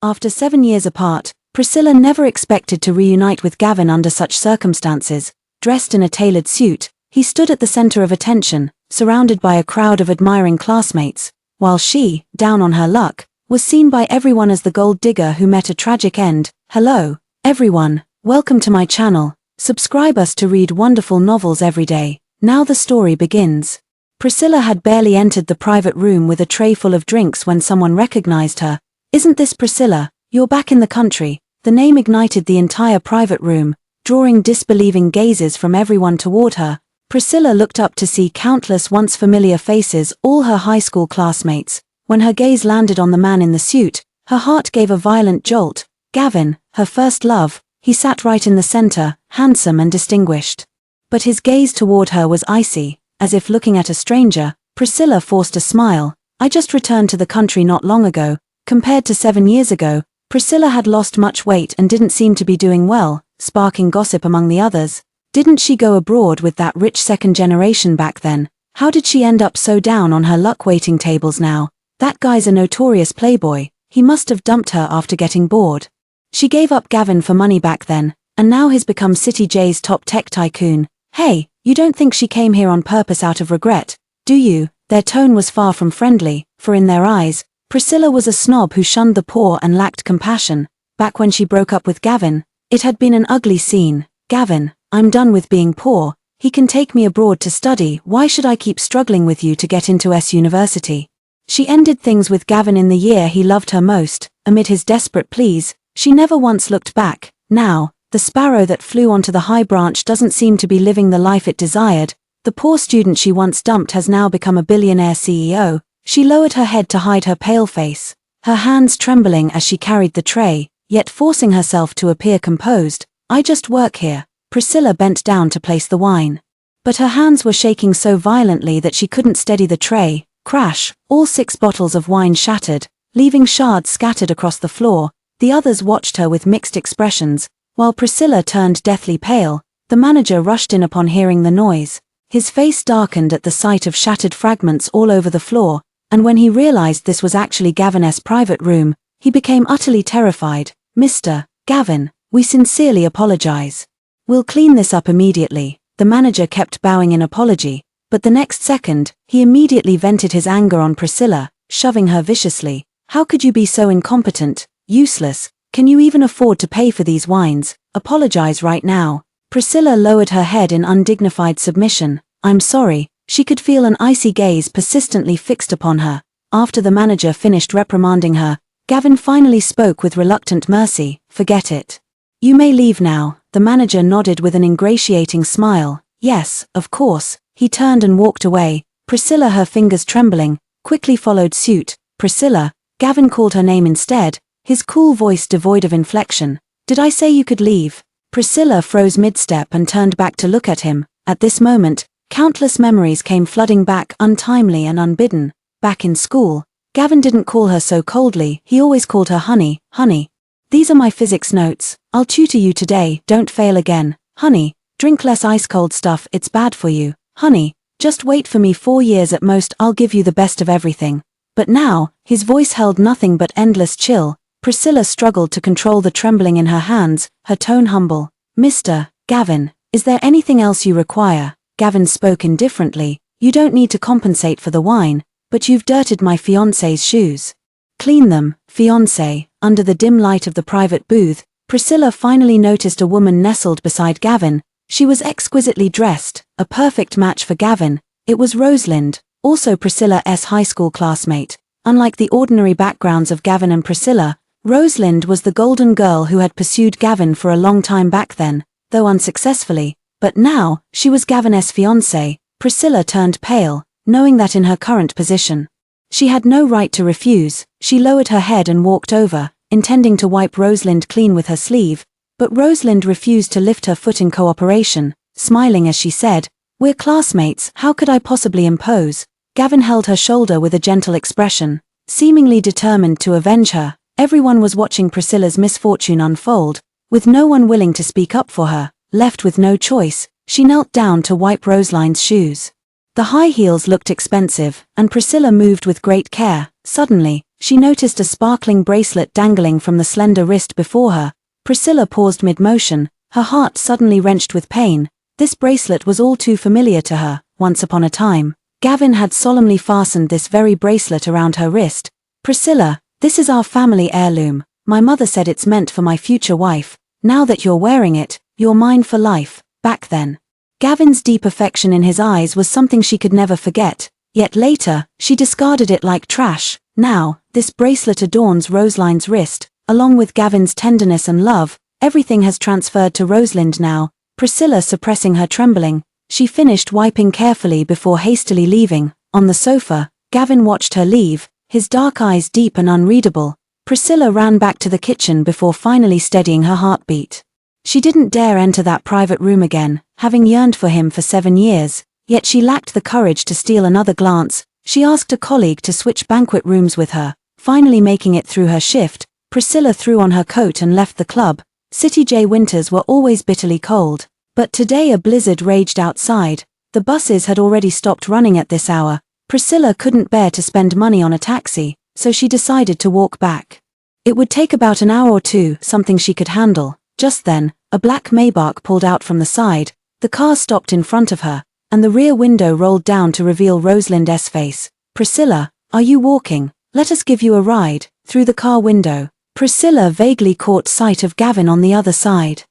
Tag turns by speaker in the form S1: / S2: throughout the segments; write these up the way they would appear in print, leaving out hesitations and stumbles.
S1: After 7 years apart, Priscilla never expected to reunite with Gavin under such circumstances. Dressed in a tailored suit, he stood at the center of attention, surrounded by a crowd of admiring classmates, while she, down on her luck, was seen by everyone as the gold digger who met a tragic end. Hello, everyone, welcome to my channel. Subscribe us to read wonderful novels every day. Now the story begins. Priscilla had barely entered the private room with a tray full of drinks when someone recognized her. "Isn't this Priscilla? You're back in the country." The name ignited the entire private room, drawing disbelieving gazes from everyone toward her. Priscilla looked up to see countless once familiar faces, all her high school classmates. When her gaze landed on the man in the suit, her heart gave a violent jolt. Gavin, her first love, he sat right in the center, handsome and distinguished. But his gaze toward her was icy, as if looking at a stranger. Priscilla forced a smile. "I just returned to the country not long ago." Compared to 7 years ago, Priscilla had lost much weight and didn't seem to be doing well, sparking gossip among the others. Didn't she go abroad with that rich second generation back then? How did she end up so down on her luck waiting tables now? That guy's a notorious playboy. He must have dumped her after getting bored. She gave up Gavin for money back then, and now he's become City J's top tech tycoon. "Hey, you don't think she came here on purpose out of regret, do you?" Their tone was far from friendly, for in their eyes, Priscilla was a snob who shunned the poor and lacked compassion. Back when she broke up with Gavin, it had been an ugly scene. "Gavin, I'm done with being poor. He can take me abroad to study. Why should I keep struggling with you to get into university?" She ended things with Gavin in the year he loved her most. Amid his desperate pleas, she never once looked back. Now, the sparrow that flew onto the high branch doesn't seem to be living the life it desired. The poor student she once dumped has now become a billionaire CEO. She lowered her head to hide her pale face, her hands trembling as she carried the tray, yet forcing herself to appear composed. "I just work here." Priscilla bent down to place the wine. But her hands were shaking so violently that she couldn't steady the tray. Crash, all 6 bottles of wine shattered, leaving shards scattered across the floor. The others watched her with mixed expressions, while Priscilla turned deathly pale. The manager rushed in upon hearing the noise. His face darkened at the sight of shattered fragments all over the floor, and when he realized this was actually Gavin's private room, he became utterly terrified. "Mr. Gavin, we sincerely apologize. We'll clean this up immediately." The manager kept bowing in apology, but the next second, he immediately vented his anger on Priscilla, shoving her viciously. "How could you be so incompetent, useless? Can you even afford to pay for these wines? Apologize right now." Priscilla lowered her head in undignified submission. "I'm sorry." She could feel an icy gaze persistently fixed upon her. After the manager finished reprimanding her, Gavin finally spoke with reluctant mercy. "Forget it. You may leave now." The manager nodded with an ingratiating smile. "Yes, of course." He turned and walked away. Priscilla, her fingers trembling, quickly followed suit. "Priscilla," Gavin called her name instead, his cool voice devoid of inflection. "Did I say you could leave?" Priscilla froze mid-step and turned back to look at him. At this moment, countless memories came flooding back, untimely and unbidden. Back in school, Gavin didn't call her so coldly. He always called her honey. "Honey, these are my physics notes. I'll tutor you today. Don't fail again. Honey, drink less ice-cold stuff. It's bad for you. Honey, just wait for me 4 years at most. I'll give you the best of everything." But now, his voice held nothing but endless chill. Priscilla struggled to control the trembling in her hands, her tone humble. "Mr. Gavin, is there anything else you require?" Gavin spoke indifferently. "You don't need to compensate for the wine, but you've dirted my fiancé's shoes. Clean them." Fiancé. Under the dim light of the private booth, Priscilla finally noticed a woman nestled beside Gavin. She was exquisitely dressed, a perfect match for Gavin. It was Rosalind, also Priscilla's high school classmate. Unlike the ordinary backgrounds of Gavin and Priscilla, Rosalind was the golden girl who had pursued Gavin for a long time back then, though unsuccessfully. But now, she was Gavin's fiancée. Priscilla turned pale, knowing that in her current position, she had no right to refuse. She lowered her head and walked over, intending to wipe Rosalind clean with her sleeve, but Rosalind refused to lift her foot in cooperation, smiling as she said, "We're classmates, how could I possibly impose?" Gavin held her shoulder with a gentle expression, seemingly determined to avenge her. Everyone was watching Priscilla's misfortune unfold, with no one willing to speak up for her. Left with no choice, she knelt down to wipe Rosalind's shoes. The high heels looked expensive, and Priscilla moved with great care. Suddenly, She noticed a sparkling bracelet dangling from the slender wrist before her. Priscilla paused mid-motion, her heart suddenly wrenched with pain. This bracelet was all too familiar to her. Once upon a time, Gavin had solemnly fastened this very bracelet around her wrist. "Priscilla, this is our family heirloom. My mother said it's meant for my future wife. Now that you're wearing it, you're mine for life." Back then, Gavin's deep affection in his eyes was something she could never forget. Yet later, she discarded it like trash. Now, this bracelet adorns Rosaline's wrist. Along with Gavin's tenderness and love, everything has transferred to Rosalind now. Priscilla suppressing her trembling, she finished wiping carefully before hastily leaving. On the sofa, Gavin watched her leave, his dark eyes deep and unreadable. Priscilla ran back to the kitchen before finally steadying her heartbeat. She didn't dare enter that private room again, having yearned for him for 7 years, yet she lacked the courage to steal another glance. She asked a colleague to switch banquet rooms with her. Finally making it through her shift, Priscilla threw on her coat and left the club. City J winters were always bitterly cold, but today a blizzard raged outside. The buses had already stopped running at this hour. Priscilla couldn't bear to spend money on a taxi, so she decided to walk back. It would take about an hour or two, something she could handle. Just then, a black Maybach pulled out from the side. The car stopped in front of her, and the rear window rolled down to reveal Rosalind's face. "Priscilla, are you walking? Let us give you a ride." Through the car window, Priscilla vaguely caught sight of Gavin on the other side.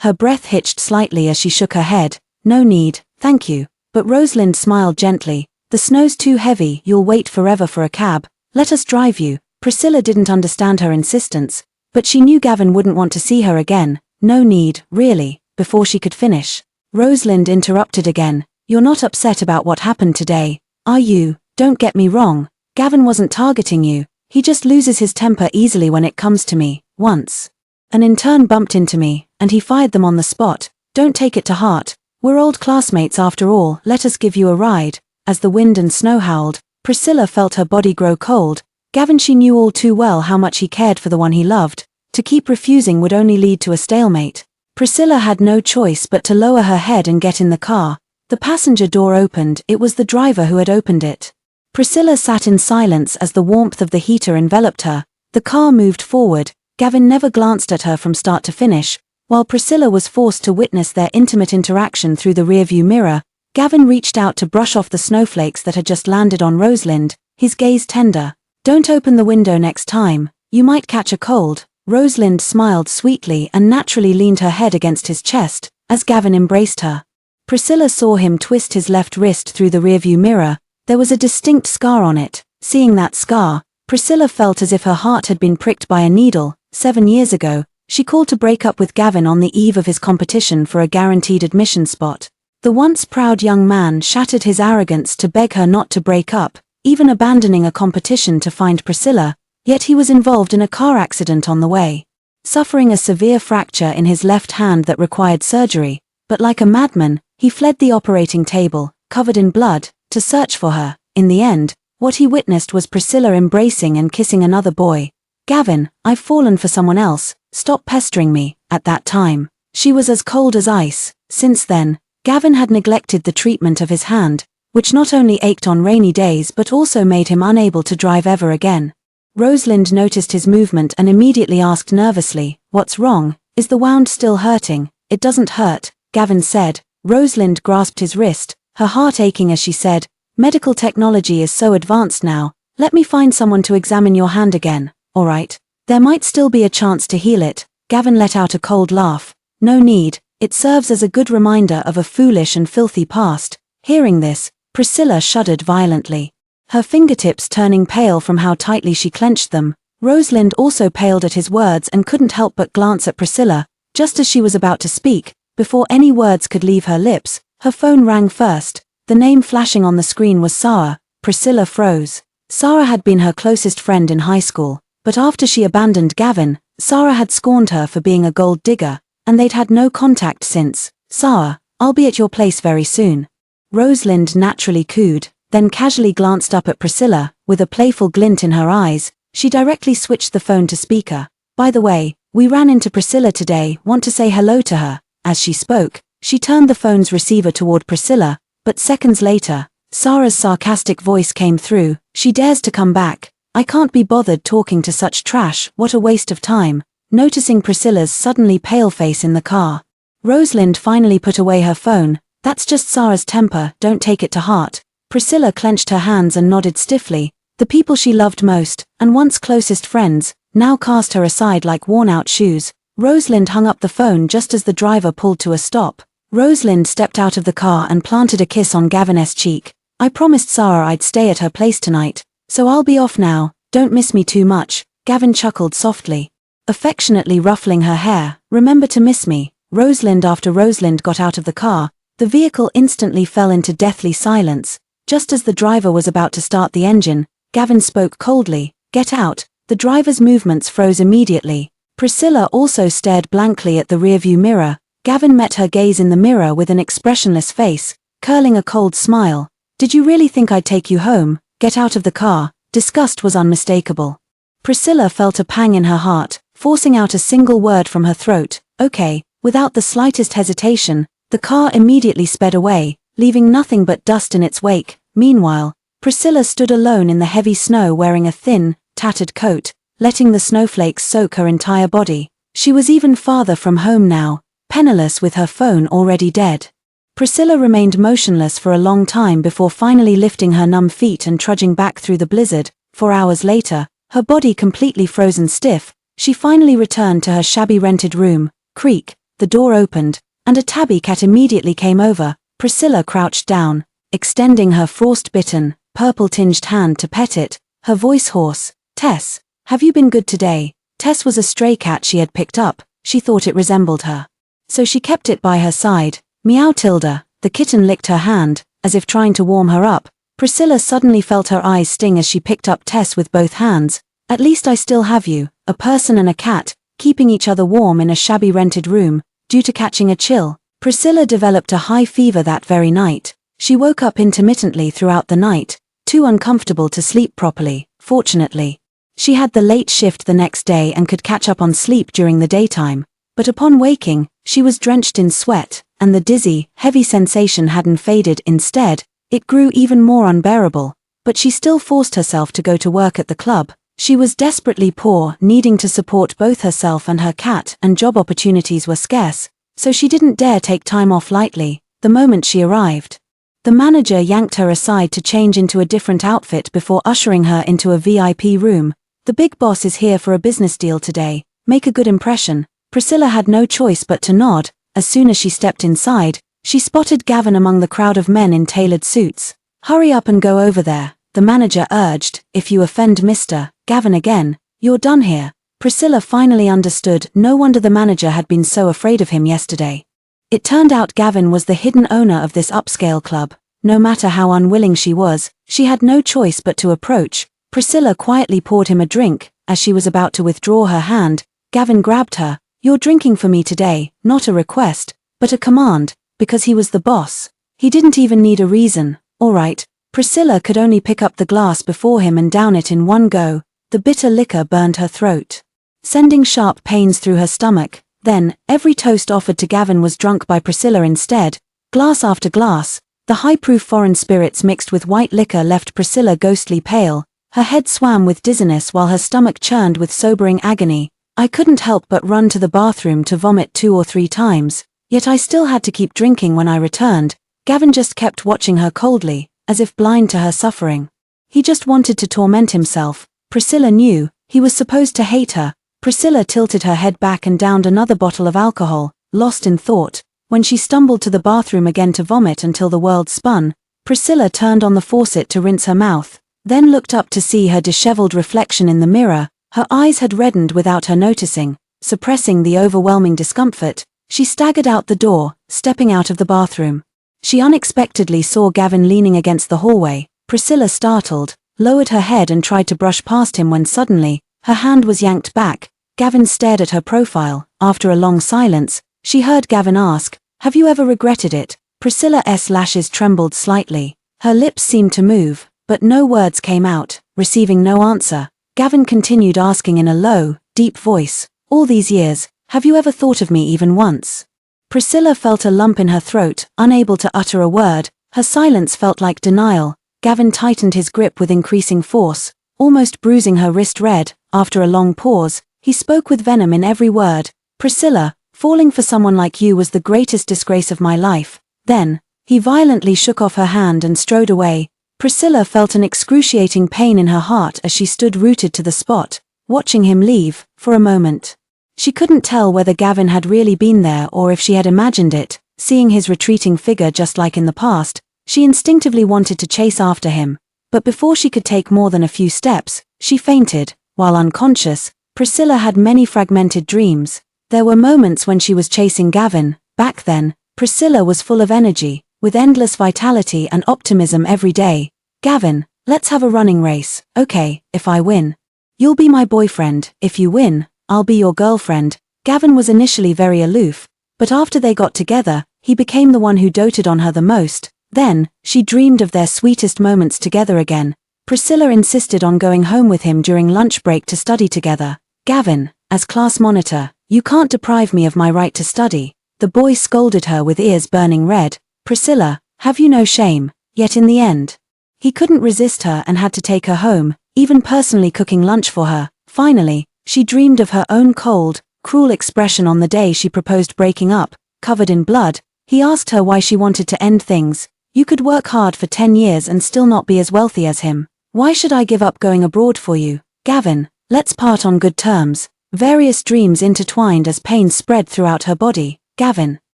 S1: Her breath hitched slightly as she shook her head. "No need, thank you." But Rosalind smiled gently. "The snow's too heavy, you'll wait forever for a cab. Let us drive you." Priscilla didn't understand her insistence, but she knew Gavin wouldn't want to see her again. "No need, really." Before she could finish, Rosalind interrupted again. "You're not upset about what happened today, are you? Don't get me wrong. Gavin wasn't targeting you. He just loses his temper easily when it comes to me. Once, an intern bumped into me, and he fired them on the spot. Don't take it to heart. We're old classmates after all. Let us give you a ride." As the wind and snow howled, Priscilla felt her body grow cold. Gavin, she knew all too well how much he cared for the one he loved. To keep refusing would only lead to a stalemate. Priscilla had no choice but to lower her head and get in the car. The passenger door opened. It was the driver who had opened it. Priscilla sat in silence as the warmth of the heater enveloped her. The car moved forward. Gavin never glanced at her from start to finish. While Priscilla was forced to witness their intimate interaction through the rearview mirror, Gavin reached out to brush off the snowflakes that had just landed on Rosalind, his gaze tender. "Don't open the window next time. You might catch a cold." Rosalind smiled sweetly and naturally leaned her head against his chest as Gavin embraced her. Priscilla saw him twist his left wrist through the rearview mirror. There was a distinct scar on it. Seeing that scar, Priscilla felt as if her heart had been pricked by a needle. 7 years ago, she called to break up with Gavin on the eve of his competition for a guaranteed admission spot. The once proud young man shattered his arrogance to beg her not to break up, even abandoning a competition to find Priscilla, yet he was involved in a car accident on the way, suffering a severe fracture in his left hand that required surgery. But like a madman, he fled the operating table, covered in blood, to search for her. In the end, what he witnessed was Priscilla embracing and kissing another boy. "Gavin, I've fallen for someone else. Stop pestering me." At that time, she was as cold as ice. Since then, Gavin had neglected the treatment of his hand, which not only ached on rainy days but also made him unable to drive ever again. Rosalind noticed his movement and immediately asked nervously, "What's wrong? Is the wound still hurting?" "It doesn't hurt," Gavin said. Rosalind grasped his wrist, her heart aching as she said, "Medical technology is so advanced now. Let me find someone to examine your hand again." "All right. There might still be a chance to heal it." Gavin let out a cold laugh. "No need. It serves as a good reminder of a foolish and filthy past." Hearing this, Priscilla shuddered violently, her fingertips turning pale from how tightly she clenched them. Rosalind also paled at his words and couldn't help but glance at Priscilla. Just as she was about to speak, before any words could leave her lips, her phone rang first. The name flashing on the screen was Sarah. Priscilla froze. Sarah had been her closest friend in high school, but after she abandoned Gavin, Sarah had scorned her for being a gold digger, and they'd had no contact since. "Sarah, I'll be at your place very soon." Rosalind naturally cooed, then casually glanced up at Priscilla. With a playful glint in her eyes, she directly switched the phone to speaker. "By the way, we ran into Priscilla today. Want to say hello to her." As she spoke, she turned the phone's receiver toward Priscilla, but seconds later, Sarah's sarcastic voice came through. "She dares to come back. I can't be bothered talking to such trash, what a waste of time. Noticing Priscilla's suddenly pale face in the car, Rosalind finally put away her phone. That's just Sarah's temper, don't take it to heart. Priscilla clenched her hands and nodded stiffly. The people she loved most, and once closest friends, now cast her aside like worn-out shoes. Rosalind hung up the phone just as the driver pulled to a stop. Rosalind stepped out of the car and planted a kiss on Gavin's cheek. I promised Sarah I'd stay at her place tonight, so I'll be off now, don't miss me too much. Gavin chuckled softly, affectionately ruffling her hair. Remember to miss me, Rosalind. After Rosalind got out of the car, the vehicle instantly fell into deathly silence. Just as the driver was about to start the engine, Gavin spoke coldly, "Get out." The driver's movements froze immediately. Priscilla also stared blankly at the rearview mirror. Gavin met her gaze in the mirror with an expressionless face, curling a cold smile. "Did you really think I'd take you home? Get out of the car." Disgust was unmistakable. Priscilla felt a pang in her heart, forcing out a single word from her throat, "Okay." Without the slightest hesitation, the car immediately sped away, leaving nothing but dust in its wake. Meanwhile, Priscilla stood alone in the heavy snow wearing a thin, tattered coat, letting the snowflakes soak her entire body. She was even farther from home now, penniless with her phone already dead. Priscilla remained motionless for a long time before finally lifting her numb feet and trudging back through the blizzard. 4 hours later, her body completely frozen stiff, she finally returned to her shabby rented room. Creak, the door opened, and a tabby cat immediately came over. Priscilla crouched down, extending her frost-bitten, purple-tinged hand to pet it, her voice hoarse. "Tess, have you been good today?" Tess was a stray cat she had picked up. She thought it resembled her, so she kept it by her side. "Meow Tilda." The kitten licked her hand, as if trying to warm her up. Priscilla suddenly felt her eyes sting as she picked up Tess with both hands. "At least I still have you, a person and a cat, keeping each other warm in a shabby rented room." Due to catching a chill, Priscilla developed a high fever that very night. She woke up intermittently throughout the night, too uncomfortable to sleep properly. Fortunately, she had the late shift the next day and could catch up on sleep during the daytime. But upon waking, she was drenched in sweat, and the dizzy, heavy sensation hadn't faded. Instead, it grew even more unbearable. But she still forced herself to go to work at the club. She was desperately poor, needing to support both herself and her cat, and job opportunities were scarce, so she didn't dare take time off lightly. The moment she arrived, the manager yanked her aside to change into a different outfit before ushering her into a VIP room. "The big boss is here for a business deal today. Make a good impression." Priscilla had no choice but to nod. As soon as she stepped inside, she spotted Gavin among the crowd of men in tailored suits. "Hurry up and go over there," the manager urged. "If you offend Mr. Gavin again, you're done here." Priscilla finally understood. No wonder the manager had been so afraid of him yesterday. It turned out Gavin was the hidden owner of this upscale club. No matter how unwilling she was, she had no choice but to approach. Priscilla quietly poured him a drink. As she was about to withdraw her hand, Gavin grabbed her. "You're drinking for me today, not a request, but a command," because he was the boss. He didn't even need a reason. "All right." Priscilla could only pick up the glass before him and down it in one go. The bitter liquor burned her throat, sending sharp pains through her stomach. Then, every toast offered to Gavin was drunk by Priscilla instead. Glass after glass, the high-proof foreign spirits mixed with white liquor left Priscilla ghostly pale. Her head swam with dizziness while her stomach churned with sobering agony. "I couldn't help but run to the bathroom to vomit 2 or 3 times, yet I still had to keep drinking when I returned." Gavin just kept watching her coldly, as if blind to her suffering. He just wanted to torment himself. Priscilla knew, he was supposed to hate her. Priscilla tilted her head back and downed another bottle of alcohol, lost in thought. When she stumbled to the bathroom again to vomit until the world spun, Priscilla turned on the faucet to rinse her mouth, then looked up to see her disheveled reflection in the mirror. Her eyes had reddened without her noticing. Suppressing the overwhelming discomfort, she staggered out the door, stepping out of the bathroom. She unexpectedly saw Gavin leaning against the hallway. Priscilla, startled, lowered her head and tried to brush past him when suddenly, her hand was yanked back. Gavin stared at her profile. After a long silence, she heard Gavin ask, "Have you ever regretted it?" Priscilla's lashes trembled slightly. Her lips seemed to move, but no words came out. Receiving no answer, Gavin continued asking in a low, deep voice, "All these years, have you ever thought of me even once?" Priscilla felt a lump in her throat, unable to utter a word. Her silence felt like denial. Gavin tightened his grip with increasing force. almost bruising her wrist red. After a long pause, he spoke with venom in every word. "Priscilla, falling for someone like you was the greatest disgrace of my life." Then, he violently shook off her hand and strode away. Priscilla felt an excruciating pain in her heart as she stood rooted to the spot, watching him leave. For a moment, she couldn't tell whether Gavin had really been there or if she had imagined it. Seeing his retreating figure just like in the past, she instinctively wanted to chase after him, but before she could take more than a few steps, she fainted. While unconscious, Priscilla had many fragmented dreams. There were moments when she was chasing Gavin. Back then, Priscilla was full of energy, with endless vitality and optimism every day. "Gavin, let's have a running race. Okay, if I win, you'll be my boyfriend. If you win, I'll be your girlfriend." Gavin was initially very aloof, but after they got together, he became the one who doted on her the most. Then, she dreamed of their sweetest moments together again. Priscilla insisted on going home with him during lunch break to study together. "Gavin, as class monitor, you can't deprive me of my right to study." The boy scolded her with ears burning red. "Priscilla, have you no shame?" Yet in the end, he couldn't resist her and had to take her home, even personally cooking lunch for her. Finally, she dreamed of her own cold, cruel expression on the day she proposed breaking up. Covered in blood, he asked her why she wanted to end things. "You could work hard for 10 years and still not be as wealthy as him. Why should I give up going abroad for you? Gavin, let's part on good terms." Various dreams intertwined as pain spread throughout her body. "Gavin."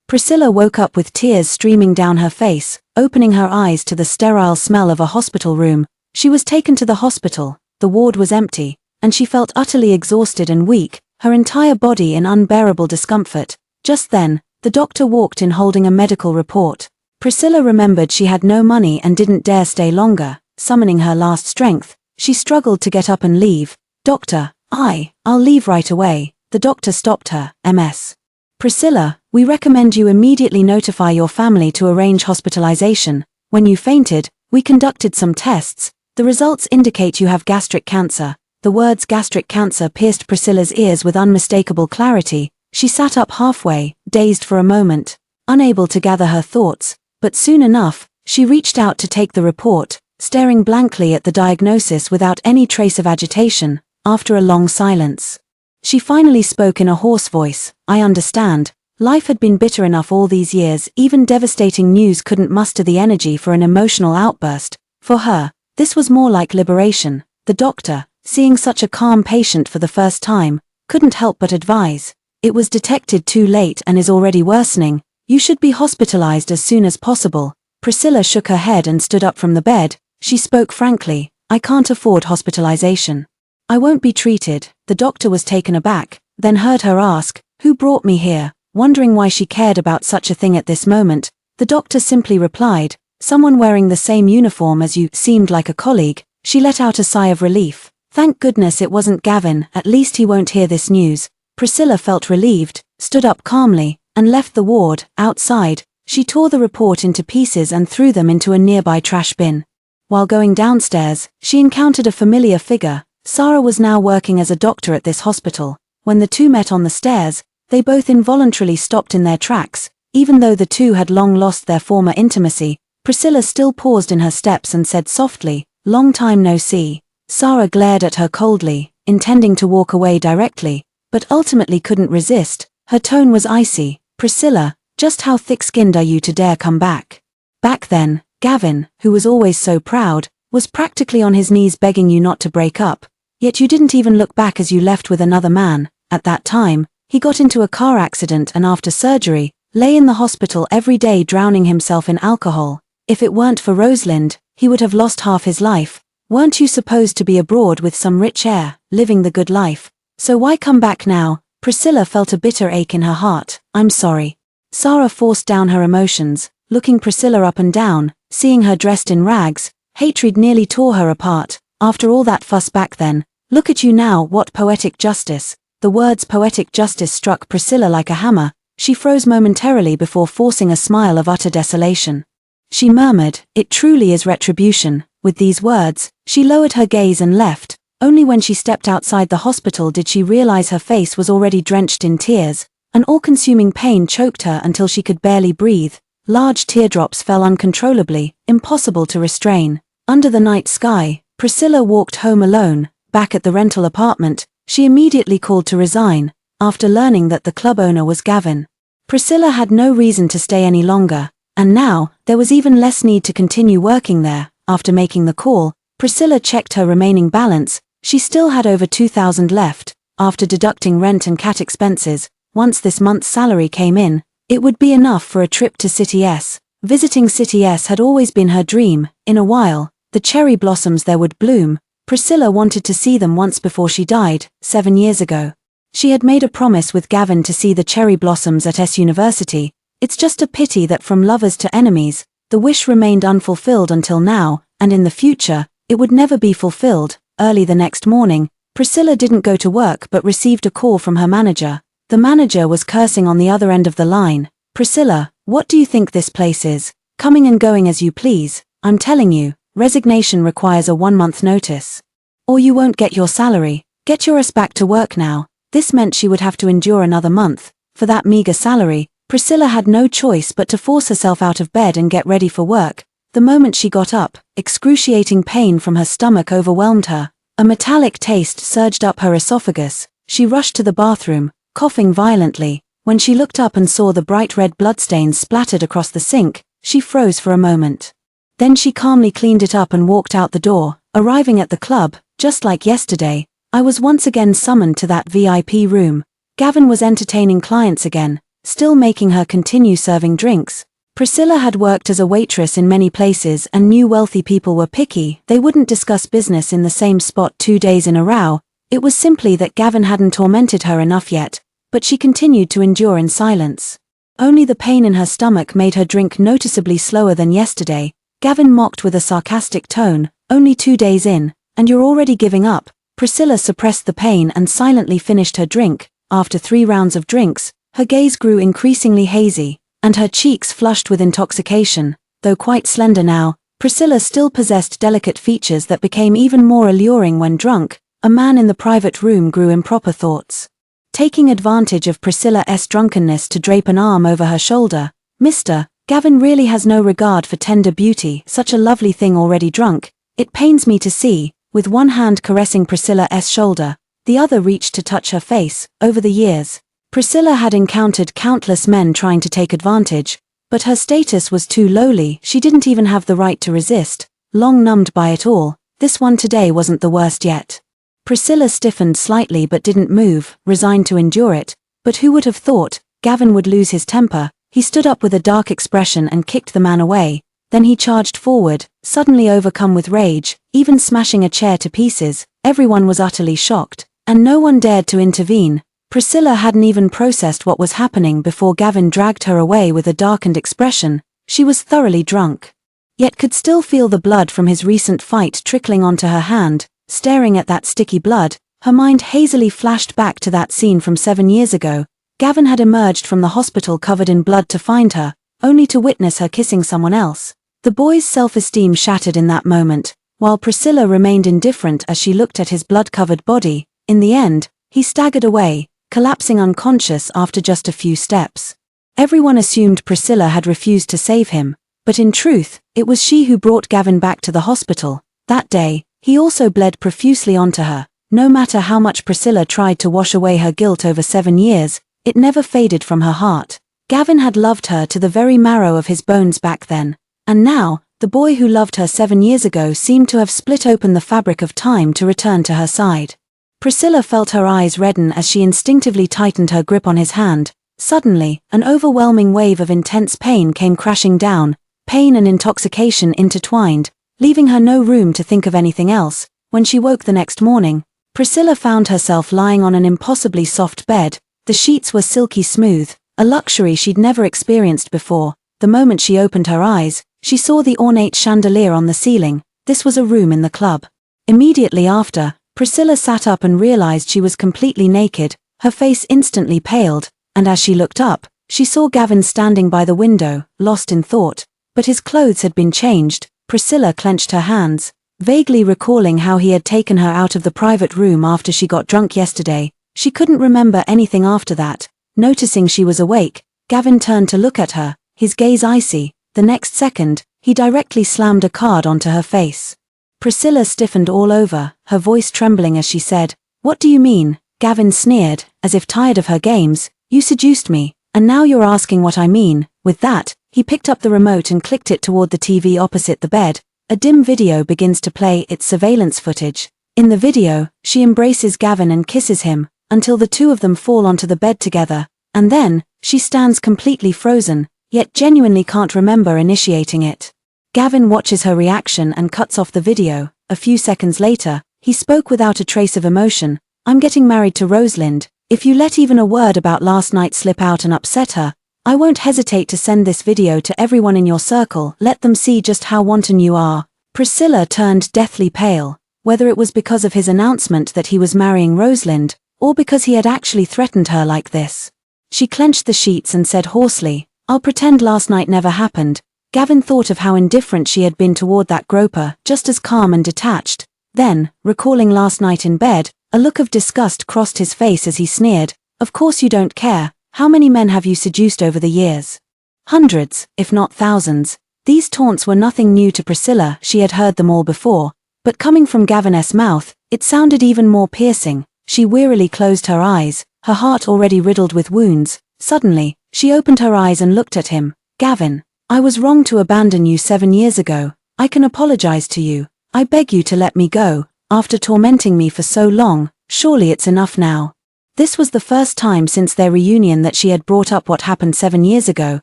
S1: Priscilla woke up with tears streaming down her face, opening her eyes to the sterile smell of a hospital room. She was taken to the hospital. The ward was empty, and she felt utterly exhausted and weak, her entire body in unbearable discomfort. Just then, the doctor walked in holding a medical report. Priscilla remembered she had no money and didn't dare stay longer. Summoning her last strength, she struggled to get up and leave. "Doctor, I'll leave right away." The doctor stopped her. "Ms. Priscilla, we recommend you immediately notify your family to arrange hospitalization. When you fainted, we conducted some tests. The results indicate you have gastric cancer." The words gastric cancer pierced Priscilla's ears with unmistakable clarity. She sat up halfway, dazed for a moment, unable to gather her thoughts, but soon enough, she reached out to take the report, staring blankly at the diagnosis without any trace of agitation. After a long silence, she finally spoke in a hoarse voice. "I understand. Life had been bitter enough all these years. Even devastating news couldn't muster the energy for an emotional outburst. For her, this was more like liberation." The doctor, seeing such a calm patient for the first time, couldn't help but advise. "It was detected too late and is already worsening. You should be hospitalized as soon as possible." Priscilla shook her head and stood up from the bed. She spoke frankly. "I can't afford hospitalization. I won't be treated." The doctor was taken aback, then heard her ask, "Who brought me here?" Wondering why she cared about such a thing at this moment, the doctor simply replied, "Someone wearing the same uniform as you." Seemed like a colleague. She let out a sigh of relief. Thank goodness it wasn't Gavin, at least he won't hear this news. Priscilla felt relieved, stood up calmly, and left the ward. Outside, she tore the report into pieces and threw them into a nearby trash bin. While going downstairs, she encountered a familiar figure. Sarah was now working as a doctor at this hospital. When the two met on the stairs, they both involuntarily stopped in their tracks. Even though the two had long lost their former intimacy, Priscilla still paused in her steps and said softly, "Long time no see." Sarah glared at her coldly, intending to walk away directly, but ultimately couldn't resist. Her tone was icy. "Priscilla, just how thick-skinned are you to dare come back?" Back then, Gavin, who was always so proud, was practically on his knees begging you not to break up. Yet you didn't even look back as you left with another man. At that time, he got into a car accident and after surgery, lay in the hospital every day drowning himself in alcohol. If it weren't for Rosalind, he would have lost half his life. Weren't you supposed to be abroad with some rich heir, living the good life? So why come back now? Priscilla felt a bitter ache in her heart. "I'm sorry." Sarah forced down her emotions, looking Priscilla up and down, seeing her dressed in rags. Hatred nearly tore her apart. After all that fuss back then, look at you now. What poetic justice. The words poetic justice struck Priscilla like a hammer. She froze momentarily before forcing a smile of utter desolation. She murmured, "It truly is retribution." With these words, she lowered her gaze and left. Only when she stepped outside the hospital did she realize her face was already drenched in tears. An all-consuming pain choked her until she could barely breathe. Large teardrops fell uncontrollably, impossible to restrain. Under the night sky, Priscilla walked home alone. Back at the rental apartment, she immediately called to resign, after learning that the club owner was Gavin. Priscilla had no reason to stay any longer, and now, there was even less need to continue working there. After making the call, Priscilla checked her remaining balance. She still had over $2,000 left. After deducting rent and cat expenses, once this month's salary came in, it would be enough for a trip to City S. Visiting City S had always been her dream. In a while, the cherry blossoms there would bloom. Priscilla wanted to see them once before she died, 7 years ago. She had made a promise with Gavin to see the cherry blossoms at S University. It's just a pity that from lovers to enemies, the wish remained unfulfilled until now, and in the future, it would never be fulfilled. Early the next morning, Priscilla didn't go to work but received a call from her manager. The manager was cursing on the other end of the line. "Priscilla, what do you think this place is? Coming and going as you please. I'm telling you, resignation requires a 1-month notice. Or you won't get your salary. Get your ass back to work now." This meant she would have to endure another month. For that meager salary, Priscilla had no choice but to force herself out of bed and get ready for work. The moment she got up, excruciating pain from her stomach overwhelmed her. A metallic taste surged up her esophagus. She rushed to the bathroom, coughing violently. When she looked up and saw the bright red bloodstains splattered across the sink, she froze for a moment. Then she calmly cleaned it up and walked out the door. Arriving at the club, just like yesterday, I was once again summoned to that VIP room. Gavin was entertaining clients again, still making her continue serving drinks. Priscilla had worked as a waitress in many places and knew wealthy people were picky. They wouldn't discuss business in the same spot 2 days in a row. It was simply that Gavin hadn't tormented her enough yet, but she continued to endure in silence. Only the pain in her stomach made her drink noticeably slower than yesterday. Gavin mocked with a sarcastic tone, "Only 2 days in, and you're already giving up." Priscilla suppressed the pain and silently finished her drink. After 3 rounds of drinks, her gaze grew increasingly hazy, and her cheeks flushed with intoxication. Though quite slender now, Priscilla still possessed delicate features that became even more alluring when drunk. A man in the private room grew improper thoughts. Taking advantage of Priscilla's drunkenness to drape an arm over her shoulder, "Mr. Gavin really has no regard for tender beauty, such a lovely thing already drunk. It pains me to see." With one hand caressing Priscilla's shoulder, the other reached to touch her face. Over the years, Priscilla had encountered countless men trying to take advantage, but her status was too lowly. She didn't even have the right to resist. Long numbed by it all, this one today wasn't the worst yet. Priscilla stiffened slightly but didn't move, resigned to endure it. But who would have thought Gavin would lose his temper? He stood up with a dark expression and kicked the man away. Then he charged forward, suddenly overcome with rage, even smashing a chair to pieces. Everyone was utterly shocked, and no one dared to intervene. Priscilla hadn't even processed what was happening before Gavin dragged her away with a darkened expression. She was thoroughly drunk, yet could still feel the blood from his recent fight trickling onto her hand. Staring at that sticky blood, her mind hazily flashed back to that scene from 7 years ago. Gavin had emerged from the hospital covered in blood to find her, only to witness her kissing someone else. The boy's self-esteem shattered in that moment, while Priscilla remained indifferent as she looked at his blood-covered body. In the end, he staggered away, collapsing unconscious after just a few steps. Everyone assumed Priscilla had refused to save him, but in truth, it was she who brought Gavin back to the hospital. That day, he also bled profusely onto her. No matter how much Priscilla tried to wash away her guilt over 7 years, it never faded from her heart. Gavin had loved her to the very marrow of his bones back then. And now, the boy who loved her 7 years ago seemed to have split open the fabric of time to return to her side. Priscilla felt her eyes redden as she instinctively tightened her grip on his hand. Suddenly, an overwhelming wave of intense pain came crashing down. Pain and intoxication intertwined, leaving her no room to think of anything else. When she woke the next morning, Priscilla found herself lying on an impossibly soft bed. The sheets were silky smooth, a luxury she'd never experienced before. The moment she opened her eyes, she saw the ornate chandelier on the ceiling. This was a room in the club. Immediately after, Priscilla sat up and realized she was completely naked. Her face instantly paled, and as she looked up, she saw Gavin standing by the window, lost in thought. But his clothes had been changed. Priscilla clenched her hands, vaguely recalling how he had taken her out of the private room after she got drunk yesterday. She couldn't remember anything after that. Noticing she was awake, Gavin turned to look at her, his gaze icy. The next second, he directly slammed a card onto her face. Priscilla stiffened all over, her voice trembling as she said, "What do you mean?" Gavin sneered, as if tired of her games. "You seduced me, and now you're asking what I mean." With that, he picked up the remote and clicked it toward the TV opposite the bed. A dim video begins to play, its surveillance footage. In the video, she embraces Gavin and kisses him, until the two of them fall onto the bed together, and then, she stands completely frozen, yet genuinely can't remember initiating it. Gavin watches her reaction and cuts off the video. A few seconds later, he spoke without a trace of emotion. "I'm getting married to Rosalind. If you let even a word about last night slip out and upset her, I won't hesitate to send this video to everyone in your circle. Let them see just how wanton you are." Priscilla turned deathly pale, whether it was because of his announcement that he was marrying Rosalind, or because he had actually threatened her like this. She clenched the sheets and said hoarsely, "I'll pretend last night never happened." Gavin thought of how indifferent she had been toward that groper, just as calm and detached. Then, recalling last night in bed, a look of disgust crossed his face as he sneered, "Of course you don't care. How many men have you seduced over the years?" Hundreds, if not thousands. These taunts were nothing new to Priscilla, she had heard them all before, but coming from Gavin's mouth, it sounded even more piercing. She wearily closed her eyes, her heart already riddled with wounds. Suddenly, she opened her eyes and looked at him. "Gavin, I was wrong to abandon you 7 years ago. I can apologize to you. I beg you to let me go. After tormenting me for so long, surely it's enough now." This was the first time since their reunion that she had brought up what happened 7 years ago.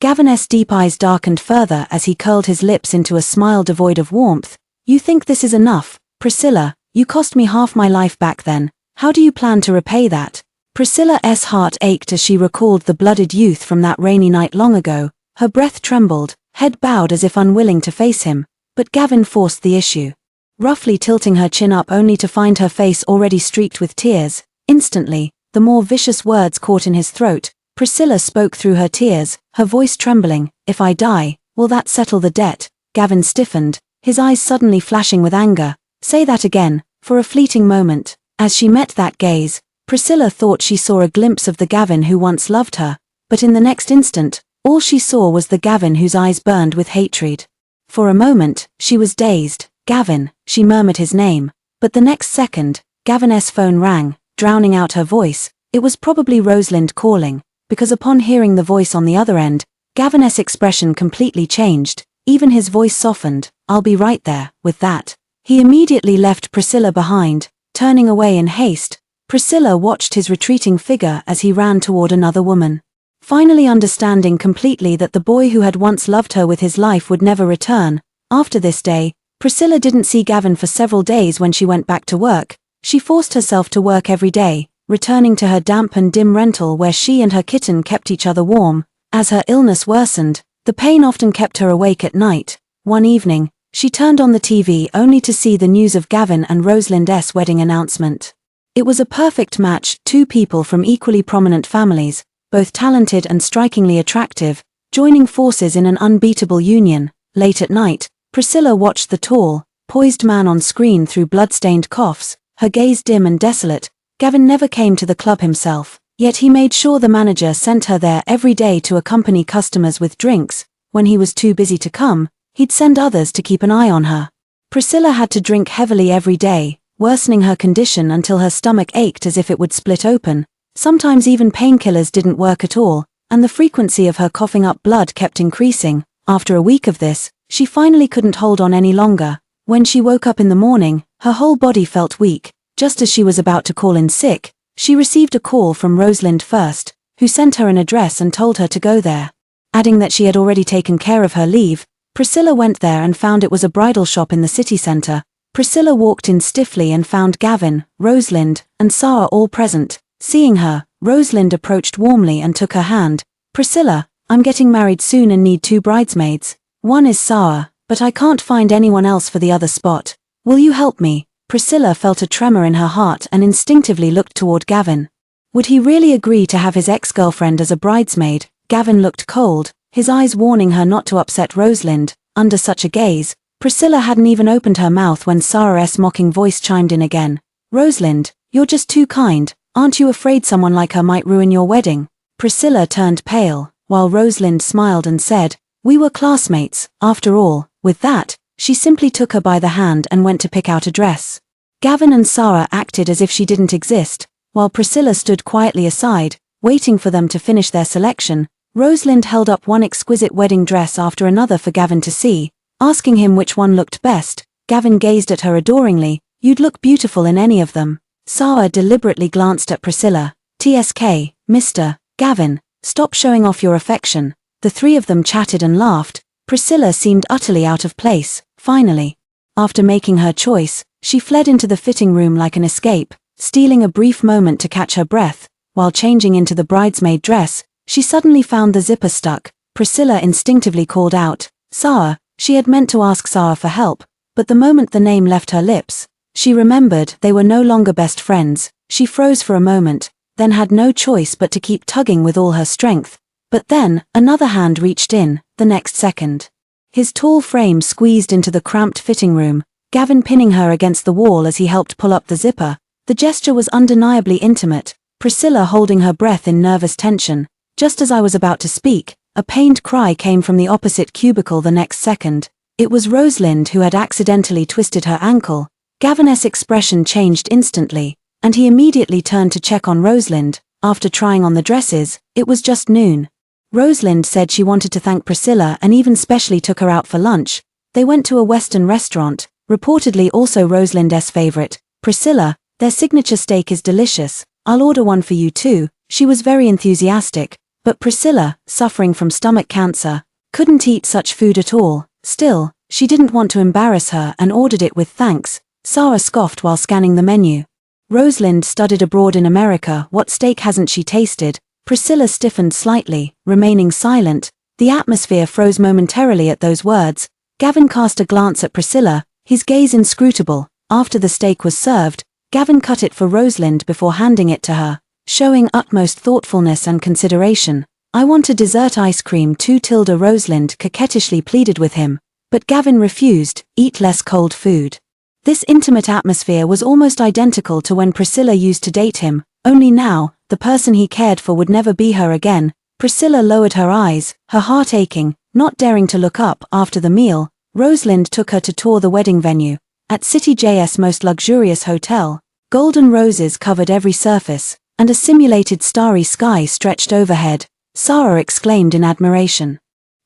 S1: Gavin's deep eyes darkened further as he curled his lips into a smile devoid of warmth. "You think this is enough? Priscilla, you cost me half my life back then. How do you plan to repay that?" Priscilla's heart ached as she recalled the blooded youth from that rainy night long ago. Her breath trembled, head bowed as if unwilling to face him, but Gavin forced the issue. Roughly tilting her chin up only to find her face already streaked with tears. Instantly, the more vicious words caught in his throat. Priscilla spoke through her tears, her voice trembling, "If I die, will that settle the debt?" Gavin stiffened, his eyes suddenly flashing with anger. "Say that again." For a fleeting moment, as she met that gaze, Priscilla thought she saw a glimpse of the Gavin who once loved her, but in the next instant, all she saw was the Gavin whose eyes burned with hatred. For a moment, she was dazed. "Gavin," she murmured his name, but the next second, Gavin's phone rang, drowning out her voice. It was probably Rosalind calling, because upon hearing the voice on the other end, Gavin's expression completely changed, even his voice softened. "I'll be right there." With that, he immediately left Priscilla behind, turning away in haste. Priscilla watched his retreating figure as he ran toward another woman. Finally understanding completely that the boy who had once loved her with his life would never return. After this day, Priscilla didn't see Gavin for several days. When she went back to work, she forced herself to work every day, returning to her damp and dim rental where she and her kitten kept each other warm. As her illness worsened, the pain often kept her awake at night. One evening, she turned on the TV only to see the news of Gavin and Rosalind's wedding announcement. It was a perfect match, two people from equally prominent families, both talented and strikingly attractive, joining forces in an unbeatable union. Late at night, Priscilla watched the tall, poised man on screen through blood-stained coughs, her gaze dim and desolate. Gavin never came to the club himself, yet he made sure the manager sent her there every day to accompany customers with drinks. When he was too busy to come, he'd send others to keep an eye on her. Priscilla had to drink heavily every day, worsening her condition until her stomach ached as if it would split open. Sometimes even painkillers didn't work at all, and the frequency of her coughing up blood kept increasing. After a week of this, she finally couldn't hold on any longer. When she woke up in the morning, her whole body felt weak. Just as she was about to call in sick, she received a call from Rosalind first, who sent her an address and told her to go there. Adding that she had already taken care of her leave, Priscilla went there and found it was a bridal shop in the city center. Priscilla walked in stiffly and found Gavin, Rosalind, and Sarah all present. Seeing her, Rosalind approached warmly and took her hand. "Priscilla, I'm getting married soon and need 2 bridesmaids. One is Sarah, but I can't find anyone else for the other spot. Will you help me?" Priscilla felt a tremor in her heart and instinctively looked toward Gavin. Would he really agree to have his ex-girlfriend as a bridesmaid? Gavin looked cold, his eyes warning her not to upset Rosalind. Under such a gaze, Priscilla hadn't even opened her mouth when Sarah's mocking voice chimed in again. "Rosalind, you're just too kind. Aren't you afraid someone like her might ruin your wedding?" Priscilla turned pale, while Rosalind smiled and said, "We were classmates, after all." With that, she simply took her by the hand and went to pick out a dress. Gavin and Sarah acted as if she didn't exist, while Priscilla stood quietly aside, waiting for them to finish their selection. Rosalind held up one exquisite wedding dress after another for Gavin to see, asking him which one looked best. Gavin gazed at her adoringly. "You'd look beautiful in any of them." Sarah deliberately glanced at Priscilla. "TSK, Mr. Gavin, stop showing off your affection." The three of them chatted and laughed. Priscilla seemed utterly out of place. Finally, after making her choice, she fled into the fitting room like an escape, stealing a brief moment to catch her breath. While changing into the bridesmaid dress, she suddenly found the zipper stuck. Priscilla instinctively called out, "Sarah." She had meant to ask Sarah for help, but the moment the name left her lips, she remembered they were no longer best friends. She froze for a moment, then had no choice but to keep tugging with all her strength. But then, another hand reached in, the next second. His tall frame squeezed into the cramped fitting room, Gavin pinning her against the wall as he helped pull up the zipper. The gesture was undeniably intimate, Priscilla holding her breath in nervous tension. Just as I was about to speak, a pained cry came from the opposite cubicle the next second. It was Rosalind who had accidentally twisted her ankle. Gavin's expression changed instantly, and he immediately turned to check on Rosalind. After trying on the dresses, it was just noon. Rosalind said she wanted to thank Priscilla and even specially took her out for lunch. They went to a Western restaurant, reportedly also Rosalind's favorite. "Priscilla, their signature steak is delicious. I'll order one for you too." She was very enthusiastic, but Priscilla, suffering from stomach cancer, couldn't eat such food at all. Still, she didn't want to embarrass her and ordered it with thanks. Sarah scoffed while scanning the menu. Rosalind studied abroad in America. What steak hasn't she tasted? Priscilla stiffened slightly, remaining silent. The atmosphere froze momentarily at those words. Gavin cast a glance at Priscilla, his gaze inscrutable. After the steak was served, Gavin cut it for Rosalind before handing it to her, showing utmost thoughtfulness and consideration. "I want a dessert ice cream too." Rosalind coquettishly pleaded with him, but Gavin refused. "Eat less cold food." This intimate atmosphere was almost identical to when Priscilla used to date him, only now, the person he cared for would never be her again. Priscilla lowered her eyes, her heart aching, not daring to look up. After the meal, Rosalind took her to tour the wedding venue. At City J's most luxurious hotel, golden roses covered every surface, and a simulated starry sky stretched overhead. Sarah exclaimed in admiration.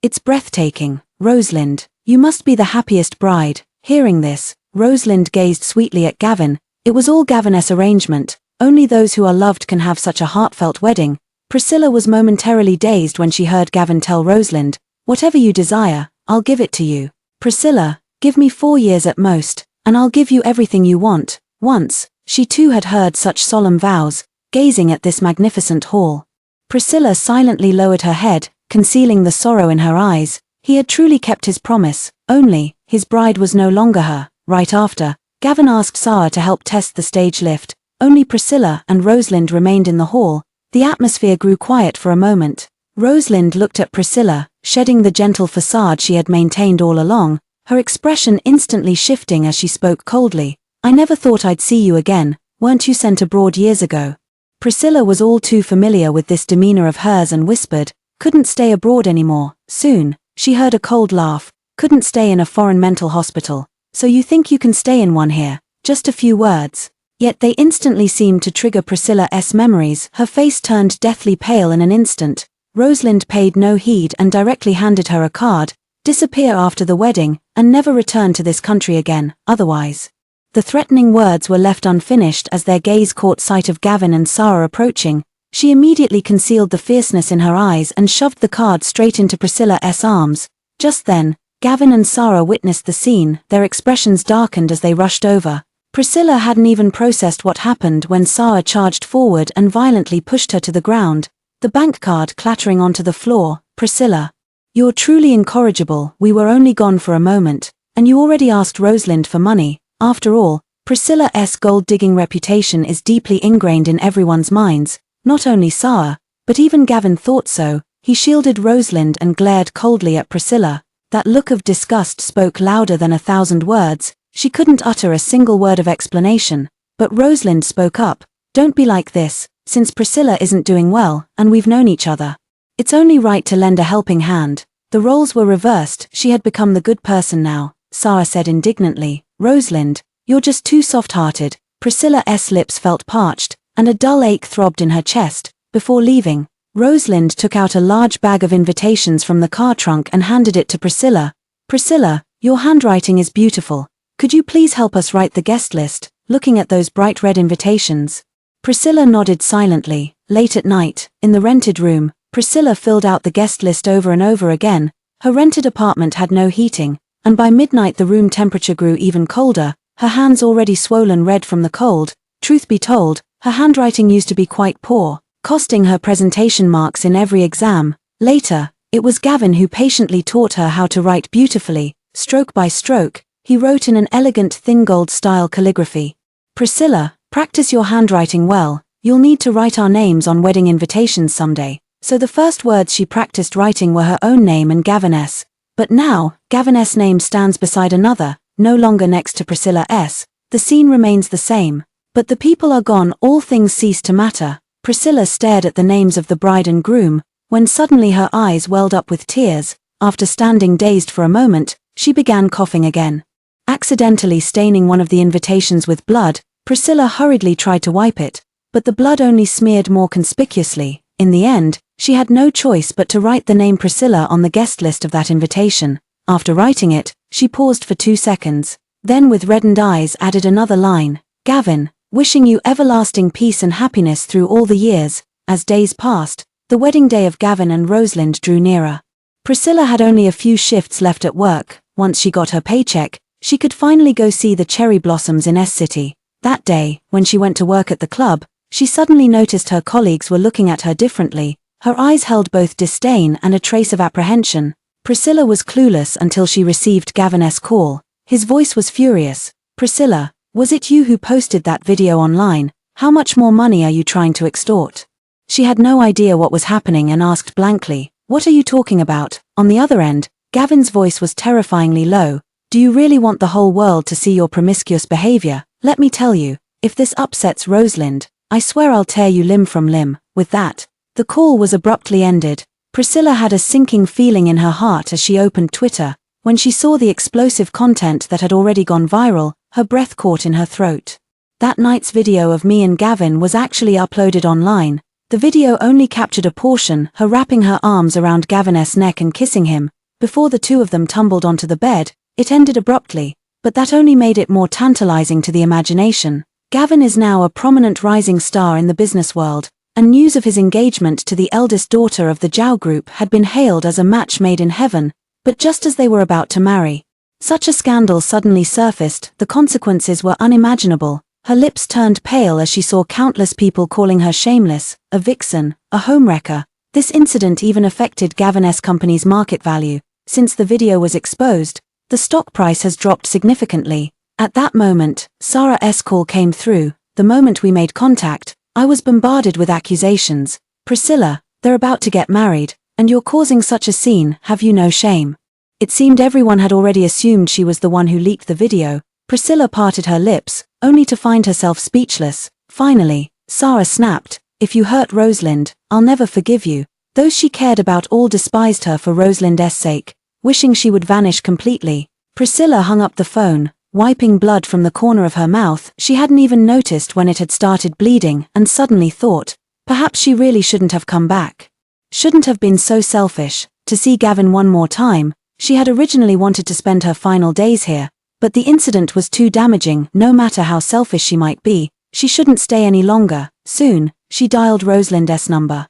S1: "It's breathtaking, Rosalind. You must be the happiest bride." Hearing this, Rosalind gazed sweetly at Gavin. It was all Gavin's arrangement. Only those who are loved can have such a heartfelt wedding. Priscilla was momentarily dazed when she heard Gavin tell Rosalind, "Whatever you desire, I'll give it to you." "Priscilla, give me 4 years at most, and I'll give you everything you want." Once, she too had heard such solemn vows, gazing at this magnificent hall. Priscilla silently lowered her head, concealing the sorrow in her eyes. He had truly kept his promise, only, his bride was no longer her. Right after, Gavin asked Sarah to help test the stage lift. Only Priscilla and Rosalind remained in the hall. The atmosphere grew quiet for a moment. Rosalind looked at Priscilla, shedding the gentle facade she had maintained all along, her expression instantly shifting as she spoke coldly. "I never thought I'd see you again. Weren't you sent abroad years ago?" Priscilla was all too familiar with this demeanor of hers and whispered, "Couldn't stay abroad anymore." Soon, she heard a cold laugh. "Couldn't stay in a foreign mental hospital. So you think you can stay in one here?" Just a few words. Yet they instantly seemed to trigger Priscilla's memories. Her face turned deathly pale in an instant. Rosalind paid no heed and directly handed her a card. "Disappear after the wedding, and never return to this country again, otherwise." The threatening words were left unfinished as their gaze caught sight of Gavin and Sarah approaching. She immediately concealed the fierceness in her eyes and shoved the card straight into Priscilla's arms. Just then, Gavin and Sarah witnessed the scene, their expressions darkened as they rushed over. Priscilla hadn't even processed what happened when Sarah charged forward and violently pushed her to the ground, the bank card clattering onto the floor. "Priscilla, you're truly incorrigible. We were only gone for a moment, and you already asked Rosalind for money." After all, Priscilla's gold-digging reputation is deeply ingrained in everyone's minds. Not only Sarah, but even Gavin thought so. He shielded Rosalind and glared coldly at Priscilla. That look of disgust spoke louder than 1,000 words. She couldn't utter a single word of explanation, but Rosalind spoke up. "Don't be like this, since Priscilla isn't doing well, and we've known each other. It's only right to lend a helping hand." The roles were reversed. She had become the good person now. Sarah said indignantly. Rosalind, you're just too soft-hearted. Priscilla's lips felt parched, and a dull ache throbbed in her chest. Before leaving, Rosalind took out a large bag of invitations from the car trunk and handed it to Priscilla. Priscilla, your handwriting is beautiful. Could you please help us write the guest list, looking at those bright red invitations? Priscilla nodded silently. Late at night, in the rented room, Priscilla filled out the guest list over and over again. Her rented apartment had no heating, and by midnight the room temperature grew even colder, her hands already swollen red from the cold. Truth be told, her handwriting used to be quite poor, costing her presentation marks in every exam. Later, it was Gavin who patiently taught her how to write beautifully, stroke by stroke. He wrote in an elegant Thinggold-style calligraphy. Priscilla, practice your handwriting well. You'll need to write our names on wedding invitations someday. So the first words she practiced writing were her own name and Gavin's. But now, Gavin's name stands beside another, no longer next to Priscilla's. The scene remains the same. But the people are gone, all things cease to matter. Priscilla stared at the names of the bride and groom, when suddenly her eyes welled up with tears. After standing dazed for a moment, she began coughing again. Accidentally staining one of the invitations with blood, Priscilla hurriedly tried to wipe it, but the blood only smeared more conspicuously. In the end, she had no choice but to write the name Priscilla on the guest list of that invitation. After writing it, she paused for 2 seconds, then with reddened eyes added another line. Gavin, wishing you everlasting peace and happiness through all the years. As days passed, the wedding day of Gavin and Rosalind drew nearer. Priscilla had only a few shifts left at work. Once she got her paycheck, she could finally go see the cherry blossoms in S-City. That day, when she went to work at the club, she suddenly noticed her colleagues were looking at her differently. Her eyes held both disdain and a trace of apprehension. Priscilla was clueless until she received Gavin's call. His voice was furious. Priscilla, was it you who posted that video online? How much more money are you trying to extort? She had no idea what was happening and asked blankly, what are you talking about? On the other end, Gavin's voice was terrifyingly low. Do you really want the whole world to see your promiscuous behavior? Let me tell you, if this upsets Rosalind, I swear I'll tear you limb from limb. With that, the call was abruptly ended. Priscilla had a sinking feeling in her heart as she opened Twitter. When she saw the explosive content that had already gone viral, her breath caught in her throat. That night's video of me and Gavin was actually uploaded online. The video only captured a portion, her wrapping her arms around Gavin's neck and kissing him. Before the two of them tumbled onto the bed, it ended abruptly, but that only made it more tantalizing to the imagination. Gavin is now a prominent rising star in the business world, and news of his engagement to the eldest daughter of the Zhao Group had been hailed as a match made in heaven. But just as they were about to marry, such a scandal suddenly surfaced. The consequences were unimaginable. Her lips turned pale as she saw countless people calling her shameless, a vixen, a homewrecker. This incident even affected Gavin's company's market value. Since the video was exposed, the stock price has dropped significantly. At that moment, Sarah's call came through. The moment we made contact, I was bombarded with accusations. Priscilla, they're about to get married, and you're causing such a scene, have you no shame? It seemed everyone had already assumed she was the one who leaked the video. Priscilla parted her lips, only to find herself speechless. Finally, Sarah snapped, if you hurt Rosalind, I'll never forgive you. Those she cared about all despised her for Rosalind's sake, wishing she would vanish completely. Priscilla hung up the phone, wiping blood from the corner of her mouth. She hadn't even noticed when it had started bleeding, and suddenly thought, perhaps she really shouldn't have come back. Shouldn't have been so selfish. To see Gavin one more time, she had originally wanted to spend her final days here, but the incident was too damaging. No matter how selfish she might be, she shouldn't stay any longer. Soon, she dialed Rosalind's number.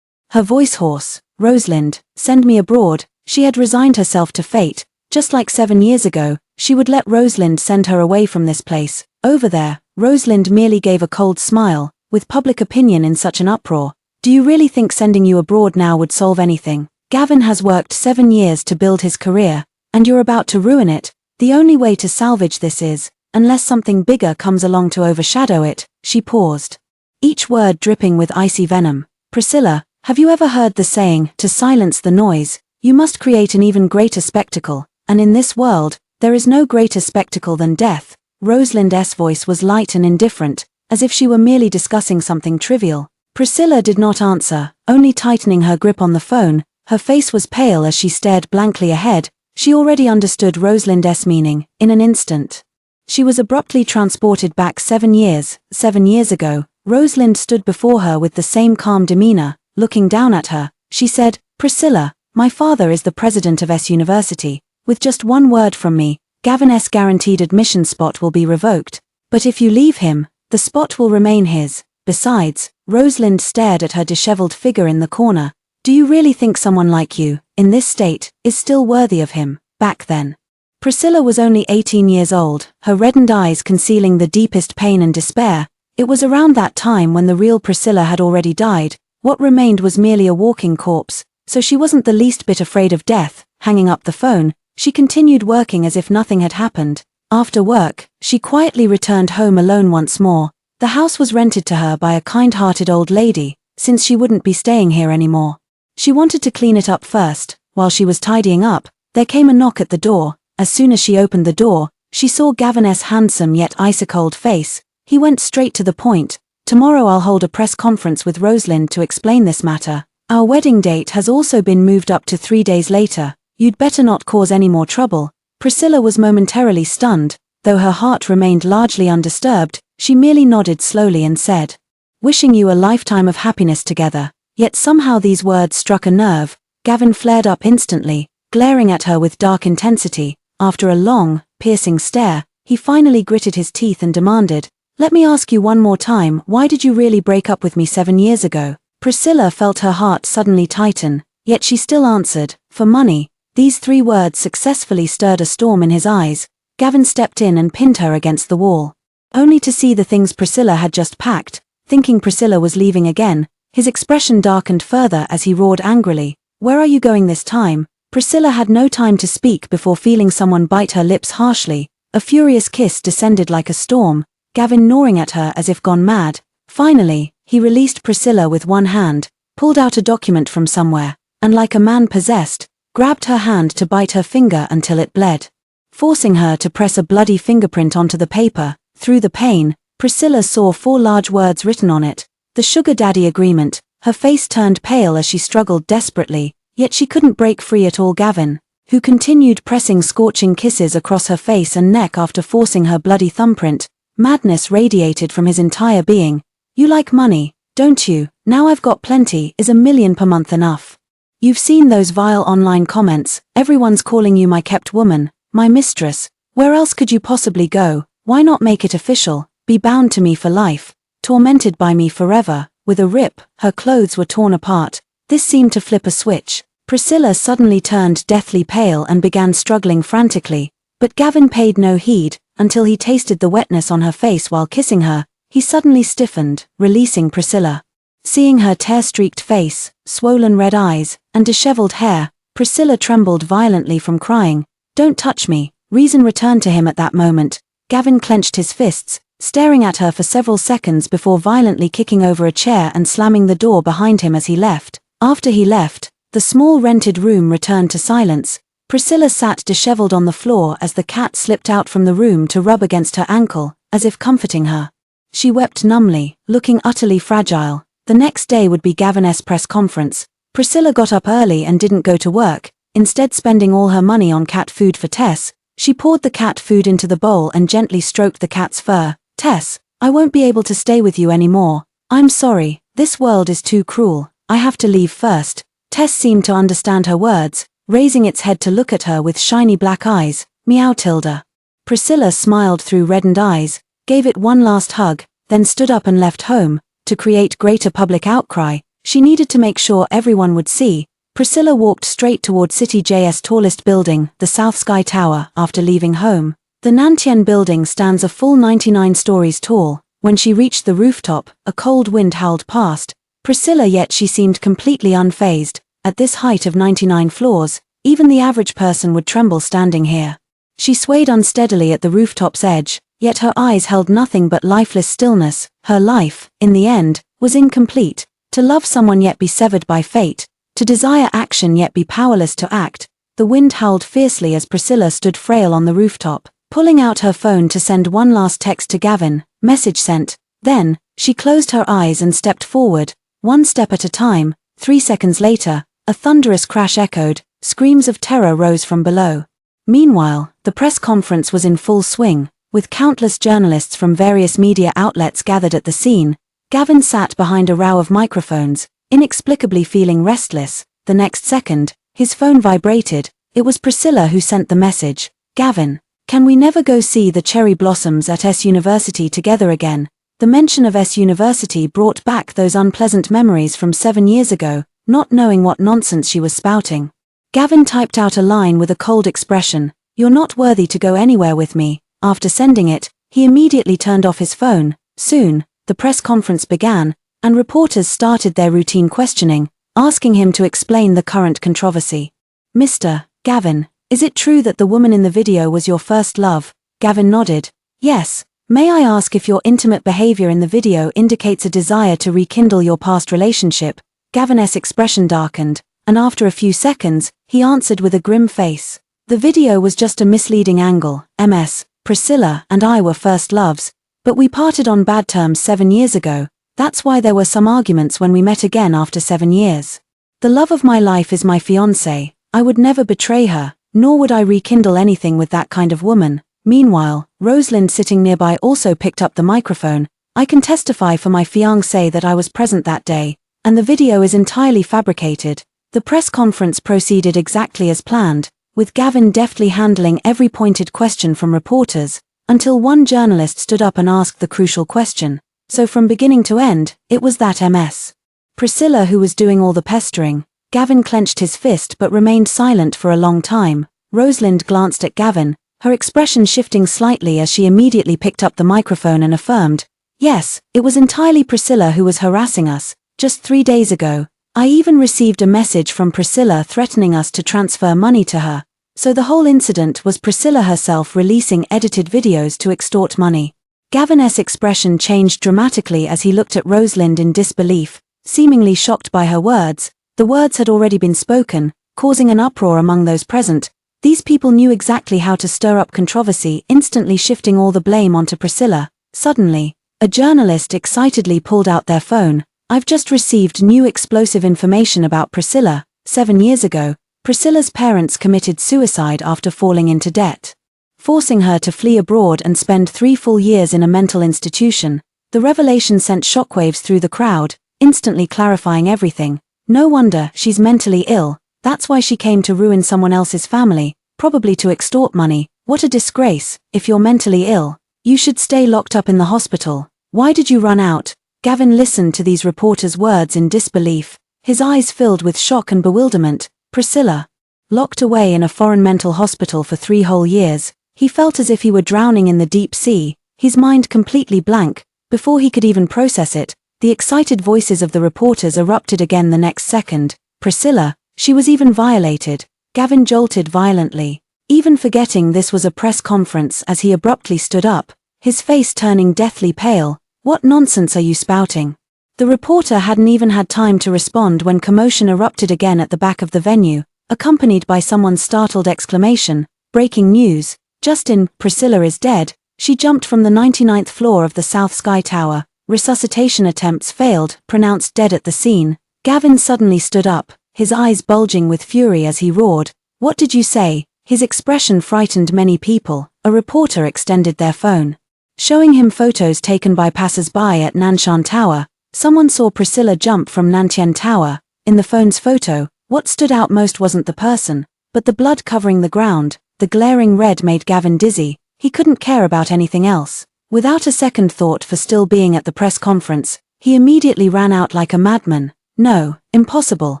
S1: Her voice hoarse. Rosalind, send me abroad. She had resigned herself to fate. Just like 7 years ago, she would let Rosalind send her away from this place. Over there, Rosalind merely gave a cold smile. With public opinion in such an uproar, do you really think sending you abroad now would solve anything? Gavin has worked 7 years to build his career, and you're about to ruin it. The only way to salvage this is, unless something bigger comes along to overshadow it. She paused, each word dripping with icy venom. Priscilla, have you ever heard the saying, to silence the noise, you must create an even greater spectacle, and in this world, there is no greater spectacle than death. Rosalind's voice was light and indifferent, as if she were merely discussing something trivial. Priscilla did not answer, only tightening her grip on the phone. Her face was pale as she stared blankly ahead. She already understood Rosalind's meaning, in an instant. She was abruptly transported back 7 years. 7 years ago, Rosalind stood before her with the same calm demeanor, looking down at her. She said, "Priscilla, my father is the president of S University. With just one word from me, Gavin's guaranteed admission spot will be revoked. But if you leave him, the spot will remain his. Besides," Rosalind stared at her disheveled figure in the corner, "do you really think someone like you, in this state, is still worthy of him?" Back then, Priscilla was only 18 years old, her reddened eyes concealing the deepest pain and despair. It was around that time when the real Priscilla had already died. What remained was merely a walking corpse, so she wasn't the least bit afraid of death. Hanging up the phone, she continued working as if nothing had happened. After work, she quietly returned home alone once more. The house was rented to her by a kind-hearted old lady, since she wouldn't be staying here anymore. She wanted to clean it up first. While she was tidying up, there came a knock at the door. As soon as she opened the door, she saw Gavin's handsome yet ice-cold face. He went straight to the point. "Tomorrow I'll hold a press conference with Rosalind to explain this matter. Our wedding date has also been moved up to 3 days later. You'd better not cause any more trouble." Priscilla was momentarily stunned. Though her heart remained largely undisturbed, she merely nodded slowly and said, "Wishing you a lifetime of happiness together." Yet somehow these words struck a nerve. Gavin flared up instantly, glaring at her with dark intensity. After a long, piercing stare, he finally gritted his teeth and demanded, "Let me ask you one more time, why did you really break up with me 7 years ago?" Priscilla felt her heart suddenly tighten, yet she still answered, "For money." These 3 words successfully stirred a storm in his eyes. Gavin stepped in and pinned her against the wall. Only to see the things Priscilla had just packed. Thinking Priscilla was leaving again, his expression darkened further as he roared angrily, "Where are you going this time?" Priscilla had no time to speak before feeling someone bite her lips harshly. A furious kiss descended like a storm, Gavin gnawing at her as if gone mad. Finally, he released Priscilla with one hand, pulled out a document from somewhere, and like a man possessed, grabbed her hand to bite her finger until it bled. Forcing her to press a bloody fingerprint onto the paper, through the pain, Priscilla saw 4 large words written on it. The Sugar Daddy Agreement. Her face turned pale as she struggled desperately, yet she couldn't break free at all. Gavin, who continued pressing scorching kisses across her face and neck after forcing her bloody thumbprint. Madness radiated from his entire being. "You like money, don't you? Now I've got plenty. Is $1 million per month enough? You've seen those vile online comments. Everyone's calling you my kept woman, my mistress. Where else could you possibly go? Why not make it official? Be bound to me for life, tormented by me forever." With a rip, her clothes were torn apart. This seemed to flip a switch. Priscilla suddenly turned deathly pale and began struggling frantically. But Gavin paid no heed, until he tasted the wetness on her face while kissing her. He suddenly stiffened, releasing Priscilla. Seeing her tear-streaked face, swollen red eyes, and disheveled hair, Priscilla trembled violently from crying. "Don't touch me." Reason returned to him at that moment. Gavin clenched his fists, staring at her for several seconds before violently kicking over a chair and slamming the door behind him as he left. After he left, the small rented room returned to silence. Priscilla sat disheveled on the floor as the cat slipped out from the room to rub against her ankle, as if comforting her. She wept numbly, looking utterly fragile. The next day would be Gavin's press conference. Priscilla got up early and didn't go to work, instead spending all her money on cat food for Tess. She poured the cat food into the bowl and gently stroked the cat's fur. "Tess, I won't be able to stay with you anymore. I'm sorry, this world is too cruel. I have to leave first." Tess seemed to understand her words, raising its head to look at her with shiny black eyes. "Meow Tilda." Priscilla smiled through reddened eyes, gave it one last hug, then stood up and left home. To create greater public outcry, she needed to make sure everyone would see. Priscilla walked straight toward City J's tallest building, the South Sky Tower. After leaving home, the Nantien building stands a full 99 stories tall. When she reached the rooftop, a cold wind howled past Priscilla, yet she seemed completely unfazed. At this height of 99 floors, even the average person would tremble standing here. She swayed unsteadily at the rooftop's edge, yet her eyes held nothing but lifeless stillness. Her life, in the end, was incomplete. To love someone yet be severed by fate, to desire action yet be powerless to act. The wind howled fiercely as Priscilla stood frail on the rooftop, pulling out her phone to send one last text to Gavin. Message sent. Then, she closed her eyes and stepped forward, one step at a time. 3 seconds later, a thunderous crash echoed. Screams of terror rose from below. Meanwhile, the press conference was in full swing, with countless journalists from various media outlets gathered at the scene. Gavin sat behind a row of microphones, inexplicably feeling restless. The next second, his phone vibrated. It was Priscilla who sent the message. "Gavin, can we never go see the cherry blossoms at S University together again?" The mention of S University brought back those unpleasant memories from 7 years ago, not knowing what nonsense she was spouting. Gavin typed out a line with a cold expression, "You're not worthy to go anywhere with me." After sending it, he immediately turned off his phone. Soon, the press conference began, and reporters started their routine questioning, asking him to explain the current controversy. "Mr. Gavin, is it true that the woman in the video was your first love?" Gavin nodded. "Yes. May I ask if your intimate behavior in the video indicates a desire to rekindle your past relationship?" Gavin's expression darkened, and after a few seconds, he answered with a grim face. "The video was just a misleading angle. Ms. Priscilla and I were first loves, but we parted on bad terms 7 years ago. That's why there were some arguments when we met again after 7 years. The love of my life is my fiancée. I would never betray her, nor would I rekindle anything with that kind of woman." Meanwhile, Rosalind sitting nearby also picked up the microphone. "I can testify for my fiancé that I was present that day, and the video is entirely fabricated." The press conference proceeded exactly as planned, with Gavin deftly handling every pointed question from reporters, until one journalist stood up and asked the crucial question. So from beginning to end, it was that Ms. Priscilla who was doing all the pestering. Gavin clenched his fist but remained silent for a long time. Rosalind glanced at Gavin, her expression shifting slightly as she immediately picked up the microphone and affirmed, "Yes, it was entirely Priscilla who was harassing us, just 3 days ago. I even received a message from Priscilla threatening us to transfer money to her. So the whole incident was Priscilla herself releasing edited videos to extort money." Gavin's expression changed dramatically as he looked at Rosalind in disbelief, seemingly shocked by her words. The words had already been spoken, causing an uproar among those present. These people knew exactly how to stir up controversy, instantly shifting all the blame onto Priscilla. Suddenly, a journalist excitedly pulled out their phone. "I've just received new explosive information about Priscilla. 7 years ago, Priscilla's parents committed suicide after falling into debt, forcing her to flee abroad and spend 3 full years in a mental institution." The revelation sent shockwaves through the crowd, instantly clarifying everything. "No wonder she's mentally ill. That's why she came to ruin someone else's family, probably to extort money. What a disgrace. If you're mentally ill, you should stay locked up in the hospital. Why did you run out?" Gavin listened to these reporters' words in disbelief, his eyes filled with shock and bewilderment. Priscilla, locked away in a foreign mental hospital for 3 whole years. He felt as if he were drowning in the deep sea, his mind completely blank. Before he could even process it, the excited voices of the reporters erupted again the next second. "Priscilla, she was even violated." Gavin jolted violently, even forgetting this was a press conference as he abruptly stood up, his face turning deathly pale. "What nonsense are you spouting?" The reporter hadn't even had time to respond when commotion erupted again at the back of the venue, accompanied by someone's startled exclamation, "Breaking news. Justin, Priscilla is dead. She jumped from the 99th floor of the South Sky Tower. Resuscitation attempts failed, pronounced dead at the scene." Gavin suddenly stood up, his eyes bulging with fury as he roared, "What did you say?" His expression frightened many people. A reporter extended their phone, showing him photos taken by passers-by at Nanshan Tower. Someone saw Priscilla jump from Nantian Tower. In the phone's photo, what stood out most wasn't the person, but the blood covering the ground. The glaring red made Gavin dizzy. He couldn't care about anything else. Without a second thought for still being at the press conference, he immediately ran out like a madman. "No, impossible.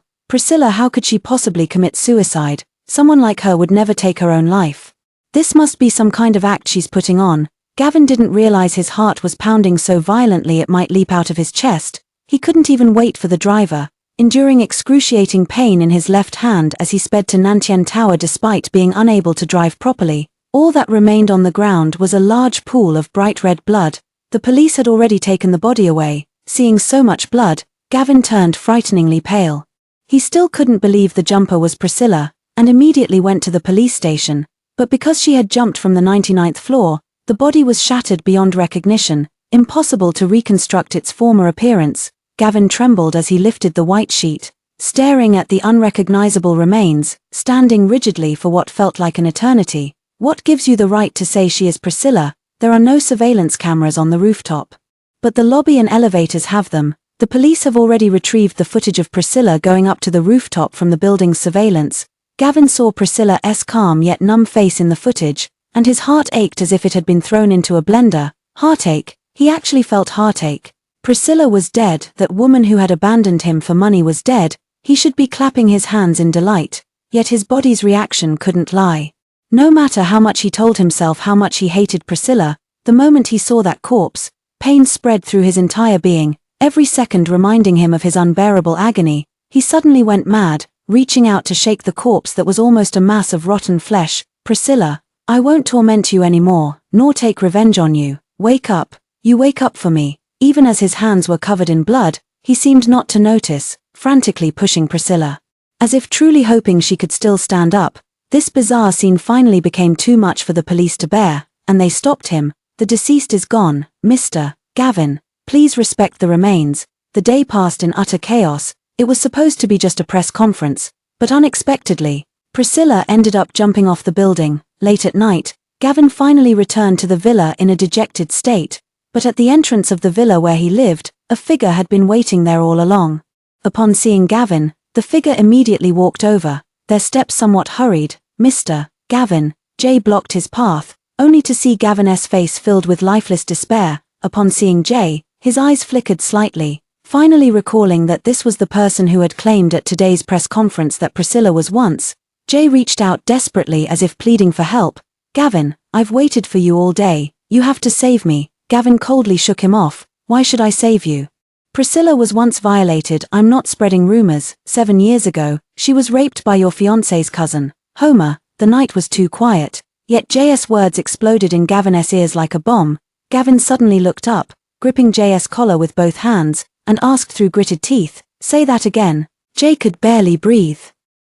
S1: Priscilla, how could she possibly commit suicide? Someone like her would never take her own life. This must be some kind of act she's putting on." Gavin didn't realize his heart was pounding so violently it might leap out of his chest. He couldn't even wait for the driver, enduring excruciating pain in his left hand as he sped to Nantian Tower despite being unable to drive properly. All that remained on the ground was a large pool of bright red blood. The police had already taken the body away. Seeing so much blood, Gavin turned frighteningly pale. He still couldn't believe the jumper was Priscilla, and immediately went to the police station. But because she had jumped from the 99th floor, the body was shattered beyond recognition, impossible to reconstruct its former appearance. Gavin trembled as he lifted the white sheet. staring at the unrecognizable remains, standing rigidly for what felt like an eternity. What gives you the right to say she is Priscilla? There are no surveillance cameras on the rooftop. But the lobby and elevators have them. The police have already retrieved the footage of Priscilla going up to the rooftop from the building's surveillance. Gavin saw Priscilla's calm yet numb face in the footage, and his heart ached as if it had been thrown into a blender. Heartache. He actually felt heartache. Priscilla was dead. That woman who had abandoned him for money was dead. He should be clapping his hands in delight. Yet his body's reaction couldn't lie. No matter how much he told himself how much he hated Priscilla, the moment he saw that corpse, pain spread through his entire being, every second reminding him of his unbearable agony. He suddenly went mad, reaching out to shake the corpse that was almost a mass of rotten flesh. Priscilla, I won't torment you anymore, nor take revenge on you. Wake up. You wake up for me. Even as his hands were covered in blood, he seemed not to notice, frantically pushing Priscilla. As if truly hoping she could still stand up. This bizarre scene finally became too much for the police to bear, and they stopped him. The deceased is gone, Mr. Gavin. Please respect the remains. The day passed in utter chaos. It was supposed to be just a press conference, but unexpectedly, Priscilla ended up jumping off the building. Late at night, Gavin finally returned to the villa in a dejected state, but at the entrance of the villa where he lived, a figure had been waiting there all along. Upon seeing Gavin, the figure immediately walked over, their steps somewhat hurried. Mr. Gavin. Jay blocked his path, only to see Gavin's face filled with lifeless despair. Upon seeing Jay, his eyes flickered slightly, finally recalling that this was the person who had claimed at today's press conference that Priscilla was once. Jay reached out desperately as if pleading for help. Gavin, I've waited for you all day. You have to save me. Gavin coldly shook him off. Why should I save you? Priscilla was once violated. I'm not spreading rumors. 7 years ago, she was raped by your fiancé's cousin, Homer. The night was too quiet. Yet Jay's words exploded in Gavin's ears like a bomb. Gavin suddenly looked up, gripping Jay's collar with both hands, and asked through gritted teeth, say that again. Jay could barely breathe.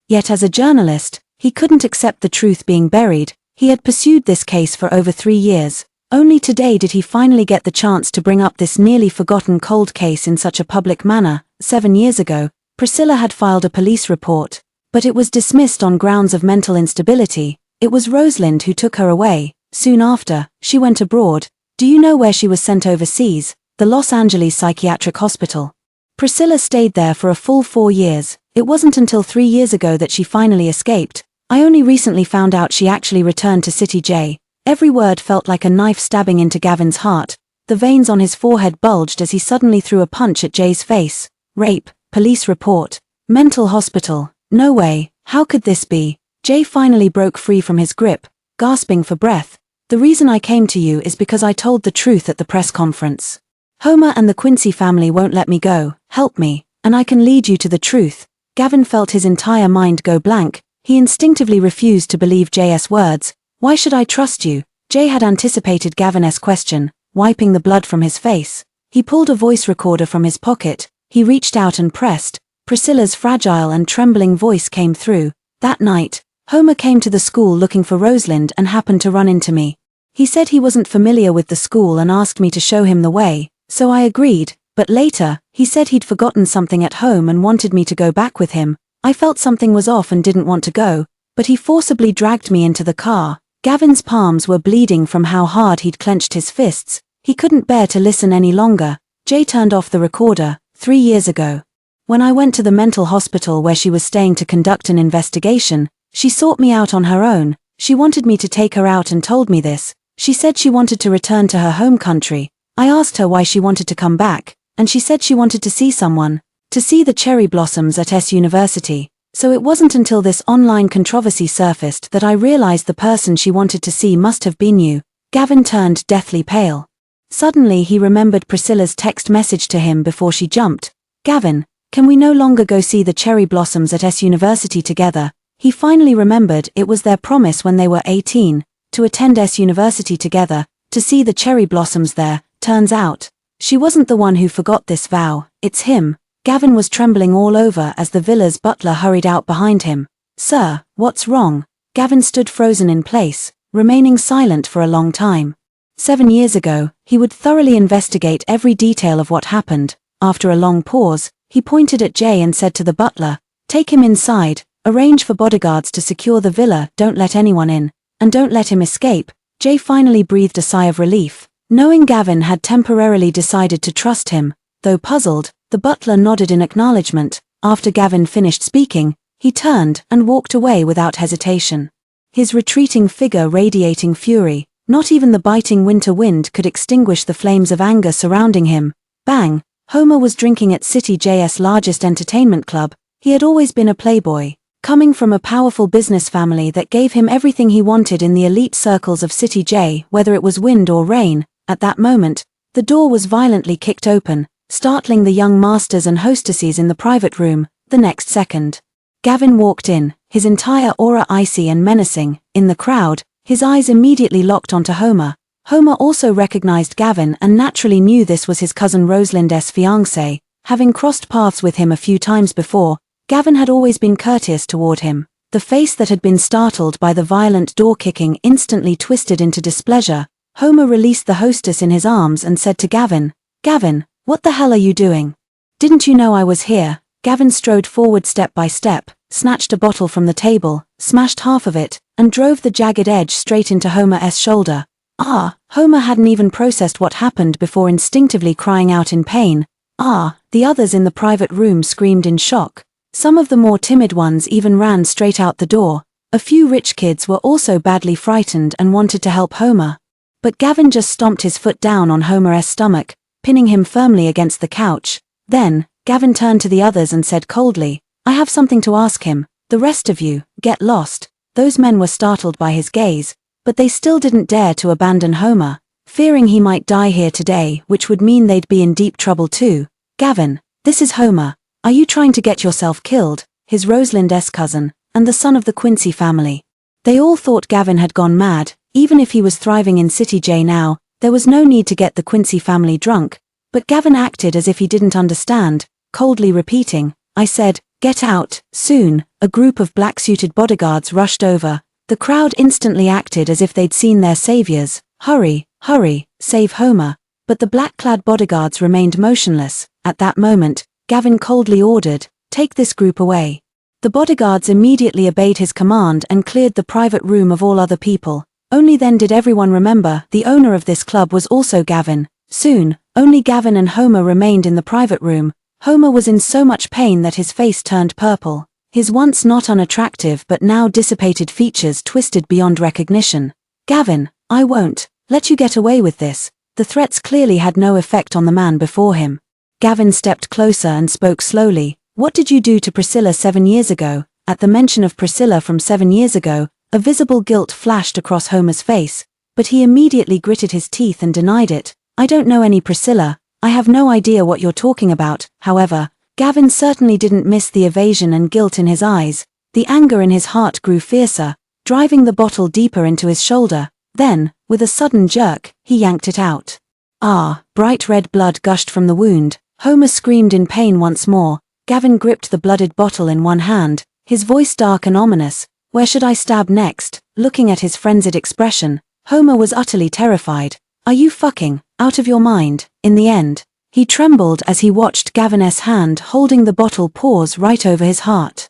S1: Yet as a journalist, he couldn't accept the truth being buried. He had pursued this case for over 3 years. Only today did he finally get the chance to bring up this nearly forgotten cold case in such a public manner. 7 years ago, Priscilla had filed a police report, but it was dismissed on grounds of mental instability. It was Rosalind who took her away. Soon after, she went abroad. Do you know where she was sent overseas? The Los Angeles Psychiatric Hospital. Priscilla stayed there for a full 4 years. It wasn't until 3 years ago that she finally escaped. I only recently found out she actually returned to City J. Every word felt like a knife stabbing into Gavin's heart. The veins on his forehead bulged as he suddenly threw a punch at Jay's face. Rape, police report, mental hospital. No way, how could this be? Jay finally broke free from his grip, gasping for breath. The reason I came to you is because I told the truth at the press conference. Homer and the Quincy family won't let me go. Help me, and I can lead you to the truth. Gavin felt his entire mind go blank. He instinctively refused to believe Jay's words. Why should I trust you? Jay had anticipated Gavin's question, wiping the blood from his face. He pulled a voice recorder from his pocket. He reached out and pressed. Priscilla's fragile and trembling voice came through. That night, Homer came to the school looking for Rosalind and happened to run into me. He said he wasn't familiar with the school and asked me to show him the way, so I agreed, but later, he said he'd forgotten something at home and wanted me to go back with him. I felt something was off and didn't want to go, but he forcibly dragged me into the car. Gavin's palms were bleeding from how hard he'd clenched his fists. He couldn't bear to listen any longer. Jay turned off the recorder. 3 years ago. When I went to the mental hospital where she was staying to conduct an investigation, she sought me out on her own. She wanted me to take her out and told me this. She said she wanted to return to her home country. I asked her why she wanted to come back, and she said she wanted to see someone, to see the cherry blossoms at S University. So it wasn't until this online controversy surfaced that I realized the person she wanted to see must have been you. Gavin turned deathly pale. Suddenly he remembered Priscilla's text message to him before she jumped. Gavin, can we no longer go see the cherry blossoms at S University together? He finally remembered it was their promise when they were 18, to attend S University together, to see the cherry blossoms there. Turns out, she wasn't the one who forgot this vow, it's him. Gavin was trembling all over as the villa's butler hurried out behind him. Sir, what's wrong? Gavin stood frozen in place, remaining silent for a long time. 7 years ago, he would thoroughly investigate every detail of what happened. After a long pause, He pointed at Jay and said to the butler, "Take him inside, arrange for bodyguards to secure the villa, don't let anyone in, and don't let him escape." Jay finally breathed a sigh of relief, knowing Gavin had temporarily decided to trust him. Though puzzled, the butler nodded in acknowledgement. After Gavin finished speaking, he turned and walked away without hesitation. His retreating figure radiating fury. Not even the biting winter wind could extinguish the flames of anger surrounding him. Bang! Homer was drinking at City J's largest entertainment club. He had always been a playboy, coming from a powerful business family that gave him everything he wanted in the elite circles of City J, whether it was wind or rain. At that moment, the door was violently kicked open, startling the young masters and hostesses in the private room. The next second, Gavin walked in, his entire aura icy and menacing. In the crowd, his eyes immediately locked onto Homer. Homer also recognized Gavin and naturally knew this was his cousin Rosalind's fiancé. Having crossed paths with him a few times before, Gavin had always been courteous toward him. The face that had been startled by the violent door kicking instantly twisted into displeasure. Homer released the hostess in his arms and said to Gavin, "Gavin, what the hell are you doing? Didn't you know I was here?" Gavin strode forward step by step, snatched a bottle from the table, smashed half of it, and drove the jagged edge straight into Homer's shoulder. Ah! Homer hadn't even processed what happened before instinctively crying out in pain. Ah! The others in the private room screamed in shock. Some of the more timid ones even ran straight out the door. A few rich kids were also badly frightened and wanted to help Homer. But Gavin just stomped his foot down on Homer's stomach, pinning him firmly against the couch. Then, Gavin turned to the others and said coldly, "I have something to ask him. The rest of you, get lost." Those men were startled by his gaze, but they still didn't dare to abandon Homer, fearing he might die here today, which would mean they'd be in deep trouble too. "Gavin, this is Homer. Are you trying to get yourself killed?" His Rosalind's cousin, and the son of the Quincy family. They all thought Gavin had gone mad. Even if he was thriving in City J now, there was no need to get the Quincy family drunk. But Gavin acted as if he didn't understand, coldly repeating, "I said, get out." Soon, a group of black-suited bodyguards rushed over. The crowd instantly acted as if they'd seen their saviors. "Hurry, hurry, save Homer." But the black-clad bodyguards remained motionless. At that moment, Gavin coldly ordered, "Take this group away." The bodyguards immediately obeyed his command and cleared the private room of all other people. Only then did everyone remember the owner of this club was also Gavin. Soon, only Gavin and Homer remained in the private room. Homer was in so much pain that his face turned purple. His once not unattractive but now dissipated features twisted beyond recognition. "Gavin, I won't let you get away with this." The threats clearly had no effect on the man before him. Gavin stepped closer and spoke slowly. "What did you do to Priscilla 7 years ago?" At the mention of Priscilla from 7 years ago, a visible guilt flashed across Homer's face, but he immediately gritted his teeth and denied it. "I don't know any Priscilla. I have no idea what you're talking about." However, Gavin certainly didn't miss the evasion and guilt in his eyes. The anger in his heart grew fiercer, driving the bottle deeper into his shoulder. Then, with a sudden jerk, he yanked it out. Ah! Bright red blood gushed from the wound. Homer screamed in pain once more. Gavin gripped the blooded bottle in one hand, his voice dark and ominous. "Where should I stab next?" Looking at his frenzied expression, Homer was utterly terrified. "Are you fucking out of your mind?" In the end, he trembled as he watched Gavin's hand holding the bottle pause right over his heart.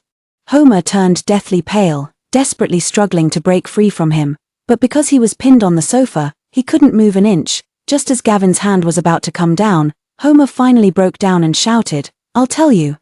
S1: Homer turned deathly pale, desperately struggling to break free from him, but because he was pinned on the sofa, he couldn't move an inch. Just as Gavin's hand was about to come down, Homer finally broke down and shouted, I'll tell you.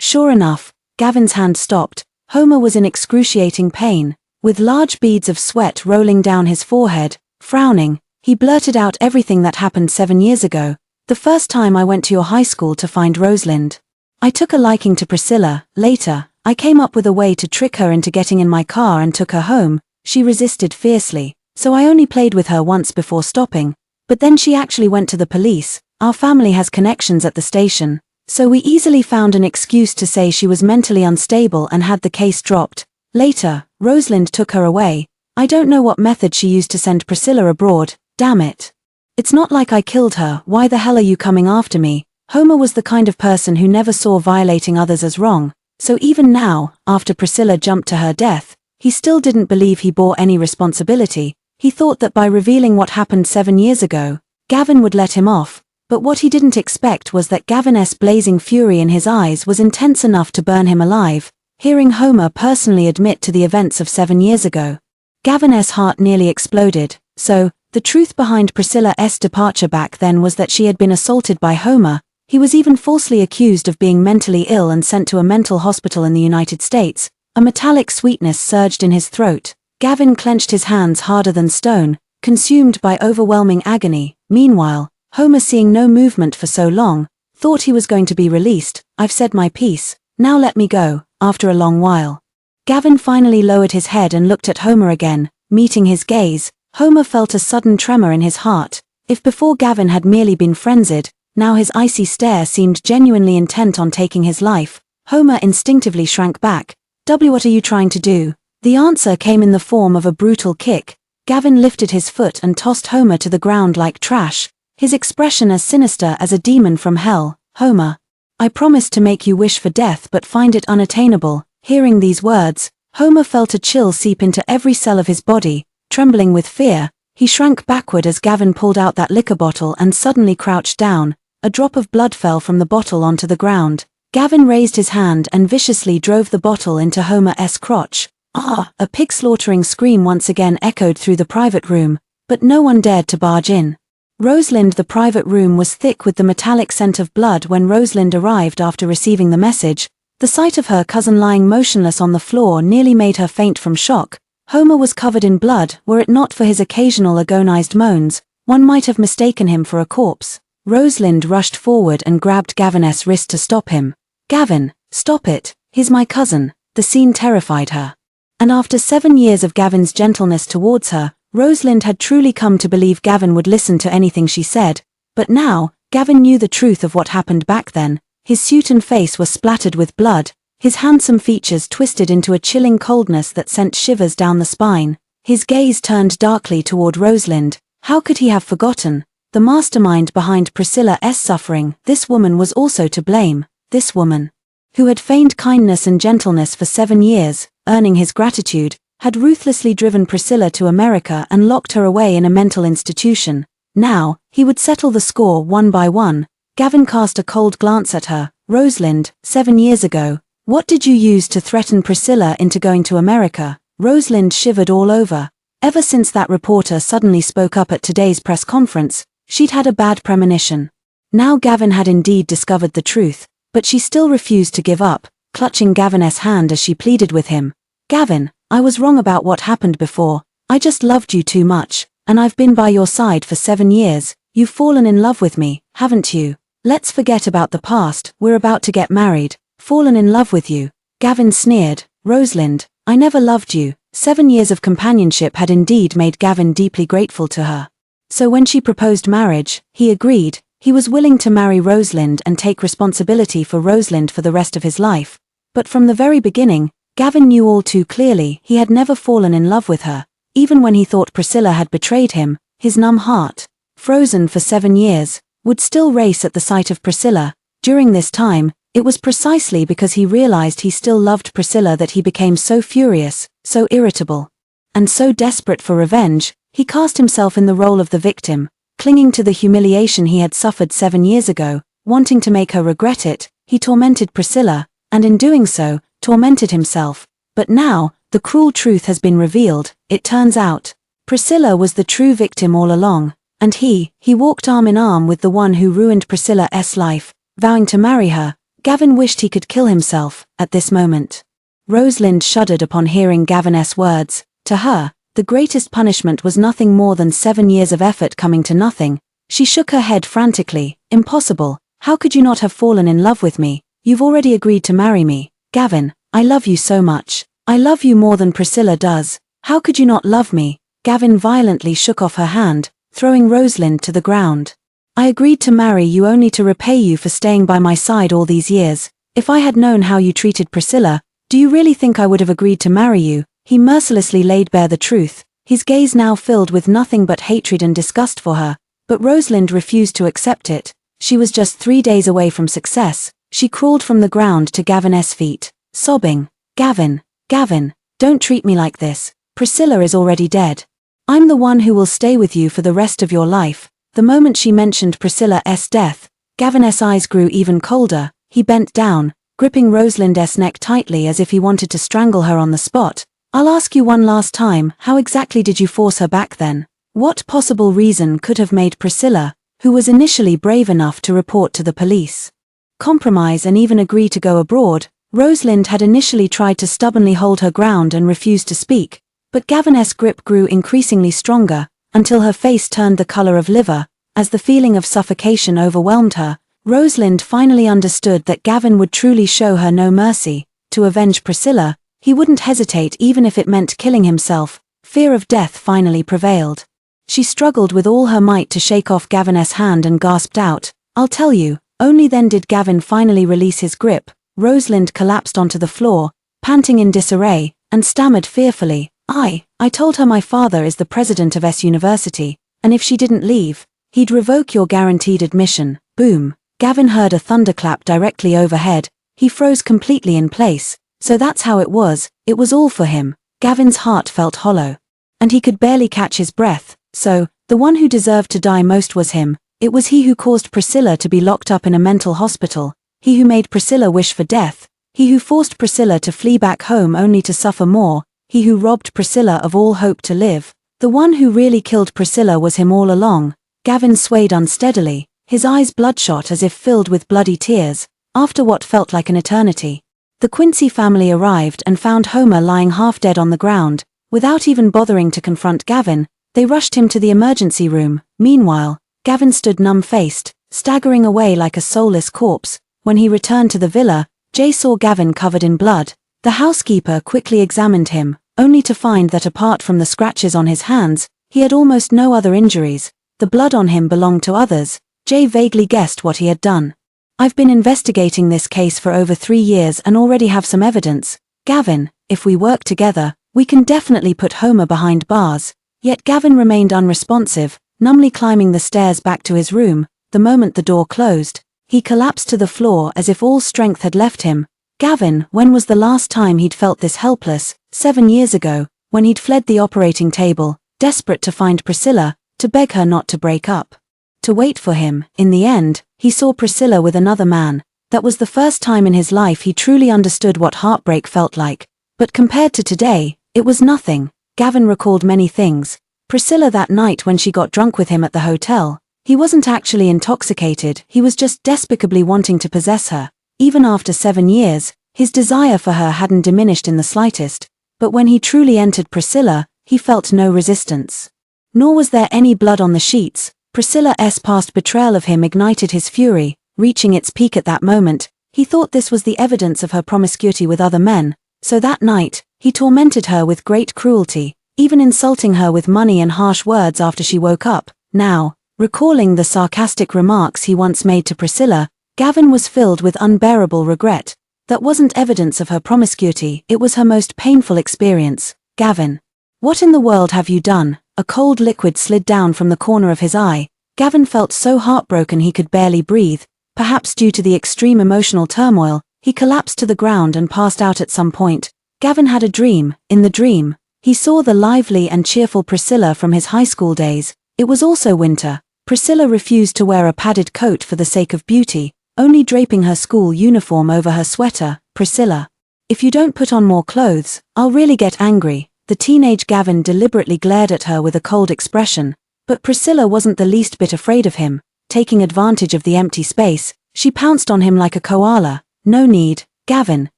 S1: Sure enough, Gavin's hand stopped. Homer was in excruciating pain, with large beads of sweat rolling down his forehead. Frowning, he blurted out everything that happened 7 years ago. "The first time I went to your high school to find Rosalind. I took a liking to Priscilla. Later, I came up with a way to trick her into getting in my car and took her home. She resisted fiercely, so I only played with her once before stopping. But then she actually went to the police. Our family has connections at the station, so we easily found an excuse to say she was mentally unstable and had the case dropped. Later, Rosalind took her away. I don't know what method she used to send Priscilla abroad. Damn it. It's not like I killed her. Why the hell are you coming after me?" Homer was the kind of person who never saw violating others as wrong, so even now, after Priscilla jumped to her death, he still didn't believe he bore any responsibility. He thought that by revealing what happened 7 years ago, Gavin would let him off, But what he didn't expect was that Gavin's blazing fury in his eyes was intense enough to burn him alive, hearing Homer personally admit to the events of 7 years ago. Gavin's heart nearly exploded. So, the truth behind Priscilla's departure back then was that she had been assaulted by Homer. He was even falsely accused of being mentally ill and sent to a mental hospital in the United States. A metallic sweetness surged in his throat. Gavin clenched his hands harder than stone, consumed by overwhelming agony. Meanwhile, Homer, seeing no movement for so long, thought he was going to be released. "I've said my piece, now let me go." After a long while, Gavin finally lowered his head and looked at Homer again. Meeting his gaze, Homer felt a sudden tremor in his heart. If before Gavin had merely been frenzied, now his icy stare seemed genuinely intent on taking his life. Homer instinctively shrank back. What are you trying to do?" The answer came in the form of a brutal kick. Gavin lifted his foot and tossed Homer to the ground like trash, his expression as sinister as a demon from hell. "Homer, I promised to make you wish for death but find it unattainable." Hearing these words, Homer felt a chill seep into every cell of his body. Trembling with fear, he shrank backward as Gavin pulled out that liquor bottle and suddenly crouched down. A drop of blood fell from the bottle onto the ground. Gavin raised his hand and viciously drove the bottle into Homer's crotch. "Ah!" A pig-slaughtering scream once again echoed through the private room, but no one dared to barge in. Rosalind. The private room was thick with the metallic scent of blood when Rosalind arrived after receiving the message. The sight of her cousin lying motionless on the floor nearly made her faint from shock. Homer was covered in blood. Were it not for his occasional agonized moans, one might have mistaken him for a corpse. Rosalind rushed forward and grabbed Gavin's wrist to stop him. "Gavin, stop it, he's my cousin." The scene terrified her. And after 7 years of Gavin's gentleness towards her, Rosalind had truly come to believe Gavin would listen to anything she said. But now, Gavin knew the truth of what happened back then. His suit and face were splattered with blood, his handsome features twisted into a chilling coldness that sent shivers down the spine. His gaze turned darkly toward Rosalind. How could he have forgotten? The mastermind behind Priscilla's suffering. This woman was also to blame. This woman, who had feigned kindness and gentleness for 7 years, earning his gratitude, had ruthlessly driven Priscilla to America and locked her away in a mental institution. Now, he would settle the score one by one. Gavin cast a cold glance at her. "Rosalind, 7 years ago, what did you use to threaten Priscilla into going to America?" Rosalind shivered all over. Ever since that reporter suddenly spoke up at today's press conference, she'd had a bad premonition. Now Gavin had indeed discovered the truth, but she still refused to give up, clutching Gavin's hand as she pleaded with him. "Gavin, I was wrong about what happened before. I just loved you too much, and I've been by your side for 7 years. You've fallen in love with me, haven't you? Let's forget about the past. We're about to get married." "Fallen in love with you?" Gavin sneered. "Rosalind, I never loved you." 7 years of companionship had indeed made Gavin deeply grateful to her. So when she proposed marriage, he agreed. He was willing to marry Rosalind and take responsibility for Rosalind for the rest of his life. But from the very beginning, Gavin knew all too clearly he had never fallen in love with her. Even when he thought Priscilla had betrayed him, his numb heart, frozen for 7 years, would still race at the sight of Priscilla. During this time, it was precisely because he realized he still loved Priscilla that he became so furious, so irritable, and so desperate for revenge. He cast himself in the role of the victim, clinging to the humiliation he had suffered 7 years ago, wanting to make her regret it. He tormented Priscilla, and in doing so, tormented himself. But now, the cruel truth has been revealed. It turns out, Priscilla was the true victim all along, and he walked arm in arm with the one who ruined Priscilla's life, vowing to marry her. Gavin wished he could kill himself at this moment. Rosalind shuddered upon hearing Gavin's words. To her, the greatest punishment was nothing more than 7 years of effort coming to nothing. She shook her head frantically. "Impossible. How could you not have fallen in love with me? You've already agreed to marry me. Gavin, I love you so much. I love you more than Priscilla does. How could you not love me?" Gavin violently shook off her hand, throwing Rosalind to the ground. "I agreed to marry you only to repay you for staying by my side all these years. If I had known how you treated Priscilla, do you really think I would have agreed to marry you?" He mercilessly laid bare the truth, his gaze now filled with nothing but hatred and disgust for her. But Rosalind refused to accept it. She was just 3 days away from success. She crawled from the ground to Gavin's feet, sobbing. "Gavin, Gavin, don't treat me like this. Priscilla is already dead. I'm the one who will stay with you for the rest of your life." The moment she mentioned Priscilla's death, Gavin's eyes grew even colder. He bent down, gripping Rosalind's neck tightly as if he wanted to strangle her on the spot. "I'll ask you one last time, how exactly did you force her back then? What possible reason could have made Priscilla, who was initially brave enough to report to the police, compromise and even agree to go abroad?" Rosalind had initially tried to stubbornly hold her ground and refused to speak, but Gavin's grip grew increasingly stronger, until her face turned the color of liver. As the feeling of suffocation overwhelmed her, Rosalind finally understood that Gavin would truly show her no mercy. To avenge Priscilla, he wouldn't hesitate even if it meant killing himself. Fear of death finally prevailed. She struggled with all her might to shake off Gavin's hand and gasped out, "I'll tell you." Only then did Gavin finally release his grip. Rosalind collapsed onto the floor, panting in disarray, and stammered fearfully, I told her my father is the president of S University, and if she didn't leave, he'd revoke your guaranteed admission." Boom. Gavin heard a thunderclap directly overhead. He froze completely in place. So that's how it was all for him. Gavin's heart felt hollow. And he could barely catch his breath. So, the one who deserved to die most was him. It was he who caused Priscilla to be locked up in a mental hospital. He who made Priscilla wish for death. He who forced Priscilla to flee back home only to suffer more. He who robbed Priscilla of all hope to live. The one who really killed Priscilla was him all along. Gavin swayed unsteadily, his eyes bloodshot as if filled with bloody tears. After what felt like an eternity, the Quincy family arrived and found Homer lying half dead on the ground. Without even bothering to confront Gavin, they rushed him to the emergency room. Meanwhile, Gavin stood numb-faced, staggering away like a soulless corpse. When he returned to the villa, Jay saw Gavin covered in blood. The housekeeper quickly examined him, only to find that apart from the scratches on his hands, he had almost no other injuries. The blood on him belonged to others. Jay vaguely guessed what he had done. "I've been investigating this case for over 3 years and already have some evidence. Gavin, if we work together, we can definitely put Homer behind bars." Yet Gavin remained unresponsive, numbly climbing the stairs back to his room. The moment the door closed, he collapsed to the floor as if all strength had left him. Gavin, when was the last time he'd felt this helpless? 7 years ago, when he'd fled the operating table, desperate to find Priscilla, to beg her not to break up, to wait for him. In the end, he saw Priscilla with another man. That was the first time in his life he truly understood what heartbreak felt like. But compared to today, it was nothing. Gavin recalled many things. Priscilla that night when she got drunk with him at the hotel. He wasn't actually intoxicated, he was just despicably wanting to possess her. Even after 7 years, his desire for her hadn't diminished in the slightest. But when he truly entered Priscilla, he felt no resistance. Nor was there any blood on the sheets. Priscilla's past betrayal of him ignited his fury, reaching its peak at that moment. He thought this was the evidence of her promiscuity with other men. So that night, he tormented her with great cruelty, even insulting her with money and harsh words after she woke up. Now, recalling the sarcastic remarks he once made to Priscilla, Gavin was filled with unbearable regret. That wasn't evidence of her promiscuity, it was her most painful experience. "Gavin, what in the world have you done?" A cold liquid slid down from the corner of his eye. Gavin felt so heartbroken he could barely breathe. Perhaps due to the extreme emotional turmoil, he collapsed to the ground and passed out at some point. Gavin had a dream. In the dream, he saw the lively and cheerful Priscilla from his high school days. It was also winter. Priscilla refused to wear a padded coat for the sake of beauty, only draping her school uniform over her sweater. "Priscilla, if you don't put on more clothes, I'll really get angry." The teenage Gavin deliberately glared at her with a cold expression, but Priscilla wasn't the least bit afraid of him. Taking advantage of the empty space, she pounced on him like a koala. "No need, Gavin,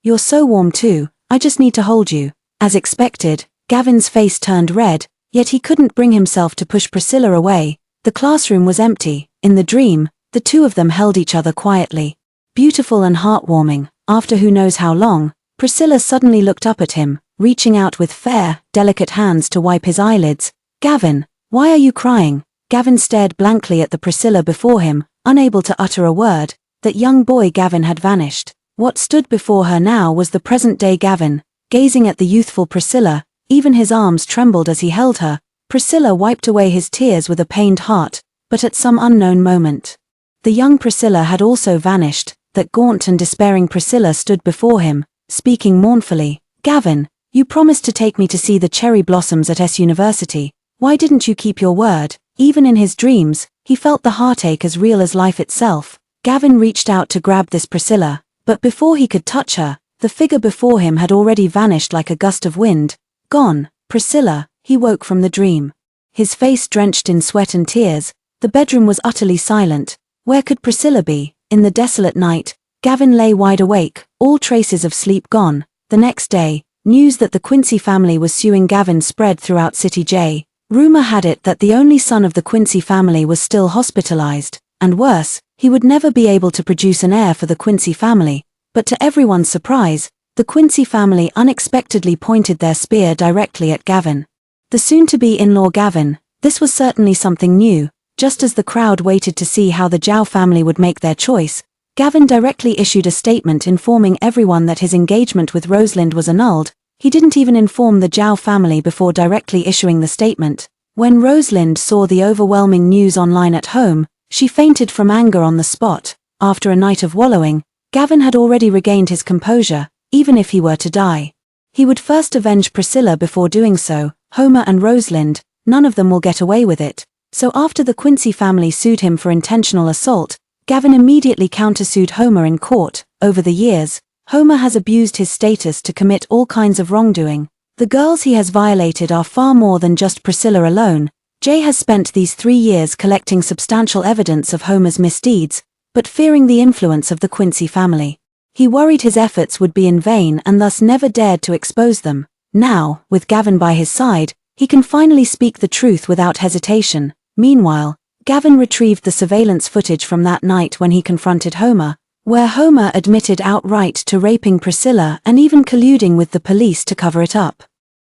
S1: you're so warm too, I just need to hold you." As expected, Gavin's face turned red, yet he couldn't bring himself to push Priscilla away. The classroom was empty. In the dream, the two of them held each other quietly. Beautiful and heartwarming. After who knows how long, Priscilla suddenly looked up at him, reaching out with fair, delicate hands to wipe his eyelids. "Gavin, why are you crying?" Gavin stared blankly at the Priscilla before him, unable to utter a word. That young boy Gavin had vanished. What stood before her now was the present-day Gavin, gazing at the youthful Priscilla. Even his arms trembled as he held her. Priscilla wiped away his tears with a pained heart, but at some unknown moment, the young Priscilla had also vanished. That gaunt and despairing Priscilla stood before him, speaking mournfully. "Gavin, you promised to take me to see the cherry blossoms at S University. Why didn't you keep your word?" Even in his dreams, He felt the heartache as real as life itself. Gavin reached out to grab this Priscilla, but before he could touch her, the figure before him had already vanished like a gust of wind. Gone. Priscilla. He woke from the dream. His face drenched in sweat and tears. The bedroom was utterly silent. Where could Priscilla be? In the desolate night, Gavin lay wide awake, all traces of sleep gone. The next day, news that the Quincy family was suing Gavin spread throughout City J. Rumor had it that the only son of the Quincy family was still hospitalized, and worse, he would never be able to produce an heir for the Quincy family. But to everyone's surprise, the Quincy family unexpectedly pointed their spear directly at Gavin. The soon-to-be in-law Gavin. This was certainly something new. Just as the crowd waited to see how the Zhao family would make their choice, Gavin directly issued a statement informing everyone that his engagement with Rosalind was annulled. He didn't even inform the Zhao family before directly issuing the statement. When Rosalind saw the overwhelming news online at home, she fainted from anger on the spot. After a night of wallowing, Gavin had already regained his composure. Even if he were to die, he would first avenge Priscilla before doing so. Homer and Rosalind, none of them will get away with it. So after the Quincy family sued him for intentional assault, Gavin immediately countersued Homer in court. Over the years, Homer has abused his status to commit all kinds of wrongdoing. The girls he has violated are far more than just Priscilla alone. Jay has spent these 3 years collecting substantial evidence of Homer's misdeeds, but fearing the influence of the Quincy family. He worried his efforts would be in vain and thus never dared to expose them. Now, with Gavin by his side, he can finally speak the truth without hesitation. Meanwhile, Gavin retrieved the surveillance footage from that night when he confronted Homer, where Homer admitted outright to raping Priscilla and even colluding with the police to cover it up.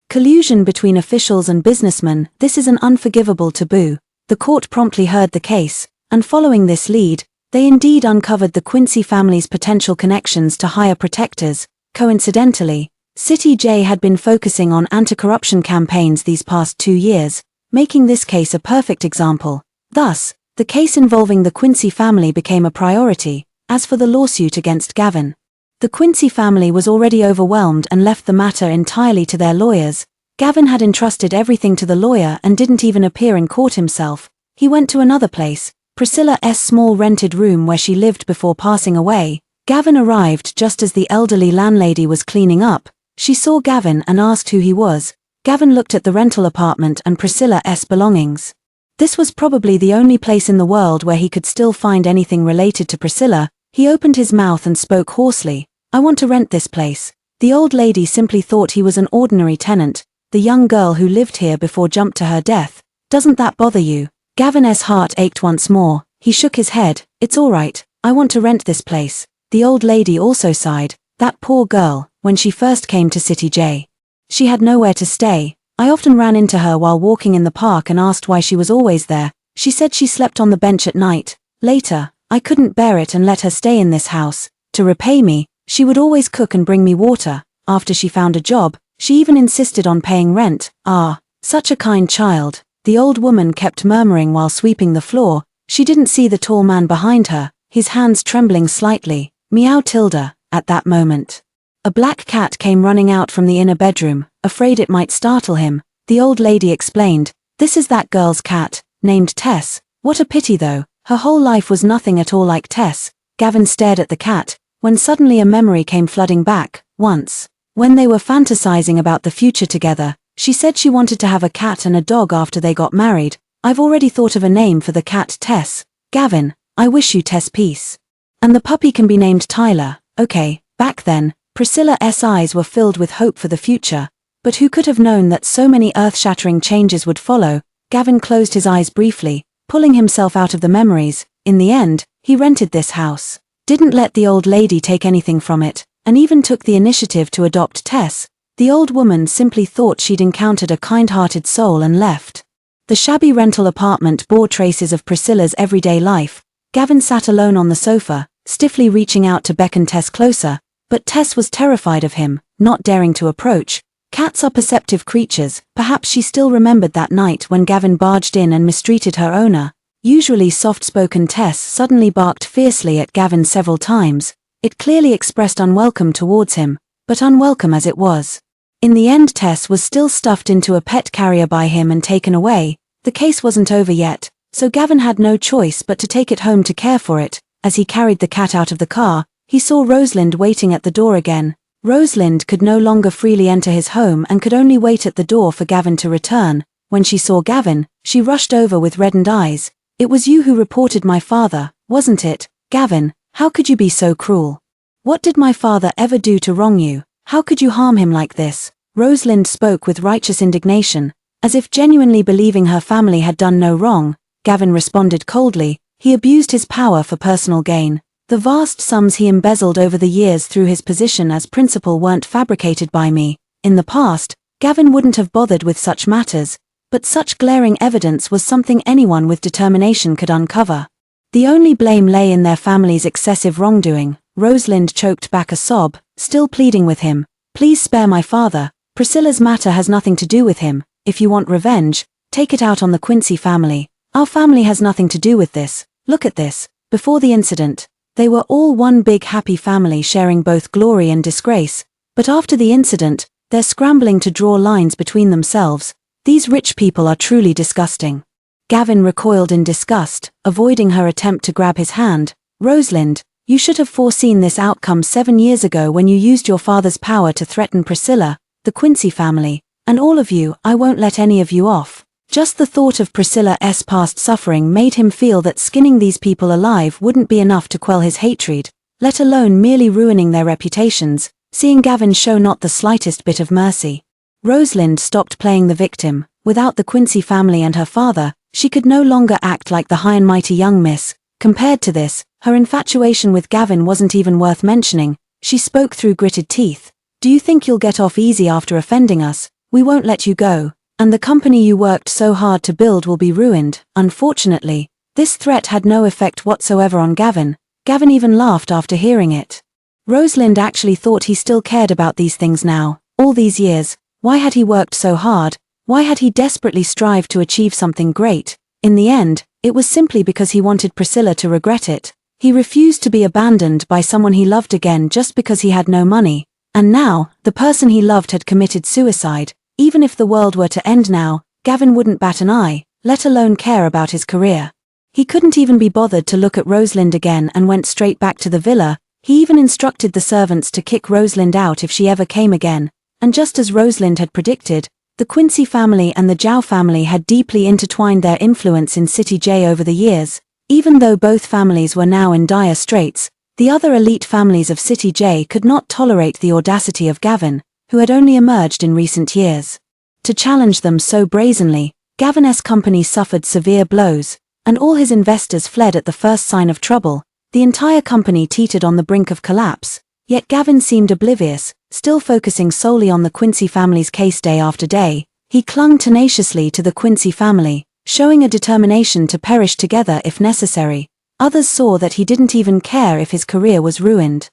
S1: Collusion between officials and businessmen, this is an unforgivable taboo. The court promptly heard the case, and following this lead, they indeed uncovered the Quincy family's potential connections to higher protectors. Coincidentally, City J had been focusing on anti-corruption campaigns these past 2 years, making this case a perfect example. Thus, the case involving the Quincy family became a priority. As for the lawsuit against Gavin, the Quincy family was already overwhelmed and left the matter entirely to their lawyers. Gavin had entrusted everything to the lawyer and didn't even appear in court himself. He went to another place, Priscilla's small rented room where she lived before passing away. Gavin arrived just as the elderly landlady was cleaning up. She saw Gavin and asked who he was. Gavin looked at the rental apartment and Priscilla's belongings. This was probably the only place in the world where he could still find anything related to Priscilla. He opened his mouth and spoke hoarsely. "I want to rent this place." The old lady simply thought he was an ordinary tenant. The young girl who lived here before jumped to her death. "Doesn't that bother you?" Gavin's heart ached once more. He shook his head. "It's all right. I want to rent this place." The old lady also sighed. That poor girl, when she first came to City J. She had nowhere to stay. I often ran into her while walking in the park and asked why she was always there. She said she slept on the bench at night. Later, I couldn't bear it and let her stay in this house. To repay me, she would always cook and bring me water. After she found a job, she even insisted on paying rent. Ah, such a kind child. The old woman kept murmuring while sweeping the floor. She didn't see the tall man behind her, his hands trembling slightly. Meow Tilda. At that moment, a black cat came running out from the inner bedroom, afraid it might startle him. The old lady explained, "This is that girl's cat, named Tess. What a pity though, her whole life was nothing at all like Tess." Gavin stared at the cat, when suddenly a memory came flooding back. Once, when they were fantasizing about the future together, she said she wanted to have a cat and a dog after they got married. "I've already thought of a name for the cat, Tess. Gavin, I wish you Tess peace. And the puppy can be named Tyler." Okay, back then, Priscilla's eyes were filled with hope for the future. But who could have known that so many earth-shattering changes would follow? Gavin closed his eyes briefly, pulling himself out of the memories. In the end, he rented this house, didn't let the old lady take anything from it, and even took the initiative to adopt Tess. The old woman simply thought she'd encountered a kind-hearted soul and left. The shabby rental apartment bore traces of Priscilla's everyday life. Gavin sat alone on the sofa, stiffly reaching out to beckon Tess closer, but Tess was terrified of him, not daring to approach. Cats are perceptive creatures. Perhaps she still remembered that night when Gavin barged in and mistreated her owner. Usually soft-spoken Tess suddenly barked fiercely at Gavin several times. It clearly expressed unwelcome towards him, but unwelcome as it was. In the end, Tess was still stuffed into a pet carrier by him and taken away. The case wasn't over yet. so Gavin had no choice but to take it home to care for it. As he carried the cat out of the car, he saw Rosalind waiting at the door again. Rosalind could no longer freely enter his home and could only wait at the door for Gavin to return. When she saw Gavin, she rushed over with reddened eyes. "It was you who reported my father, wasn't it, Gavin? How could you be so cruel? What did my father ever do to wrong you? How could you harm him like this?" Rosalind spoke with righteous indignation, as if genuinely believing her family had done no wrong. Gavin responded coldly. "He abused his power for personal gain. The vast sums he embezzled over the years through his position as principal weren't fabricated by me. In the past, Gavin wouldn't have bothered with such matters, but such glaring evidence was something anyone with determination could uncover. The only blame lay in their family's excessive wrongdoing." Rosalind choked back a sob, still pleading with him. "Please spare my father. Priscilla's matter has nothing to do with him. If you want revenge, take it out on the Quincy family. Our family has nothing to do with this. Look at this." Before the incident, they were all one big happy family sharing both glory and disgrace, but after the incident, they're scrambling to draw lines between themselves. "These rich people are truly disgusting." Gavin recoiled in disgust, avoiding her attempt to grab his hand. "Rosalind, you should have foreseen this outcome 7 years ago when you used your father's power to threaten Priscilla, the Quincy family, and all of you. I won't let any of you off." Just the thought of Priscilla's past suffering made him feel that skinning these people alive wouldn't be enough to quell his hatred, let alone merely ruining their reputations. Seeing Gavin show not the slightest bit of mercy, Rosalind stopped playing the victim. Without the Quincy family and her father, she could no longer act like the high and mighty young miss. Compared to this, her infatuation with Gavin wasn't even worth mentioning. She spoke through gritted teeth. "Do you think you'll get off easy after offending us? We won't let you go. And the company you worked so hard to build will be ruined." Unfortunately, this threat had no effect whatsoever on Gavin. Gavin even laughed after hearing it. Rosalind actually thought he still cared about these things now. All these years, why had he worked so hard? Why had he desperately strived to achieve something great? In the end, it was simply because he wanted Priscilla to regret it. He refused to be abandoned by someone he loved again just because he had no money. And now, the person he loved had committed suicide. Even if the world were to end now, Gavin wouldn't bat an eye, let alone care about his career. He couldn't even be bothered to look at Rosalind again and went straight back to the villa. He even instructed the servants to kick Rosalind out if she ever came again. And just as Rosalind had predicted, the Quincy family and the Zhao family had deeply intertwined their influence in City J over the years. Even though both families were now in dire straits, the other elite families of City J could not tolerate the audacity of Gavin, who had only emerged in recent years. To challenge them so brazenly, Gavin's company suffered severe blows, and all his investors fled at the first sign of trouble. The entire company teetered on the brink of collapse, yet Gavin seemed oblivious, still focusing solely on the Quincy family's case day after day. He clung tenaciously to the Quincy family, showing a determination to perish together if necessary. Others saw that he didn't even care if his career was ruined,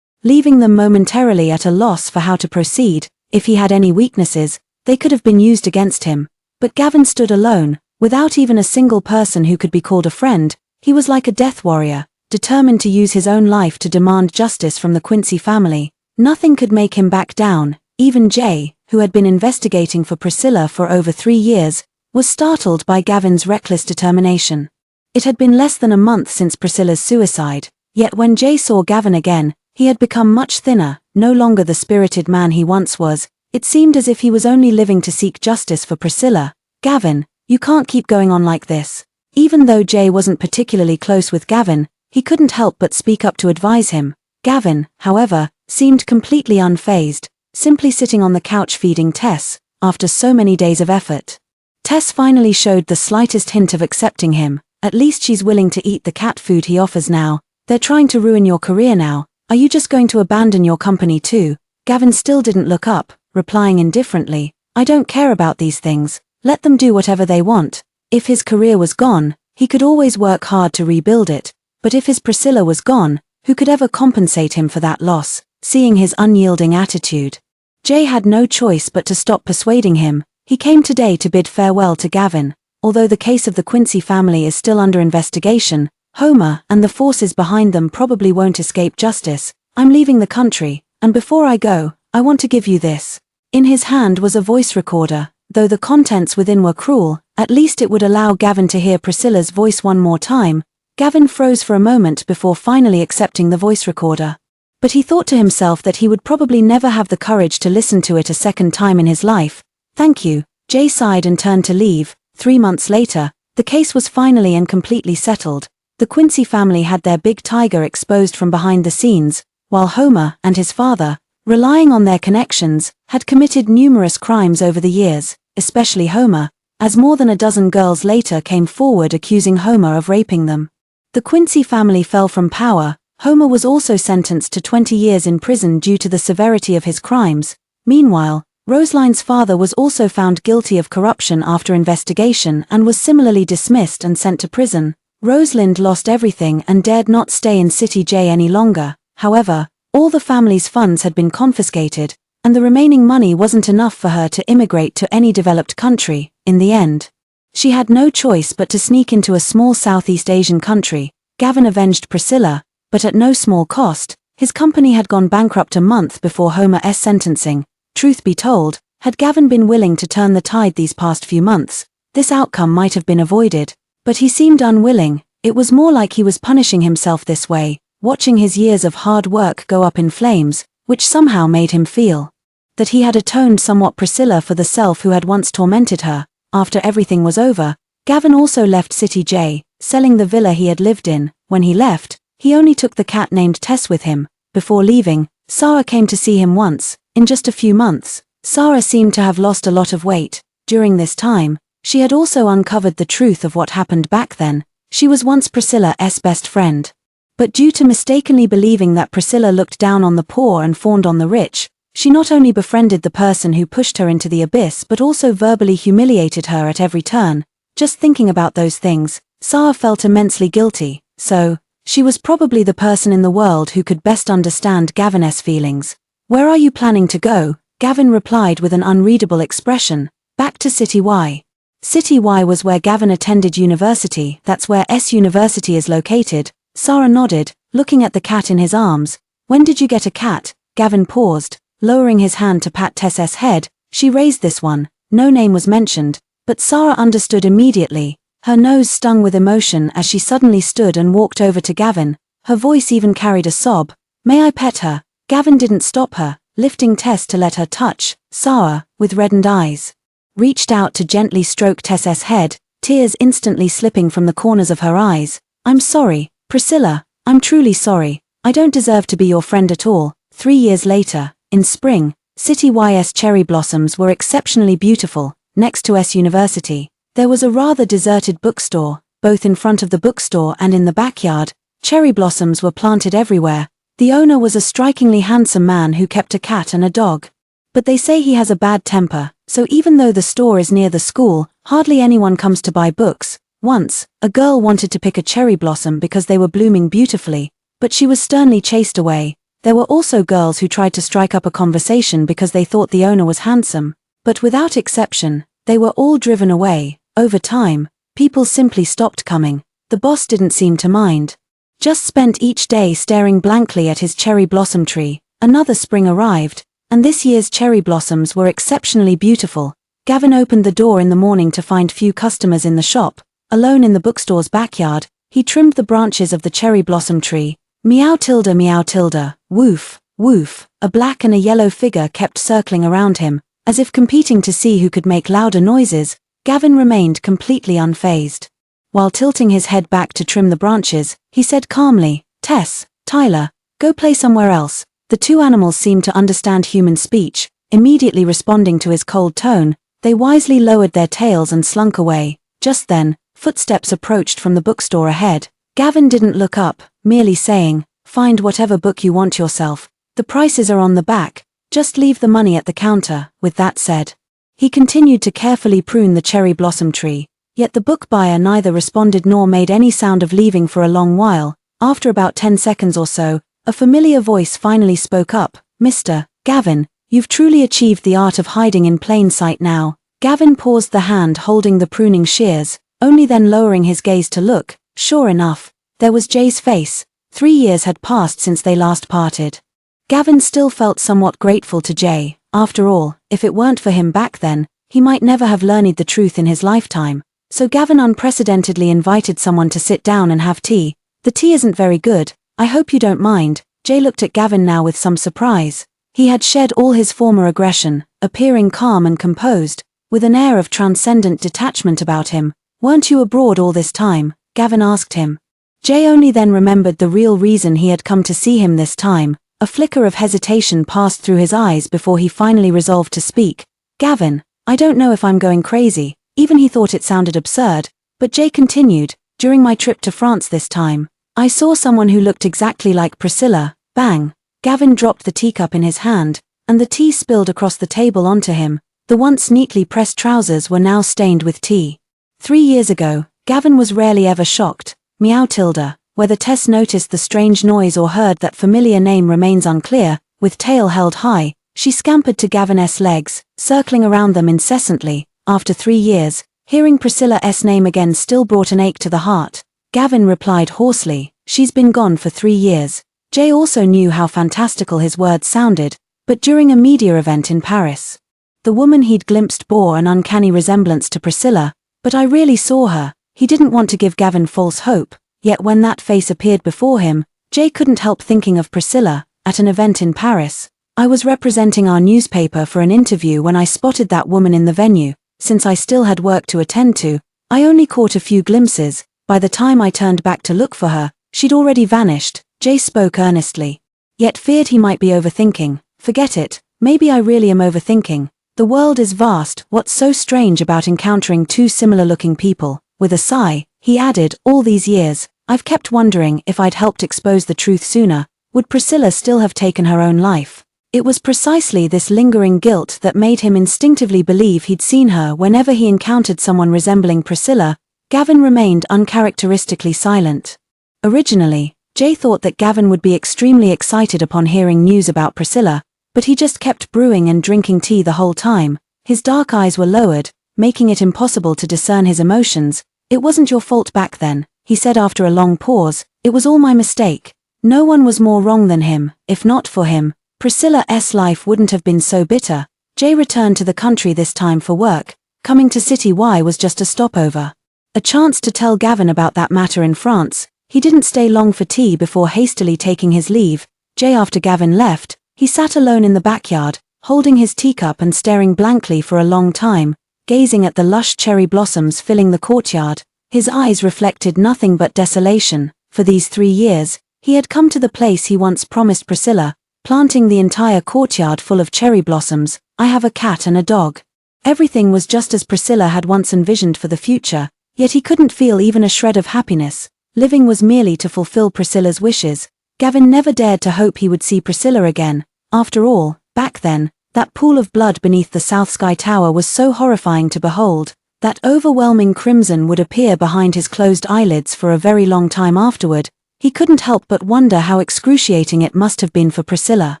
S1: leaving them momentarily at a loss for how to proceed. If he had any weaknesses, they could have been used against him. But Gavin stood alone, without even a single person who could be called a friend. He was like a death warrior, determined to use his own life to demand justice from the Quincy family. Nothing could make him back down. Even Jay, who had been investigating for Priscilla for over 3 years, was startled by Gavin's reckless determination. It had been less than a month since Priscilla's suicide, yet when Jay saw Gavin again, he had become much thinner, no longer the spirited man he once was. It seemed as if he was only living to seek justice for Priscilla. "Gavin, you can't keep going on like this." Even though Jay wasn't particularly close with Gavin, he couldn't help but speak up to advise him. Gavin, however, seemed completely unfazed, simply sitting on the couch feeding Tess, after so many days of effort. Tess finally showed the slightest hint of accepting him. "At least she's willing to eat the cat food he offers now. They're trying to ruin your career now. Are you just going to abandon your company too?" Gavin still didn't look up, replying indifferently, "I don't care about these things. Let them do whatever they want." If his career was gone, he could always work hard to rebuild it. But if his Priscilla was gone, who could ever compensate him for that loss? Seeing his unyielding attitude, Jay had no choice but to stop persuading him. He came today to bid farewell to Gavin. Although the case of the Quincy family is still under investigation, Homer and the forces behind them probably won't escape justice. "I'm leaving the country, and before I go, I want to give you this." In his hand was a voice recorder. Though the contents within were cruel, At least it would allow Gavin to hear Priscilla's voice one more time. Gavin froze for a moment before finally accepting the voice recorder. But he thought to himself that he would probably never have the courage to listen to it a second time in his life. Thank you. Jay sighed and turned to leave. 3 months later, the case was finally and completely settled. The Quincy family had their big tiger exposed from behind the scenes, while Homer and his father, relying on their connections, had committed numerous crimes over the years, especially Homer, as more than a dozen girls later came forward accusing Homer of raping them. The Quincy family fell from power. Homer was also sentenced to 20 years in prison due to the severity of his crimes. Meanwhile, Rosaline's father was also found guilty of corruption after investigation and was similarly dismissed and sent to prison. Rosalind lost everything and dared not stay in City J any longer. However, all the family's funds had been confiscated, and the remaining money wasn't enough for her to immigrate to any developed country. In the end, she had no choice but to sneak into a small Southeast Asian country. Gavin avenged Priscilla, but at no small cost. His company had gone bankrupt a month before Homer's sentencing. Truth be told, had Gavin been willing to turn the tide these past few months, this outcome might have been avoided. But he seemed unwilling. It was more like he was punishing himself this way, watching his years of hard work go up in flames, which somehow made him feel that he had atoned somewhat Priscilla for the self who had once tormented her. After everything was over, Gavin also left City J, selling the villa he had lived in. When he left, he only took the cat named Tess with him. Before leaving, Sarah came to see him once. In just a few months, Sarah seemed to have lost a lot of weight. During this time, she had also uncovered the truth of what happened back then. She was once Priscilla's best friend. But due to mistakenly believing that Priscilla looked down on the poor and fawned on the rich, she not only befriended the person who pushed her into the abyss but also verbally humiliated her at every turn. Just thinking about those things, Sarah felt immensely guilty. So, she was probably the person in the world who could best understand Gavin's feelings. "Where are you planning to go?" Gavin replied with an unreadable expression. "Back to City Y." City Y was where Gavin attended university. That's where University is located. Sarah nodded, looking at the cat in his arms. "When did you get a cat?" Gavin paused, lowering his hand to pat Tess's head. "She raised this one." No name was mentioned, but Sarah understood immediately. Her nose stung with emotion as she suddenly stood and walked over to Gavin. Her voice even carried a sob. "May I pet her?" Gavin didn't stop her, lifting Tess to let her touch. Sarah, with reddened eyes, reached out to gently stroke Tess's head, tears instantly slipping from the corners of her eyes. "I'm sorry, Priscilla, I'm truly sorry. I don't deserve to be your friend at all." 3 years later, in spring, City Y's cherry blossoms were exceptionally beautiful. Next to University, there was a rather deserted bookstore. Both in front of the bookstore and in the backyard, cherry blossoms were planted everywhere. The owner was a strikingly handsome man who kept a cat and a dog. But they say he has a bad temper, so even though the store is near the school, hardly anyone comes to buy books. Once, a girl wanted to pick a cherry blossom because they were blooming beautifully, but she was sternly chased away. There were also girls who tried to strike up a conversation because they thought the owner was handsome, but without exception, they were all driven away. Over time, people simply stopped coming. The boss didn't seem to mind. Just spent each day staring blankly at his cherry blossom tree. Another spring arrived, and this year's cherry blossoms were exceptionally beautiful. Gavin opened the door in the morning to find few customers in the shop. Alone in the bookstore's backyard, he trimmed the branches of the cherry blossom tree. Meow tilde, woof, woof. A black and a yellow figure kept circling around him, as if competing to see who could make louder noises. Gavin remained completely unfazed. While tilting his head back to trim the branches, he said calmly, "Tess, Tyler, go play somewhere else." The two animals seemed to understand human speech. Immediately responding to his cold tone, they wisely lowered their tails and slunk away. Just then, footsteps approached from the bookstore ahead. Gavin didn't look up, merely saying, "Find whatever book you want yourself. The prices are on the back. Just leave the money at the counter." With that said, he continued to carefully prune the cherry blossom tree. Yet the book buyer neither responded nor made any sound of leaving for a long while. After about 10 seconds or so, a familiar voice finally spoke up. "Mr. Gavin, you've truly achieved the art of hiding in plain sight now." Gavin paused, the hand holding the pruning shears, only then lowering his gaze to look. Sure enough, there was Jay's face. 3 years had passed since they last parted. Gavin still felt somewhat grateful to Jay. After all, if it weren't for him back then, he might never have learned the truth in his lifetime. so Gavin unprecedentedly invited someone to sit down and have tea. The tea isn't very good, I hope you don't mind. Jay looked at Gavin now with some surprise. He had shed all his former aggression, appearing calm and composed, with an air of transcendent detachment about him. Weren't you abroad all this time? Gavin asked him. Jay only then remembered the real reason he had come to see him this time. A flicker of hesitation passed through his eyes before he finally resolved to speak. Gavin, I don't know if I'm going crazy. Even he thought it sounded absurd, but Jay continued, during my trip to France this time, I saw someone who looked exactly like Priscilla. Bang! Gavin dropped the teacup in his hand, and the tea spilled across the table onto him. The once neatly pressed trousers were now stained with tea. 3 years ago, Gavin was rarely ever shocked. Meow tilde. Whether Tess noticed the strange noise or heard that familiar name remains unclear. With tail held high, she scampered to Gavin's legs, circling around them incessantly. After 3 years, hearing Priscilla's name again still brought an ache to the heart. Gavin replied hoarsely, she's been gone for 3 years. Jay also knew how fantastical his words sounded, but during a media event in Paris. The woman he'd glimpsed bore an uncanny resemblance to Priscilla, but I really saw her. He didn't want to give Gavin false hope, yet when that face appeared before him, Jay couldn't help thinking of Priscilla. At an event in Paris, I was representing our newspaper for an interview when I spotted that woman in the venue. Since I still had work to attend to, I only caught a few glimpses. By the time I turned back to look for her, she'd already vanished. Jay spoke earnestly, yet feared he might be overthinking. Forget it, maybe I really am overthinking. The world is vast, what's so strange about encountering two similar-looking people? With a sigh, he added, all these years, I've kept wondering if I'd helped expose the truth sooner. Would Priscilla still have taken her own life? It was precisely this lingering guilt that made him instinctively believe he'd seen her whenever he encountered someone resembling Priscilla. Gavin remained uncharacteristically silent. Originally, Jay thought that Gavin would be extremely excited upon hearing news about Priscilla, but he just kept brewing and drinking tea the whole time. His dark eyes were lowered, making it impossible to discern his emotions. It wasn't your fault back then, he said after a long pause. It was all my mistake. No one was more wrong than him. If not for him, Priscilla's life wouldn't have been so bitter. Jay returned to the country this time for work. Coming to City Y was just a stopover. A chance to tell Gavin about that matter in France. He didn't stay long for tea before hastily taking his leave. After Gavin left, he sat alone in the backyard, holding his teacup and staring blankly for a long time, gazing at the lush cherry blossoms filling the courtyard. His eyes reflected nothing but desolation. For these 3 years, he had come to the place he once promised Priscilla, planting the entire courtyard full of cherry blossoms. I have a cat and a dog. Everything was just as Priscilla had once envisioned for the future, yet he couldn't feel even a shred of happiness. Living was merely to fulfill Priscilla's wishes. Gavin never dared to hope he would see Priscilla again. After all, back then, that pool of blood beneath the South Sky Tower was so horrifying to behold. That overwhelming crimson would appear behind his closed eyelids for a very long time afterward. He couldn't help but wonder how excruciating it must have been for Priscilla.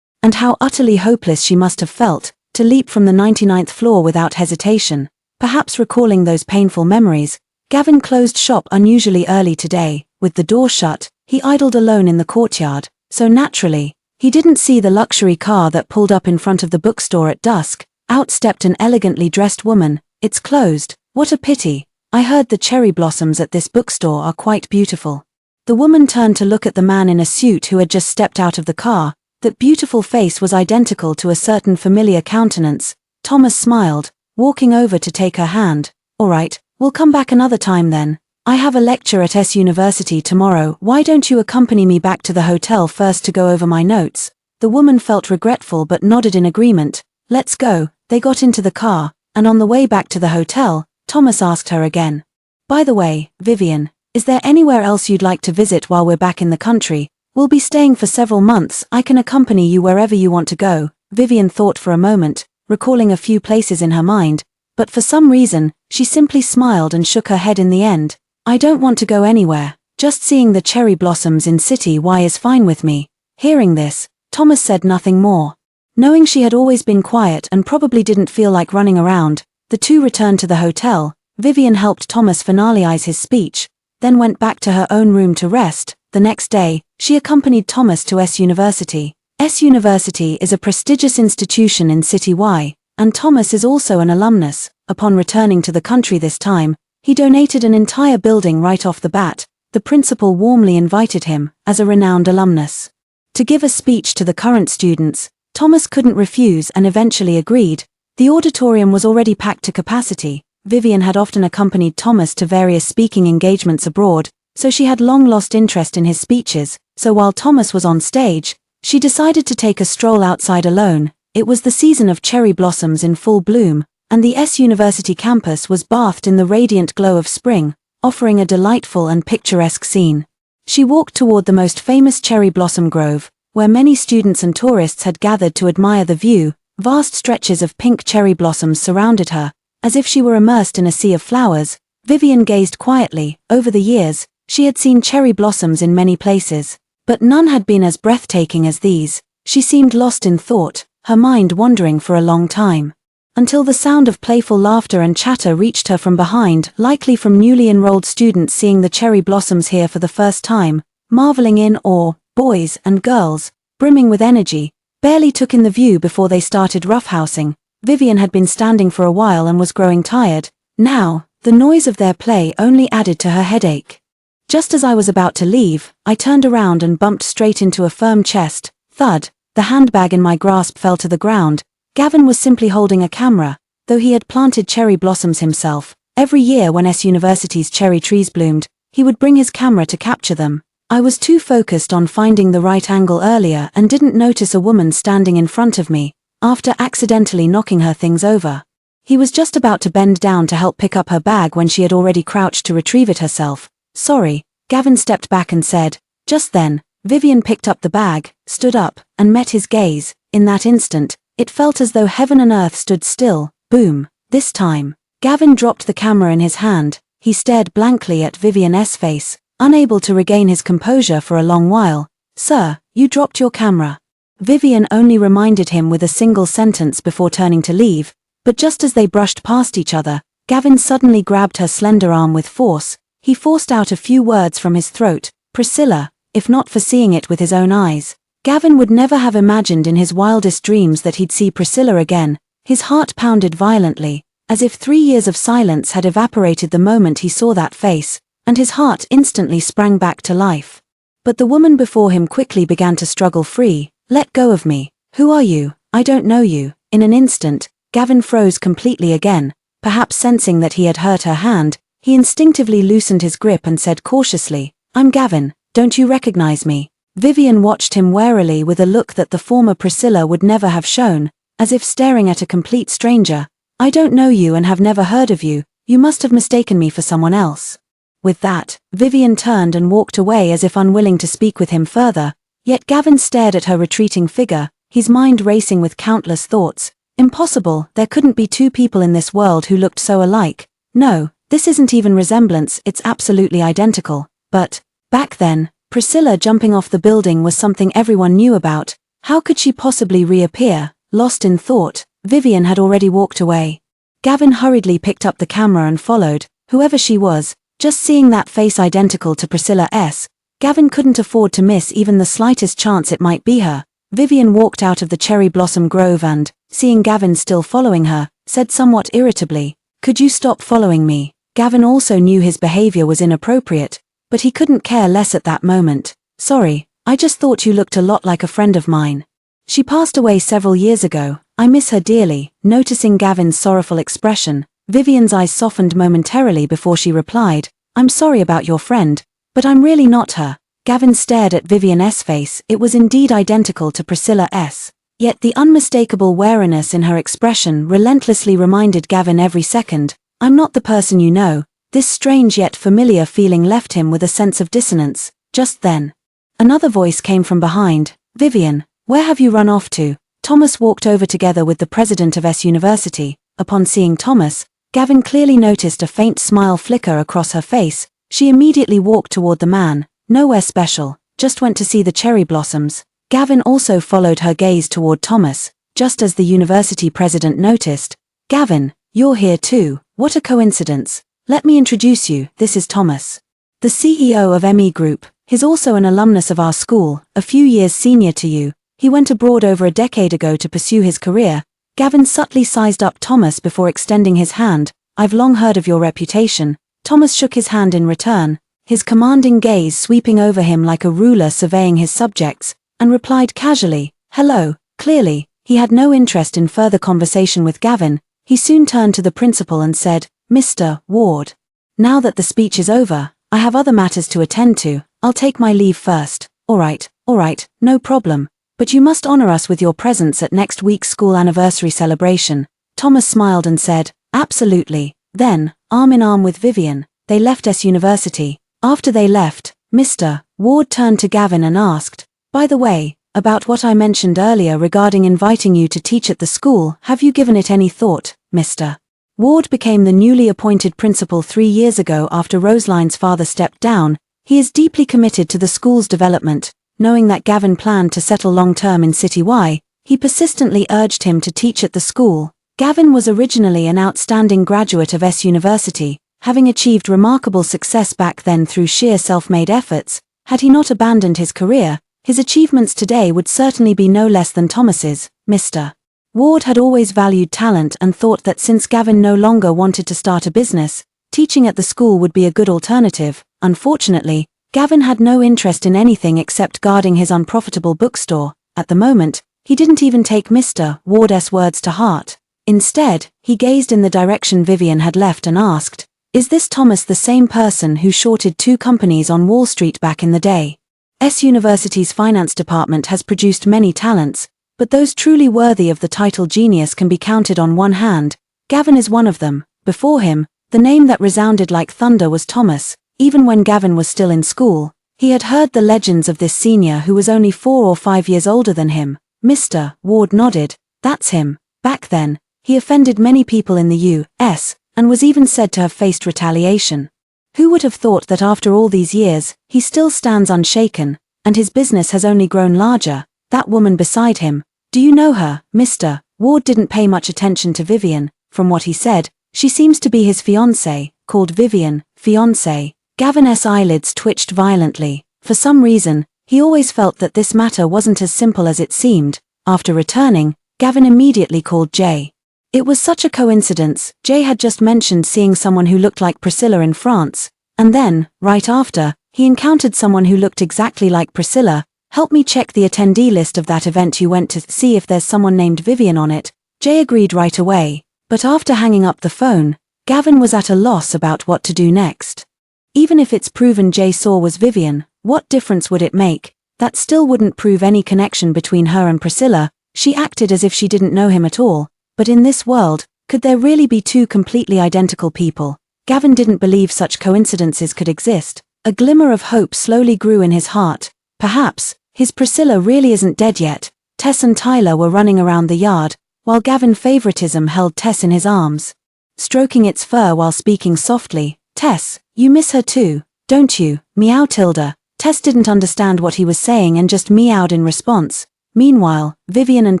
S1: And how utterly hopeless she must have felt, to leap from the 99th floor without hesitation. Perhaps recalling those painful memories, Gavin closed shop unusually early today. With the door shut, he idled alone in the courtyard, so naturally, he didn't see the luxury car that pulled up in front of the bookstore at dusk. Out stepped an elegantly dressed woman. It's closed. What a pity. I heard the cherry blossoms at this bookstore are quite beautiful. The woman turned to look at the man in a suit who had just stepped out of the car. That beautiful face was identical to a certain familiar countenance. Thomas smiled, walking over to take her hand. All right, we'll come back another time then. I have a lecture at S University tomorrow. Why don't you accompany me back to the hotel first to go over my notes? The woman felt regretful but nodded in agreement. Let's go. They got into the car, and on the way back to the hotel, Thomas asked her again. By the way, Vivian, is there anywhere else you'd like to visit while we're back in the country? We'll be staying for several months. I can accompany you wherever you want to go. Vivian thought for a moment, recalling a few places in her mind, but for some reason, she simply smiled and shook her head in the end. I don't want to go anywhere. Just seeing the cherry blossoms in City Y is fine with me. Hearing this, Thomas said nothing more. Knowing she had always been quiet and probably didn't feel like running around, the two returned to the hotel. Vivian helped Thomas finalize his speech, then went back to her own room to rest. The next day, she accompanied Thomas to S University. S University is a prestigious institution in City Y, and Thomas is also an alumnus. Upon returning to the country this time, He donated an entire building right off the bat. The principal warmly invited him, as a renowned alumnus, to give a speech to the current students. Thomas couldn't refuse and eventually agreed. The auditorium was already packed to capacity. Vivian had often accompanied Thomas to various speaking engagements abroad, so she had long lost interest in his speeches. So while Thomas was on stage, she decided to take a stroll outside alone. It was the season of cherry blossoms in full bloom, and the S University campus was bathed in the radiant glow of spring, offering a delightful and picturesque scene. She walked toward the most famous cherry blossom grove, where many students and tourists had gathered to admire the view. Vast stretches of pink cherry blossoms surrounded her, as if she were immersed in a sea of flowers. Vivian gazed quietly. Over the years, she had seen cherry blossoms in many places, but none had been as breathtaking as these. She seemed lost in thought, her mind wandering for a long time, until the sound of playful laughter and chatter reached her from behind, likely from newly enrolled students seeing the cherry blossoms here for the first time, marveling in awe. Boys and girls, brimming with energy, barely took in the view before they started roughhousing. Vivian had been standing for a while and was growing tired. Now, the noise of their play only added to her headache. Just as I was about to leave, I turned around and bumped straight into a firm chest. Thud, the handbag in my grasp fell to the ground. Gavin was simply holding a camera, though he had planted cherry blossoms himself. Every year when S University's cherry trees bloomed, he would bring his camera to capture them. I was too focused on finding the right angle earlier and didn't notice a woman standing in front of me, after accidentally knocking her things over. He was just about to bend down to help pick up her bag when she had already crouched to retrieve it herself. Sorry, Gavin stepped back and said. Just then, Vivian picked up the bag, stood up, and met his gaze. In that instant, it felt as though heaven and earth stood still. Boom. This time, Gavin dropped the camera in his hand. He stared blankly at Vivian's face, unable to regain his composure for a long while. Sir, you dropped your camera. Vivian only reminded him with a single sentence before turning to leave, but just as they brushed past each other, Gavin suddenly grabbed her slender arm with force. He forced out a few words from his throat. Priscilla, if not for seeing it with his own eyes. Gavin would never have imagined in his wildest dreams that he'd see Priscilla again. His heart pounded violently, as if 3 years of silence had evaporated the moment he saw that face, and his heart instantly sprang back to life. But the woman before him quickly began to struggle free. Let go of me. Who are you? I don't know you. In an instant, Gavin froze completely again. Perhaps sensing that he had hurt her hand, he instinctively loosened his grip and said cautiously, I'm Gavin, don't you recognize me? Vivian watched him warily with a look that the former Priscilla would never have shown, as if staring at a complete stranger. I don't know you and have never heard of you. You must have mistaken me for someone else. With that, Vivian turned and walked away as if unwilling to speak with him further. Yet Gavin stared at her retreating figure, his mind racing with countless thoughts. Impossible, there couldn't be two people in this world who looked so alike. No, this isn't even resemblance, it's absolutely identical. But, back then, Priscilla jumping off the building was something everyone knew about. How could she possibly reappear? Lost in thought, Vivian had already walked away. Gavin hurriedly picked up the camera and followed. Whoever she was, just seeing that face identical to Priscilla's, Gavin couldn't afford to miss even the slightest chance it might be her. Vivian walked out of the cherry blossom grove and, seeing Gavin still following her, said somewhat irritably, Could you stop following me? Gavin also knew his behavior was inappropriate, but he couldn't care less at that moment. Sorry, I just thought you looked a lot like a friend of mine. She passed away several years ago. I miss her dearly. Noticing Gavin's sorrowful expression, Vivian's eyes softened momentarily before she replied, I'm sorry about your friend, but I'm really not her. Gavin stared at Vivian's face. It was indeed identical to Priscilla's. Yet the unmistakable wariness in her expression relentlessly reminded Gavin every second, I'm not the person you know. This strange yet familiar feeling left him with a sense of dissonance. Just then, another voice came from behind. Vivian, where have you run off to? Thomas walked over together with the president of S University. Upon seeing Thomas, Gavin clearly noticed a faint smile flicker across her face. She immediately walked toward the man. Nowhere special, just went to see the cherry blossoms. Gavin also followed her gaze toward Thomas, just as the university president noticed. Gavin, you're here too. What a coincidence. Let me introduce you, this is Thomas, the CEO of ME Group. He's also an alumnus of our school, a few years senior to you. He went abroad over a decade ago to pursue his career. Gavin subtly sized up Thomas before extending his hand. I've long heard of your reputation. Thomas shook his hand in return, his commanding gaze sweeping over him like a ruler surveying his subjects, and replied casually, "Hello." Clearly, he had no interest in further conversation with Gavin. He soon turned to the principal and said, "Mr. Ward. Now that the speech is over, I have other matters to attend to. I'll take my leave first." All right, no problem. But you must honor us with your presence at next week's school anniversary celebration." Thomas smiled and said, "Absolutely." Then, arm in arm with Vivian, they left S University. After they left, Mr. Ward turned to Gavin and asked, "By the way, about what I mentioned earlier regarding inviting you to teach at the school, have you given it any thought, Mr. Ward became the newly appointed principal 3 years ago after Roseline's father stepped down. He is deeply committed to the school's development. Knowing that Gavin planned to settle long-term in City Y, he persistently urged him to teach at the school. Gavin was originally an outstanding graduate of S University, having achieved remarkable success back then through sheer self-made efforts. Had he not abandoned his career, his achievements today would certainly be no less than Thomas's. Mr. Ward had always valued talent and thought that since Gavin no longer wanted to start a business, teaching at the school would be a good alternative. Unfortunately, Gavin had no interest in anything except guarding his unprofitable bookstore. At the moment, he didn't even take Mr. Ward's words to heart. Instead, he gazed in the direction Vivian had left and asked, "Is this Thomas the same person who shorted 2 companies on Wall Street back in the day?" S University's finance department has produced many talents, but those truly worthy of the title genius can be counted on one hand. Gavin is one of them. Before him, the name that resounded like thunder was Thomas. Even when Gavin was still in school, he had heard the legends of this senior who was only 4 or 5 years older than him. Mr. Ward nodded. "That's him." Back then, he offended many people in the U.S., and was even said to have faced retaliation. Who would have thought that after all these years, he still stands unshaken, and his business has only grown larger? That woman beside him, do you know her? Mr. Ward didn't pay much attention to Vivian. From what he said, she seems to be his fiancée, called Vivian, fiancée. Gavin's eyelids twitched violently. For some reason, he always felt that this matter wasn't as simple as it seemed. After returning, Gavin immediately called Jay. It was such a coincidence. Jay had just mentioned seeing someone who looked like Priscilla in France, and then, right after, he encountered someone who looked exactly like Priscilla. "Help me check the attendee list of that event you went to, see if there's someone named Vivian on it." Jay agreed right away, but after hanging up the phone, Gavin was at a loss about what to do next. Even if it's proven Jay saw was Vivian, what difference would it make? That still wouldn't prove any connection between her and Priscilla. She acted as if she didn't know him at all. But in this world, could there really be 2 completely identical people? Gavin didn't believe such coincidences could exist. A glimmer of hope slowly grew in his heart. Perhaps, his Priscilla really isn't dead yet. Tess and Tyler were running around the yard, while Gavin favoritism held Tess in his arms, stroking its fur while speaking softly. "Tess, you miss her too, don't you?" "Meow Tilda." Tess didn't understand what he was saying and just meowed in response. Meanwhile, Vivian and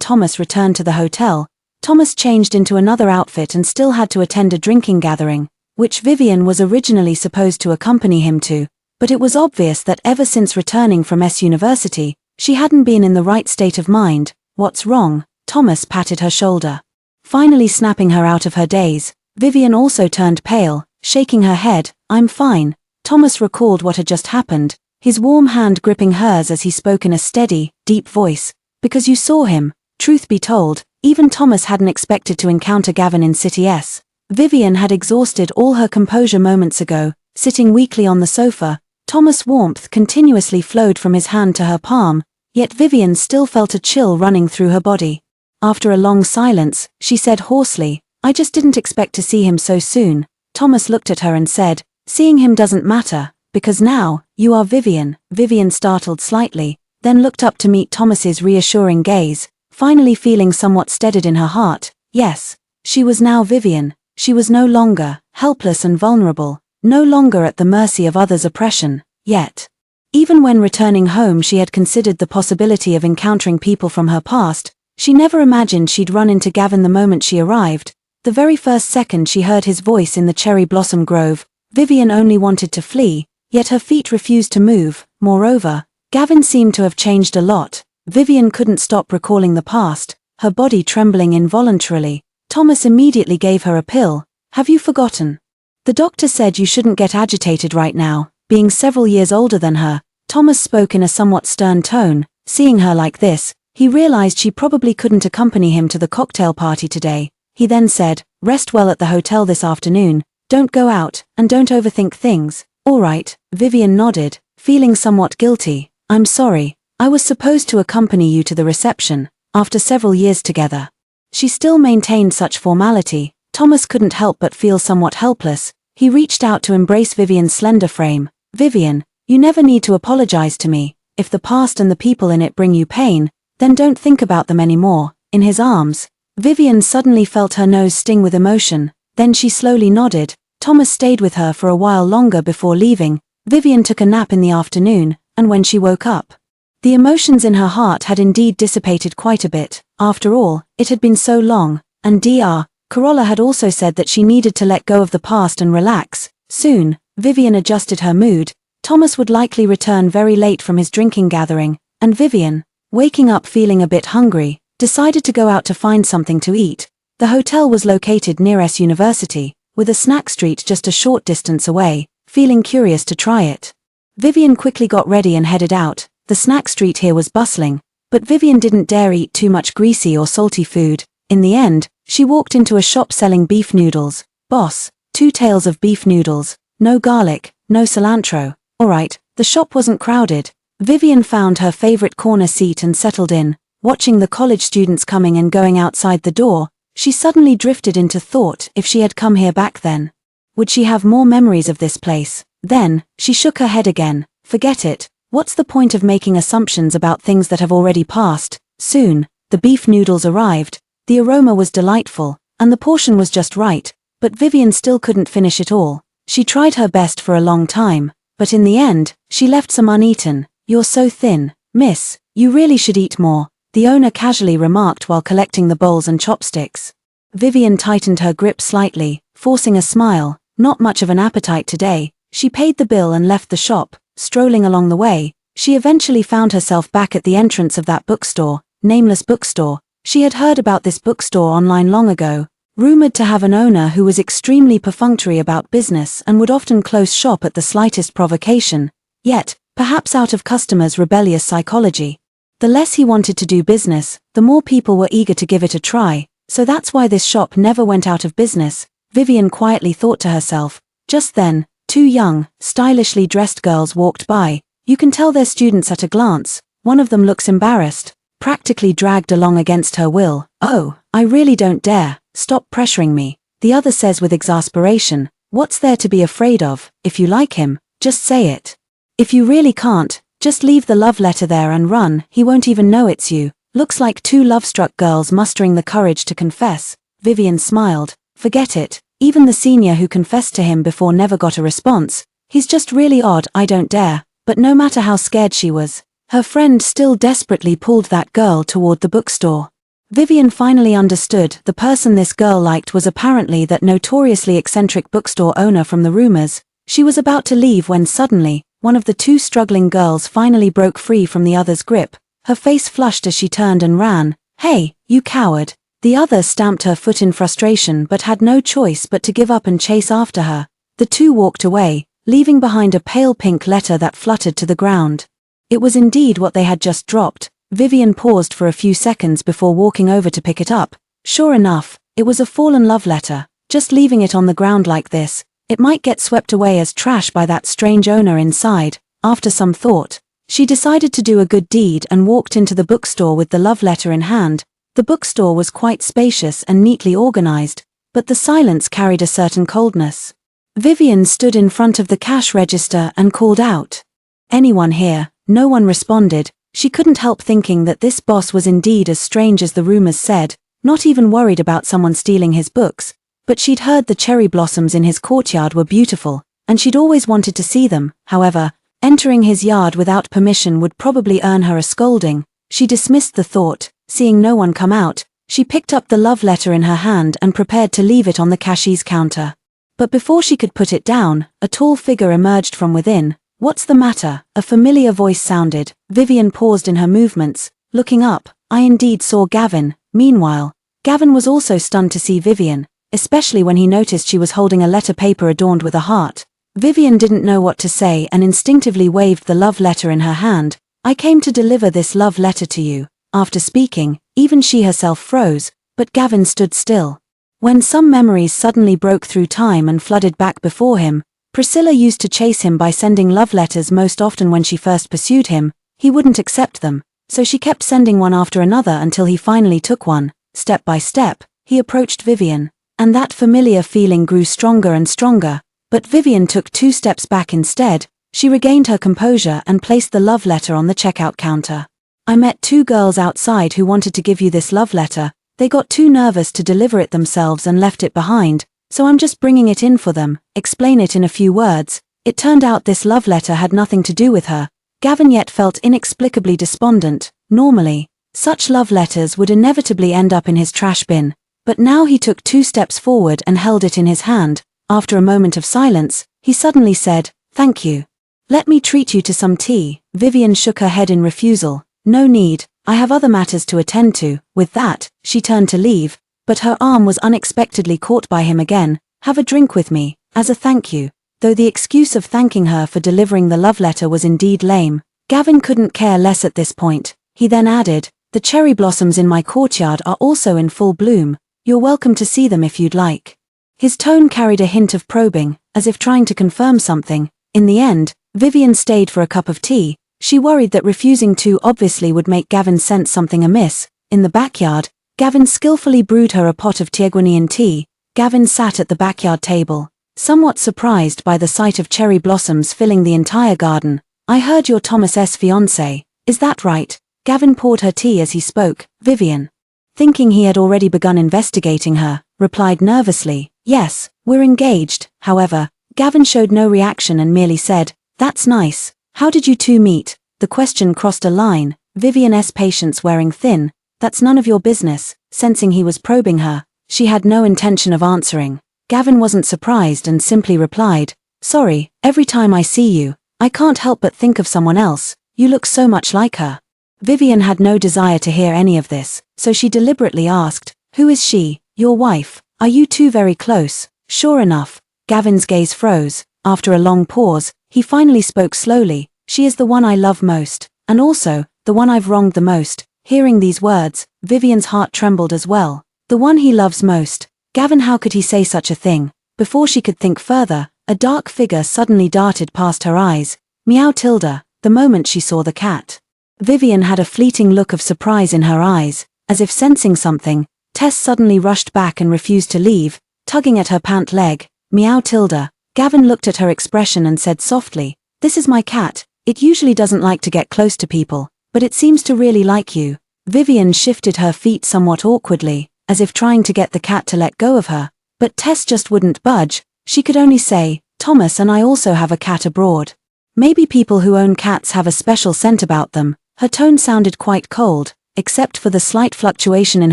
S1: Thomas returned to the hotel. Thomas changed into another outfit and still had to attend a drinking gathering, which Vivian was originally supposed to accompany him to, but it was obvious that ever since returning from S University, she hadn't been in the right state of mind. "What's wrong?" Thomas patted her shoulder. Finally snapping her out of her daze, Vivian also turned pale, shaking her head. "I'm fine." Thomas recalled what had just happened, his warm hand gripping hers as he spoke in a steady, deep voice. "Because you saw him." Truth be told, even Thomas hadn't expected to encounter Gavin in City S. Vivian had exhausted all her composure moments ago, sitting weakly on the sofa. Thomas' warmth continuously flowed from his hand to her palm, yet Vivian still felt a chill running through her body. After a long silence, she said hoarsely, "I just didn't expect to see him so soon." Thomas looked at her and said, "Seeing him doesn't matter, because now, you are Vivian." Vivian startled slightly, then looked up to meet Thomas's reassuring gaze, finally feeling somewhat steadied in her heart. Yes, she was now Vivian. She was no longer helpless and vulnerable, no longer at the mercy of others' oppression. Yet, even when returning home she had considered the possibility of encountering people from her past. She never imagined she'd run into Gavin the moment she arrived. The very first second she heard his voice in the cherry blossom grove, Vivian only wanted to flee, yet her feet refused to move. Moreover, Gavin seemed to have changed a lot. Vivian couldn't stop recalling the past, her body trembling involuntarily. Thomas immediately gave her a pill. "Have you forgotten?" The doctor said you shouldn't get agitated right now. Being several years older than her, Thomas spoke in a somewhat stern tone. Seeing her like this, he realized she probably couldn't accompany him to the cocktail party today. He then said, "Rest well at the hotel this afternoon, don't go out, and don't overthink things." "All right," Vivian nodded, feeling somewhat guilty. "I'm sorry, I was supposed to accompany you to the reception, after several years together." She still maintained such formality. Thomas couldn't help but feel somewhat helpless. He reached out to embrace Vivian's slender frame. "Vivian, you never need to apologize to me. If the past and the people in it bring you pain, then don't think about them anymore." In his arms, Vivian suddenly felt her nose sting with emotion. Then she slowly nodded. Thomas stayed with her for a while longer before leaving. Vivian took a nap in the afternoon, and when she woke up, the emotions in her heart had indeed dissipated quite a bit. After all, it had been so long, and Dr. Carolla had also said that she needed to let go of the past and relax. Soon, Vivian adjusted her mood. Thomas would likely return very late from his drinking gathering, and Vivian, waking up feeling a bit hungry, decided to go out to find something to eat. The hotel was located near S University, with a snack street just a short distance away. Feeling curious to try it, Vivian quickly got ready and headed out. The snack street here was bustling, but Vivian didn't dare eat too much greasy or salty food. In the end, she walked into a shop selling beef noodles. "Boss, 2 tails of beef noodles, no garlic, no cilantro." Alright, the shop wasn't crowded. Vivian found her favorite corner seat and settled in. Watching the college students coming and going outside the door, she suddenly drifted into thought. If she had come here back then, would she have more memories of this place? Then, she shook her head again. Forget it. What's the point of making assumptions about things that have already passed? Soon, the beef noodles arrived. The aroma was delightful, and the portion was just right, but Vivian still couldn't finish it all. She tried her best for a long time, but in the end, she left some uneaten. "You're so thin, miss, you really should eat more," the owner casually remarked while collecting the bowls and chopsticks. Vivian tightened her grip slightly, forcing a smile. Not much of an appetite today. She paid the bill and left the shop. Strolling along the way, she eventually found herself back at the entrance of that bookstore, Nameless Bookstore. She had heard about this bookstore online long ago, rumored to have an owner who was extremely perfunctory about business and would often close shop at the slightest provocation. Yet, perhaps out of customers' rebellious psychology, the less he wanted to do business, the more people were eager to give it a try. So that's why this shop never went out of business, Vivian quietly thought to herself. Just then, 2 young, stylishly dressed girls walked by. You can tell they're students at a glance. One of them looks embarrassed, practically dragged along against her will. "Oh, I really don't dare. Stop pressuring me," the other says with exasperation. "What's there to be afraid of? If you like him, just say it. If you really can't, just leave the love letter there and run. He won't even know it's you." Looks like 2 love-struck girls mustering the courage to confess. Vivian smiled. Forget it. Even the senior who confessed to him before never got a response. He's just really odd. I don't dare. But no matter how scared she was, her friend still desperately pulled that girl toward the bookstore. Vivian finally understood. The person this girl liked was apparently that notoriously eccentric bookstore owner from the rumors. She was about to leave when suddenly, one of the 2 struggling girls finally broke free from the other's grip. Her face flushed as she turned and ran. "Hey, you coward." The other stamped her foot in frustration but had no choice but to give up and chase after her. The 2 walked away, leaving behind a pale pink letter that fluttered to the ground. It was indeed what they had just dropped. Vivian paused for a few seconds before walking over to pick it up. Sure enough, it was a fallen love letter. Just leaving it on the ground like this, it might get swept away as trash by that strange owner inside. After some thought, she decided to do a good deed and walked into the bookstore with the love letter in hand. The bookstore was quite spacious and neatly organized, but the silence carried a certain coldness. Vivian stood in front of the cash register and called out, "Anyone here?" No one responded. She couldn't help thinking that this boss was indeed as strange as the rumors said, not even worried about someone stealing his books, but she'd heard the cherry blossoms in his courtyard were beautiful, and she'd always wanted to see them. However, entering his yard without permission would probably earn her a scolding. She dismissed the thought. Seeing no one come out, she picked up the love letter in her hand and prepared to leave it on the cashier's counter. But before she could put it down, a tall figure emerged from within. "What's the matter?" a familiar voice sounded. Vivian paused in her movements. Looking up, I indeed saw Gavin. Meanwhile, Gavin was also stunned to see Vivian. especially when he noticed she was holding a letter paper adorned with a heart. Vivian didn't know what to say and instinctively waved the love letter in her hand. "I came to deliver this love letter to you." After speaking, even she herself froze, but Gavin stood still. When some memories suddenly broke through time and flooded back before him, Priscilla used to chase him by sending love letters most often when she first pursued him. He wouldn't accept them, so she kept sending one after another until he finally took one. Step by step, he approached Vivian, and that familiar feeling grew stronger and stronger. But Vivian took 2 steps back instead. She regained her composure and placed the love letter on the checkout counter. "I met 2 girls outside who wanted to give you this love letter. They got too nervous to deliver it themselves and left it behind, so I'm just bringing it in for them." Explain it in a few words. It turned out this love letter had nothing to do with her. Gavin yet felt inexplicably despondent. Normally, such love letters would inevitably end up in his trash bin, but now he took 2 steps forward and held it in his hand. After a moment of silence, he suddenly said, "Thank you. Let me treat you to some tea." Vivian shook her head in refusal. "No need, I have other matters to attend to." With that, she turned to leave, but her arm was unexpectedly caught by him again. "Have a drink with me, as a thank you." Though the excuse of thanking her for delivering the love letter was indeed lame, Gavin couldn't care less at this point. He then added, "The cherry blossoms in my courtyard are also in full bloom. You're welcome to see them if you'd like." His tone carried a hint of probing, as if trying to confirm something. In the end, Vivian stayed for a cup of tea. She worried that refusing too obviously would make Gavin sense something amiss. In the backyard, Gavin skillfully brewed her a pot of Tieguanian tea. Gavin sat at the backyard table, somewhat surprised by the sight of cherry blossoms filling the entire garden. "I heard you're Thomas's fiancé, is that right?" Gavin poured her tea as he spoke. Vivian, thinking he had already begun investigating her, replied nervously, "Yes, we're engaged." However, Gavin showed no reaction and merely said, "That's nice. How did you 2 meet?" The question crossed a line, Vivian's patience wearing thin. "That's none of your business." Sensing he was probing her, she had no intention of answering. Gavin wasn't surprised and simply replied, "Sorry, every time I see you, I can't help but think of someone else. You look so much like her." Vivian had no desire to hear any of this, so she deliberately asked, "Who is she? Your wife? Are you 2 very close?" Sure enough, Gavin's gaze froze. After a long pause, he finally spoke slowly, "She is the one I love most, and also, the one I've wronged the most." Hearing these words, Vivian's heart trembled as well. The one he loves most. Gavin, how could he say such a thing? Before she could think further, a dark figure suddenly darted past her eyes. Meow Tilda, the moment she saw the cat. Vivian had a fleeting look of surprise in her eyes, as if sensing something. Tess suddenly rushed back and refused to leave, tugging at her pant leg. "Meow Tilda." Gavin looked at her expression and said softly, "This is my cat. It usually doesn't like to get close to people, but it seems to really like you." Vivian shifted her feet somewhat awkwardly, as if trying to get the cat to let go of her, but Tess just wouldn't budge. She could only say, "Thomas and I also have a cat abroad. Maybe people who own cats have a special scent about them." Her tone sounded quite cold, except for the slight fluctuation in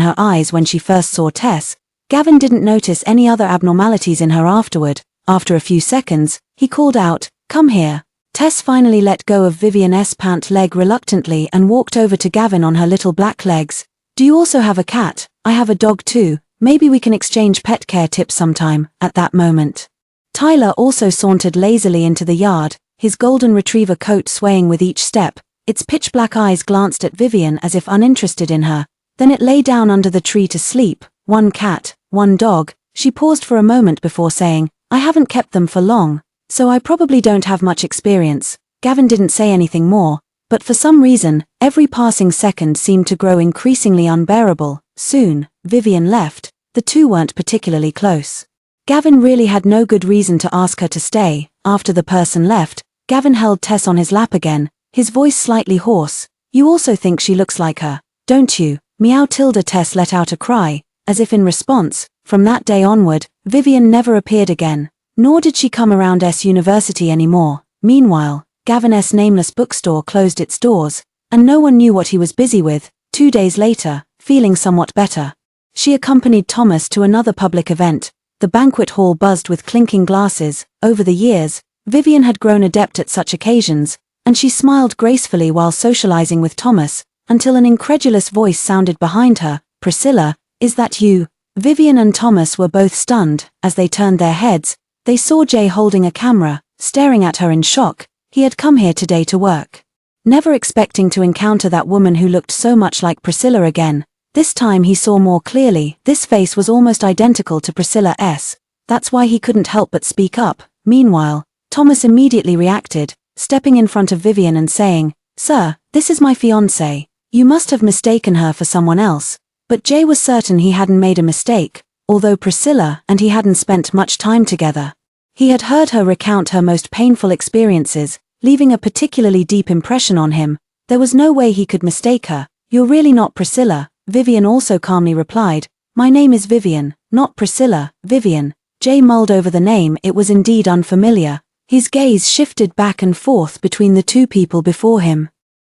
S1: her eyes when she first saw Tess. Gavin didn't notice any other abnormalities in her afterward. After a few seconds, he called out, "Come here." Tess finally let go of Vivian's pant leg reluctantly and walked over to Gavin on her little black legs. "Do you also have a cat?" "I have a dog too. Maybe we can exchange pet care tips sometime." At that moment, Tyler also sauntered lazily into the yard, his golden retriever coat swaying with each step. Its pitch-black eyes glanced at Vivian as if uninterested in her. Then it lay down under the tree to sleep. "One cat, one dog." She paused for a moment before saying, "I haven't kept them for long, so I probably don't have much experience." Gavin didn't say anything more, but for some reason, every passing second seemed to grow increasingly unbearable. Soon, Vivian left. The 2 weren't particularly close. Gavin really had no good reason to ask her to stay. After the person left, Gavin held Tess on his lap again, his voice slightly hoarse. "You also think she looks like her, don't you?" Meow Tilda. Tess let out a cry, as if in response. From that day onward, Vivian never appeared again, nor did she come around university anymore. Meanwhile, Gavin's nameless bookstore closed its doors, and no one knew what he was busy with. 2 days later, feeling somewhat better, she accompanied Thomas to another public event. The banquet hall buzzed with clinking glasses. Over the years, Vivian had grown adept at such occasions, and she smiled gracefully while socializing with Thomas, until an incredulous voice sounded behind her. "Priscilla, is that you?" Vivian and Thomas were both stunned. As they turned their heads, they saw Jay holding a camera, staring at her in shock. He had come here today to work. Never expecting to encounter that woman who looked so much like Priscilla again. This time he saw more clearly. This face was almost identical to Priscilla's. That's why he couldn't help but speak up. Meanwhile, Thomas immediately reacted, stepping in front of Vivian and saying, "Sir, this is my fiancée. You must have mistaken her for someone else." But Jay was certain he hadn't made a mistake, although Priscilla and he hadn't spent much time together. He had heard her recount her most painful experiences, leaving a particularly deep impression on him. There was no way he could mistake her. "You're really not Priscilla," Vivian also calmly replied. "My name is Vivian, not Priscilla." Vivian. Jay mulled over the name. It was indeed unfamiliar. His gaze shifted back and forth between the two people before him.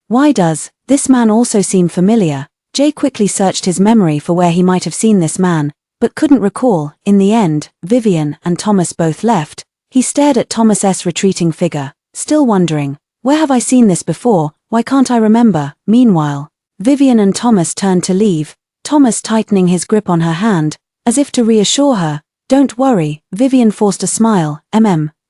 S1: Why does this man also seem familiar? Jay quickly searched his memory for where he might have seen this man, but couldn't recall. In the end, Vivian and Thomas both left. He stared at Thomas's retreating figure, still wondering, where have I seen this before? Why can't I remember? Meanwhile, Vivian and Thomas turned to leave, Thomas tightening his grip on her hand, as if to reassure her. "Don't worry," Vivian forced a smile.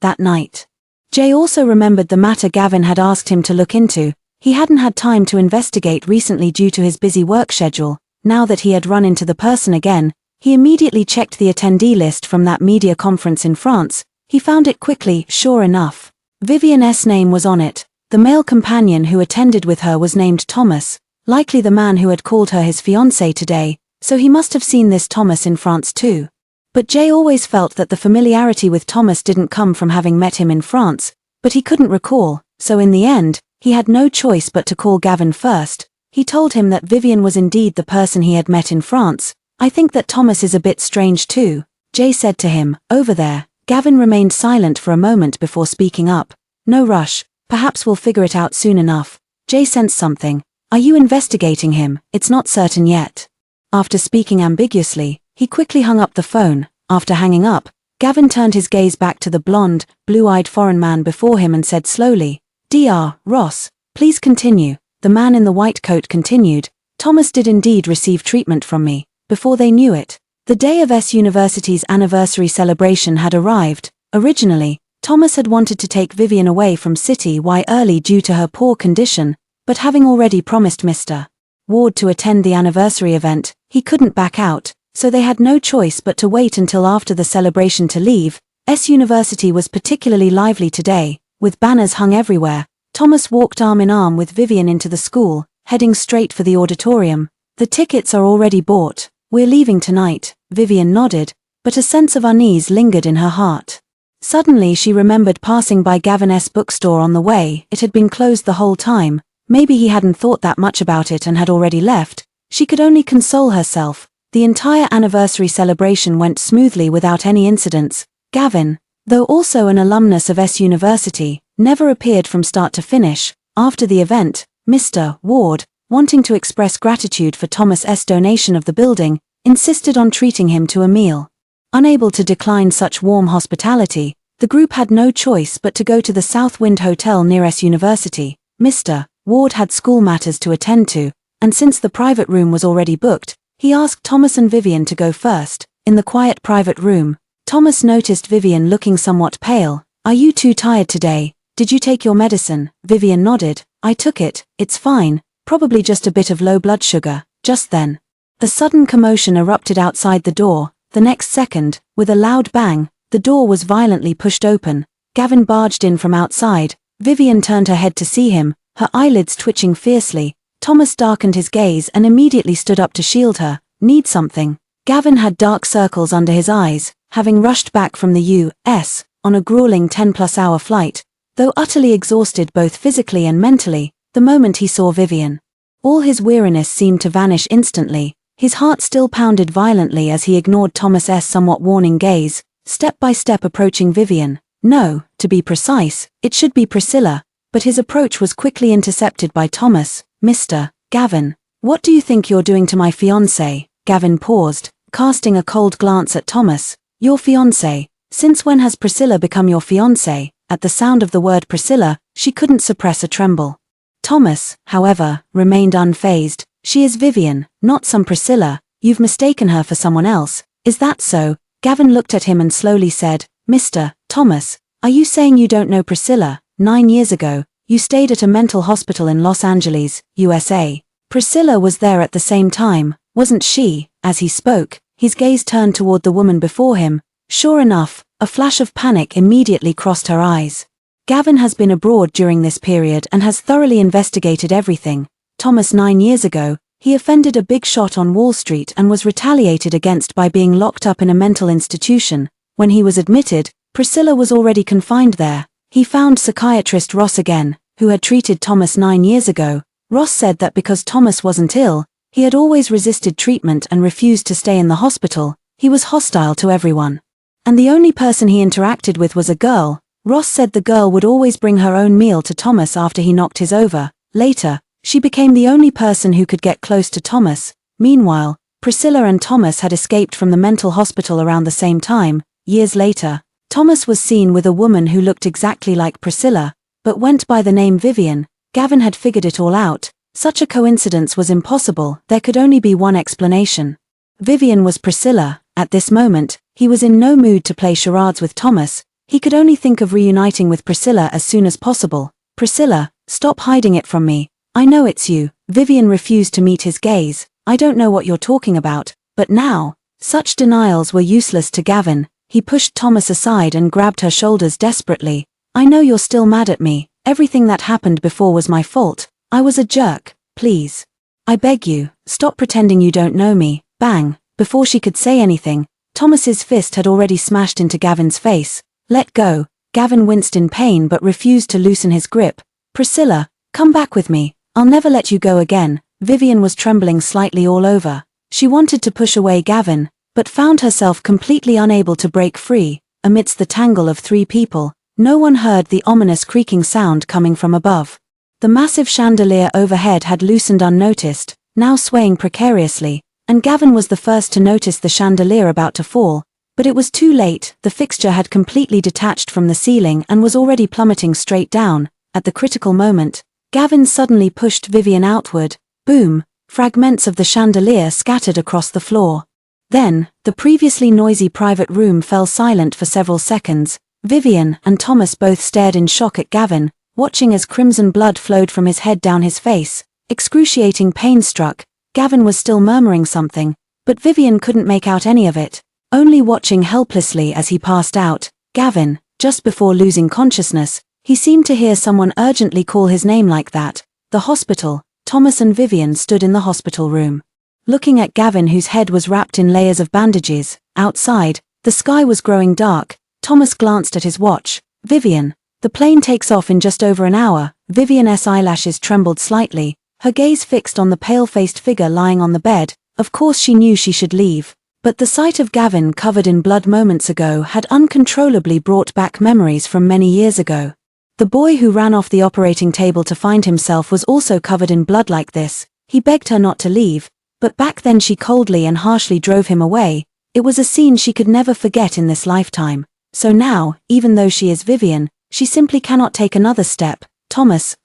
S1: That night. Jay also remembered the matter Gavin had asked him to look into. He hadn't had time to investigate recently due to his busy work schedule. Now that he had run into the person again, he immediately checked the attendee list from that media conference in France. He found it quickly. Sure enough, Vivian's name was on it. The male companion who attended with her was named Thomas, likely the man who had called her his fiancé today, so he must have seen this Thomas in France too. But Jay always felt that the familiarity with Thomas didn't come from having met him in France, but he couldn't recall, so in the end, he had no choice but to call Gavin first. He told him that Vivian was indeed the person he had met in France. "I think that Thomas is a bit strange too," Jay said to him. "Over there." Gavin remained silent for a moment before speaking up. "No rush, perhaps we'll figure it out soon enough." Jay sensed something. "Are you investigating him?" "It's not certain yet." After speaking ambiguously, he quickly hung up the phone. After hanging up, Gavin turned his gaze back to the blonde, blue-eyed foreign man before him and said slowly, "Dr. Ross, please continue." The man in the white coat continued, "Thomas did indeed receive treatment from me." Before they knew it, the day of S University's anniversary celebration had arrived. Originally, Thomas had wanted to take Vivian away from City Y early due to her poor condition, but having already promised Mr. Ward to attend the anniversary event, he couldn't back out. So they had no choice but to wait until after the celebration to leave. S University was particularly lively today, with banners hung everywhere. Thomas walked arm in arm with Vivian into the school, heading straight for the auditorium. "The tickets are already bought. We're leaving tonight." Vivian nodded, but a sense of unease lingered in her heart. Suddenly she remembered passing by Gavin's bookstore on the way. It had been closed the whole time. Maybe he hadn't thought that much about it and had already left. She could only console herself. The entire anniversary celebration went smoothly without any incidents. Gavin, though also an alumnus of S University, never appeared from start to finish. After the event, Mr. Ward, wanting to express gratitude for Thomas's donation of the building, insisted on treating him to a meal. Unable to decline such warm hospitality, the group had no choice but to go to the Southwind Hotel near S University. Mr. Ward had school matters to attend to, and since the private room was already booked, he asked Thomas and Vivian to go first. In the quiet private room, Thomas noticed Vivian looking somewhat pale. "Are you too tired today? Did you take your medicine?" Vivian nodded. "I took it. It's fine, probably just a bit of low blood sugar." Just then, a sudden commotion erupted outside the door. The next second, with a loud bang, the door was violently pushed open. Gavin barged in from outside. Vivian turned her head to see him, her eyelids twitching fiercely. Thomas darkened his gaze and immediately stood up to shield her. "Need something?" Gavin had dark circles under his eyes, having rushed back from the U.S. on a grueling 10-plus-hour flight, though utterly exhausted both physically and mentally, the moment he saw Vivian. All his weariness seemed to vanish instantly. His heart still pounded violently as he ignored Thomas's somewhat warning gaze, step by step approaching Vivian. No, to be precise, it should be Priscilla, but his approach was quickly intercepted by Thomas. "Mr. Gavin, what do you think you're doing to my fiancé?" Gavin paused, casting a cold glance at Thomas. "Your fiancé? Since when has Priscilla become your fiancé?" At the sound of the word Priscilla, she couldn't suppress a tremble. Thomas, however, remained unfazed. "She is Vivian, not some Priscilla. You've mistaken her for someone else." Is that so? Gavin looked at him and slowly said, Mr. Thomas, are you saying you don't know Priscilla? 9 years ago, you stayed at a mental hospital in Los Angeles, USA. Priscilla was there at the same time, wasn't she? As he spoke, his gaze turned toward the woman before him. Sure enough, a flash of panic immediately crossed her eyes. Gavin has been abroad during this period and has thoroughly investigated everything. Thomas, 9 years ago, he offended a big shot on Wall Street and was retaliated against by being locked up in a mental institution. When he was admitted, Priscilla was already confined there. He found psychiatrist Ross again, who had treated Thomas 9 years ago. Ross said that because Thomas wasn't ill, he had always resisted treatment and refused to stay in the hospital. He was hostile to everyone. And the only person he interacted with was a girl. Ross said the girl would always bring her own meal to Thomas after he knocked his over. Later, she became the only person who could get close to Thomas. Meanwhile, Priscilla and Thomas had escaped from the mental hospital around the same time. Years later, Thomas was seen with a woman who looked exactly like Priscilla, but went by the name Vivian. Gavin had figured it all out. Such a coincidence was impossible. There could only be one explanation. Vivian was Priscilla. At this moment, he was in no mood to play charades with Thomas. He could only think of reuniting with Priscilla as soon as possible. Priscilla, stop hiding it from me. I know it's you. Vivian refused to meet his gaze. I don't know what you're talking about, but now, such denials were useless to Gavin. He pushed Thomas aside and grabbed her shoulders desperately. I know you're still mad at me. Everything that happened before was my fault. I was a jerk. Please. I beg you, stop pretending you don't know me. Bang. Before she could say anything, Thomas's fist had already smashed into Gavin's face. Let go. Gavin winced in pain but refused to loosen his grip. Priscilla, come back with me. I'll never let you go again. Vivian was trembling slightly all over. She wanted to push away Gavin, but found herself completely unable to break free. Amidst the tangle of 3 people, no one heard the ominous creaking sound coming from above. The massive chandelier overhead had loosened unnoticed, now swaying precariously, and Gavin was the first to notice the chandelier about to fall. But it was too late. The fixture had completely detached from the ceiling and was already plummeting straight down. At the critical moment, Gavin suddenly pushed Vivian outward. Boom! Fragments of the chandelier scattered across the floor. Then, the previously noisy private room fell silent for several seconds. Vivian and Thomas both stared in shock at Gavin, watching as crimson blood flowed from his head down his face. Excruciating pain struck. Gavin was still murmuring something, but Vivian couldn't make out any of it. Only watching helplessly as he passed out. Gavin, just before losing consciousness, he seemed to hear someone urgently call his name like that. The hospital. Thomas and Vivian stood in the hospital room, looking at Gavin, whose head was wrapped in layers of bandages. Outside, the sky was growing dark. Thomas glanced at his watch. Vivian, the plane takes off in just over an hour. Vivian's eyelashes trembled slightly, her gaze fixed on the pale-faced figure lying on the bed. Of course she knew she should leave, but the sight of Gavin covered in blood moments ago had uncontrollably brought back memories from many years ago. The boy who ran off the operating table to find himself was also covered in blood like this. He begged her not to leave, but back then she coldly and harshly drove him away. It was a scene she could never forget in this lifetime. So now, even though she is Vivian, she simply cannot take another step. Thomas,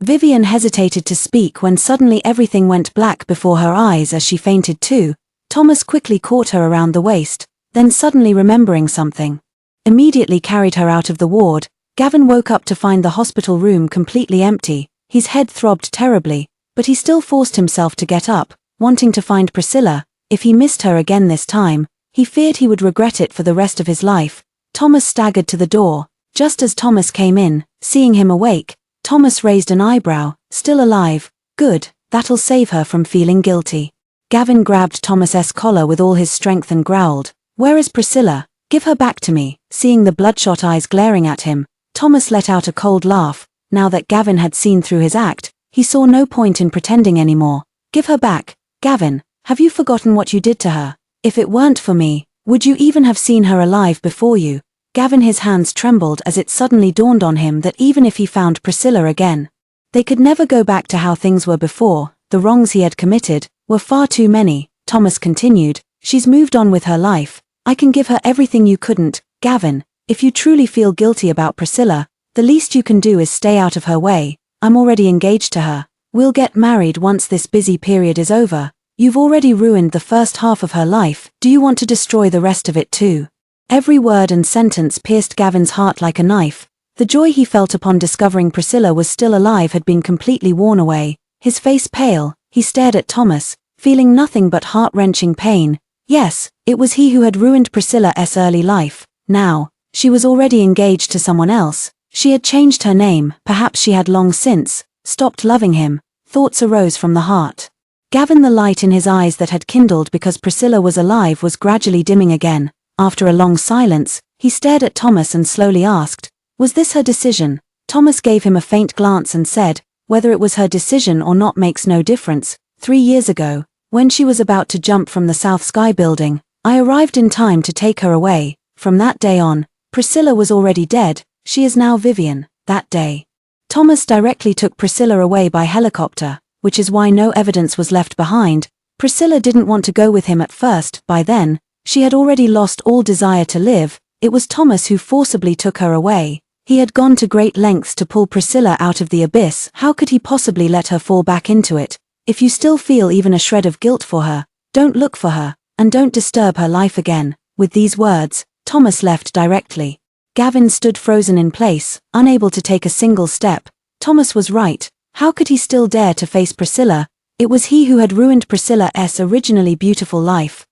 S1: Vivian hesitated to speak when suddenly everything went black before her eyes as she fainted too. Thomas quickly caught her around the waist, then suddenly remembering something, immediately carried her out of the ward. Gavin woke up to find the hospital room completely empty. His head throbbed terribly, but he still forced himself to get up, wanting to find Priscilla. If he missed her again this time, he feared he would regret it for the rest of his life. Thomas staggered to the door. Just as Thomas came in, seeing him awake, Thomas raised an eyebrow. Still alive. Good, that'll save her from feeling guilty. Gavin grabbed Thomas's collar with all his strength and growled, "Where is Priscilla? Give her back to me." Seeing the bloodshot eyes glaring at him, Thomas let out a cold laugh. Now that Gavin had seen through his act, he saw no point in pretending anymore. "Give her back. Gavin, have you forgotten what you did to her? If it weren't for me, would you even have seen her alive before you?" Gavin, his hands trembled as it suddenly dawned on him that even if he found Priscilla again, they could never go back to how things were before. The wrongs he had committed were far too many. Thomas continued, "She's moved on with her life. I can give her everything you couldn't. Gavin, if you truly feel guilty about Priscilla, the least you can do is stay out of her way. I'm already engaged to her. We'll get married once this busy period is over." You've already ruined the first half of her life, do you want to destroy the rest of it too? Every word and sentence pierced Gavin's heart like a knife. The joy he felt upon discovering Priscilla was still alive had been completely worn away. His face pale, he stared at Thomas, feeling nothing but heart-wrenching pain. Yes, it was he who had ruined Priscilla's early life. Now, she was already engaged to someone else. She had changed her name, perhaps she had long since stopped loving him. Thoughts arose from the heart. Gavin, the light in his eyes that had kindled because Priscilla was alive, was gradually dimming again. After a long silence, he stared at Thomas and slowly asked, "Was this her decision?" Thomas gave him a faint glance and said, "Whether it was her decision or not makes no difference. 3 years ago, when she was about to jump from the South Sky building, I arrived in time to take her away. From that day on, Priscilla was already dead. She is now Vivian." That day, Thomas directly took Priscilla away by helicopter, which is why no evidence was left behind. Priscilla didn't want to go with him at first. By then, she had already lost all desire to live. It was Thomas who forcibly took her away. He had gone to great lengths to pull Priscilla out of the abyss. How could he possibly let her fall back into it? If you still feel even a shred of guilt for her, don't look for her, and don't disturb her life again. With these words, Thomas left directly. Gavin stood frozen in place, unable to take a single step. Thomas was right. How could he still dare to face Priscilla? It was he who had ruined Priscilla's originally beautiful life.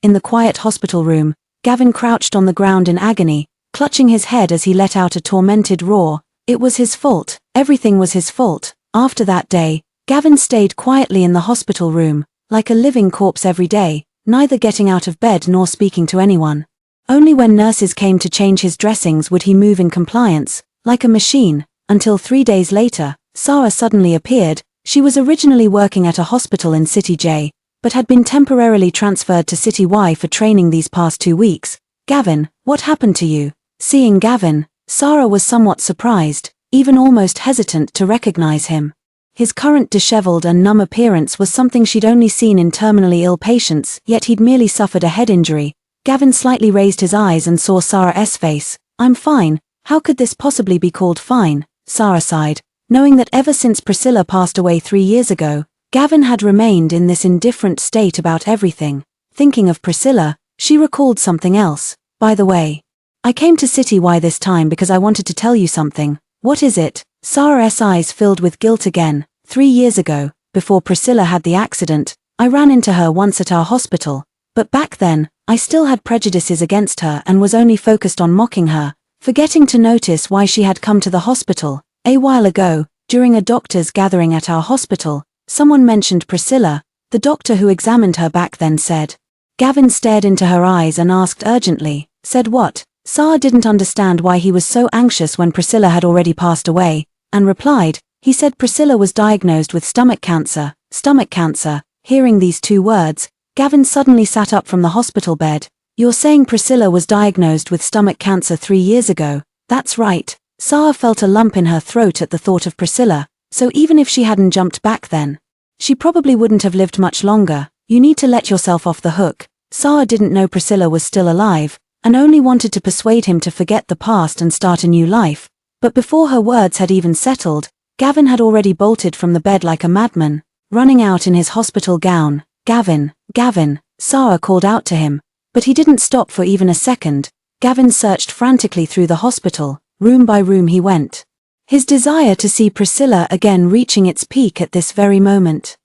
S1: In the quiet hospital room, Gavin crouched on the ground in agony, clutching his head as he let out a tormented roar. It was his fault. Everything was his fault. After that day, Gavin stayed quietly in the hospital room, like a living corpse every day, neither getting out of bed nor speaking to anyone. Only when nurses came to change his dressings would he move in compliance, like a machine, until 3 days later, Sarah suddenly appeared. She was originally working at a hospital in City J, but had been temporarily transferred to City Y for training these past 2 weeks. "Gavin, what happened to you?" Seeing Gavin, Sarah was somewhat surprised, even almost hesitant to recognize him. His current disheveled and numb appearance was something she'd only seen in terminally ill patients, yet he'd merely suffered a head injury. Gavin slightly raised his eyes and saw Sarah's face. "I'm fine. How could this possibly be called fine?" Sarah sighed, knowing that ever since Priscilla passed away 3 years ago, Gavin had remained in this indifferent state about everything. Thinking of Priscilla, she recalled something else. "By the way, I came to City Y this time because I wanted to tell you something." "What is it?" Sarah's eyes filled with guilt again. 3 years ago, before Priscilla had the accident, I ran into her once at our hospital. But back then, I still had prejudices against her and was only focused on mocking her, forgetting to notice why she had come to the hospital. A while ago, during a doctor's gathering at our hospital, someone mentioned Priscilla. The doctor who examined her back then said. Gavin stared into her eyes and asked urgently, "Said what?" Sarah didn't understand why he was so anxious when Priscilla had already passed away, and replied, "He said Priscilla was diagnosed with stomach cancer." Stomach cancer. Hearing these 2 words, Gavin suddenly sat up from the hospital bed. "You're saying Priscilla was diagnosed with stomach cancer 3 years ago?" "That's right." Sarah felt a lump in her throat at the thought of Priscilla, so even if she hadn't jumped back then, she probably wouldn't have lived much longer. "You need to let yourself off the hook." Sarah didn't know Priscilla was still alive, and only wanted to persuade him to forget the past and start a new life. But before her words had even settled, Gavin had already bolted from the bed like a madman, running out in his hospital gown. "Gavin, Gavin," Sarah called out to him, but he didn't stop for even a second. Gavin searched frantically through the hospital, room by room he went. His desire to see Priscilla again reaching its peak at this very moment.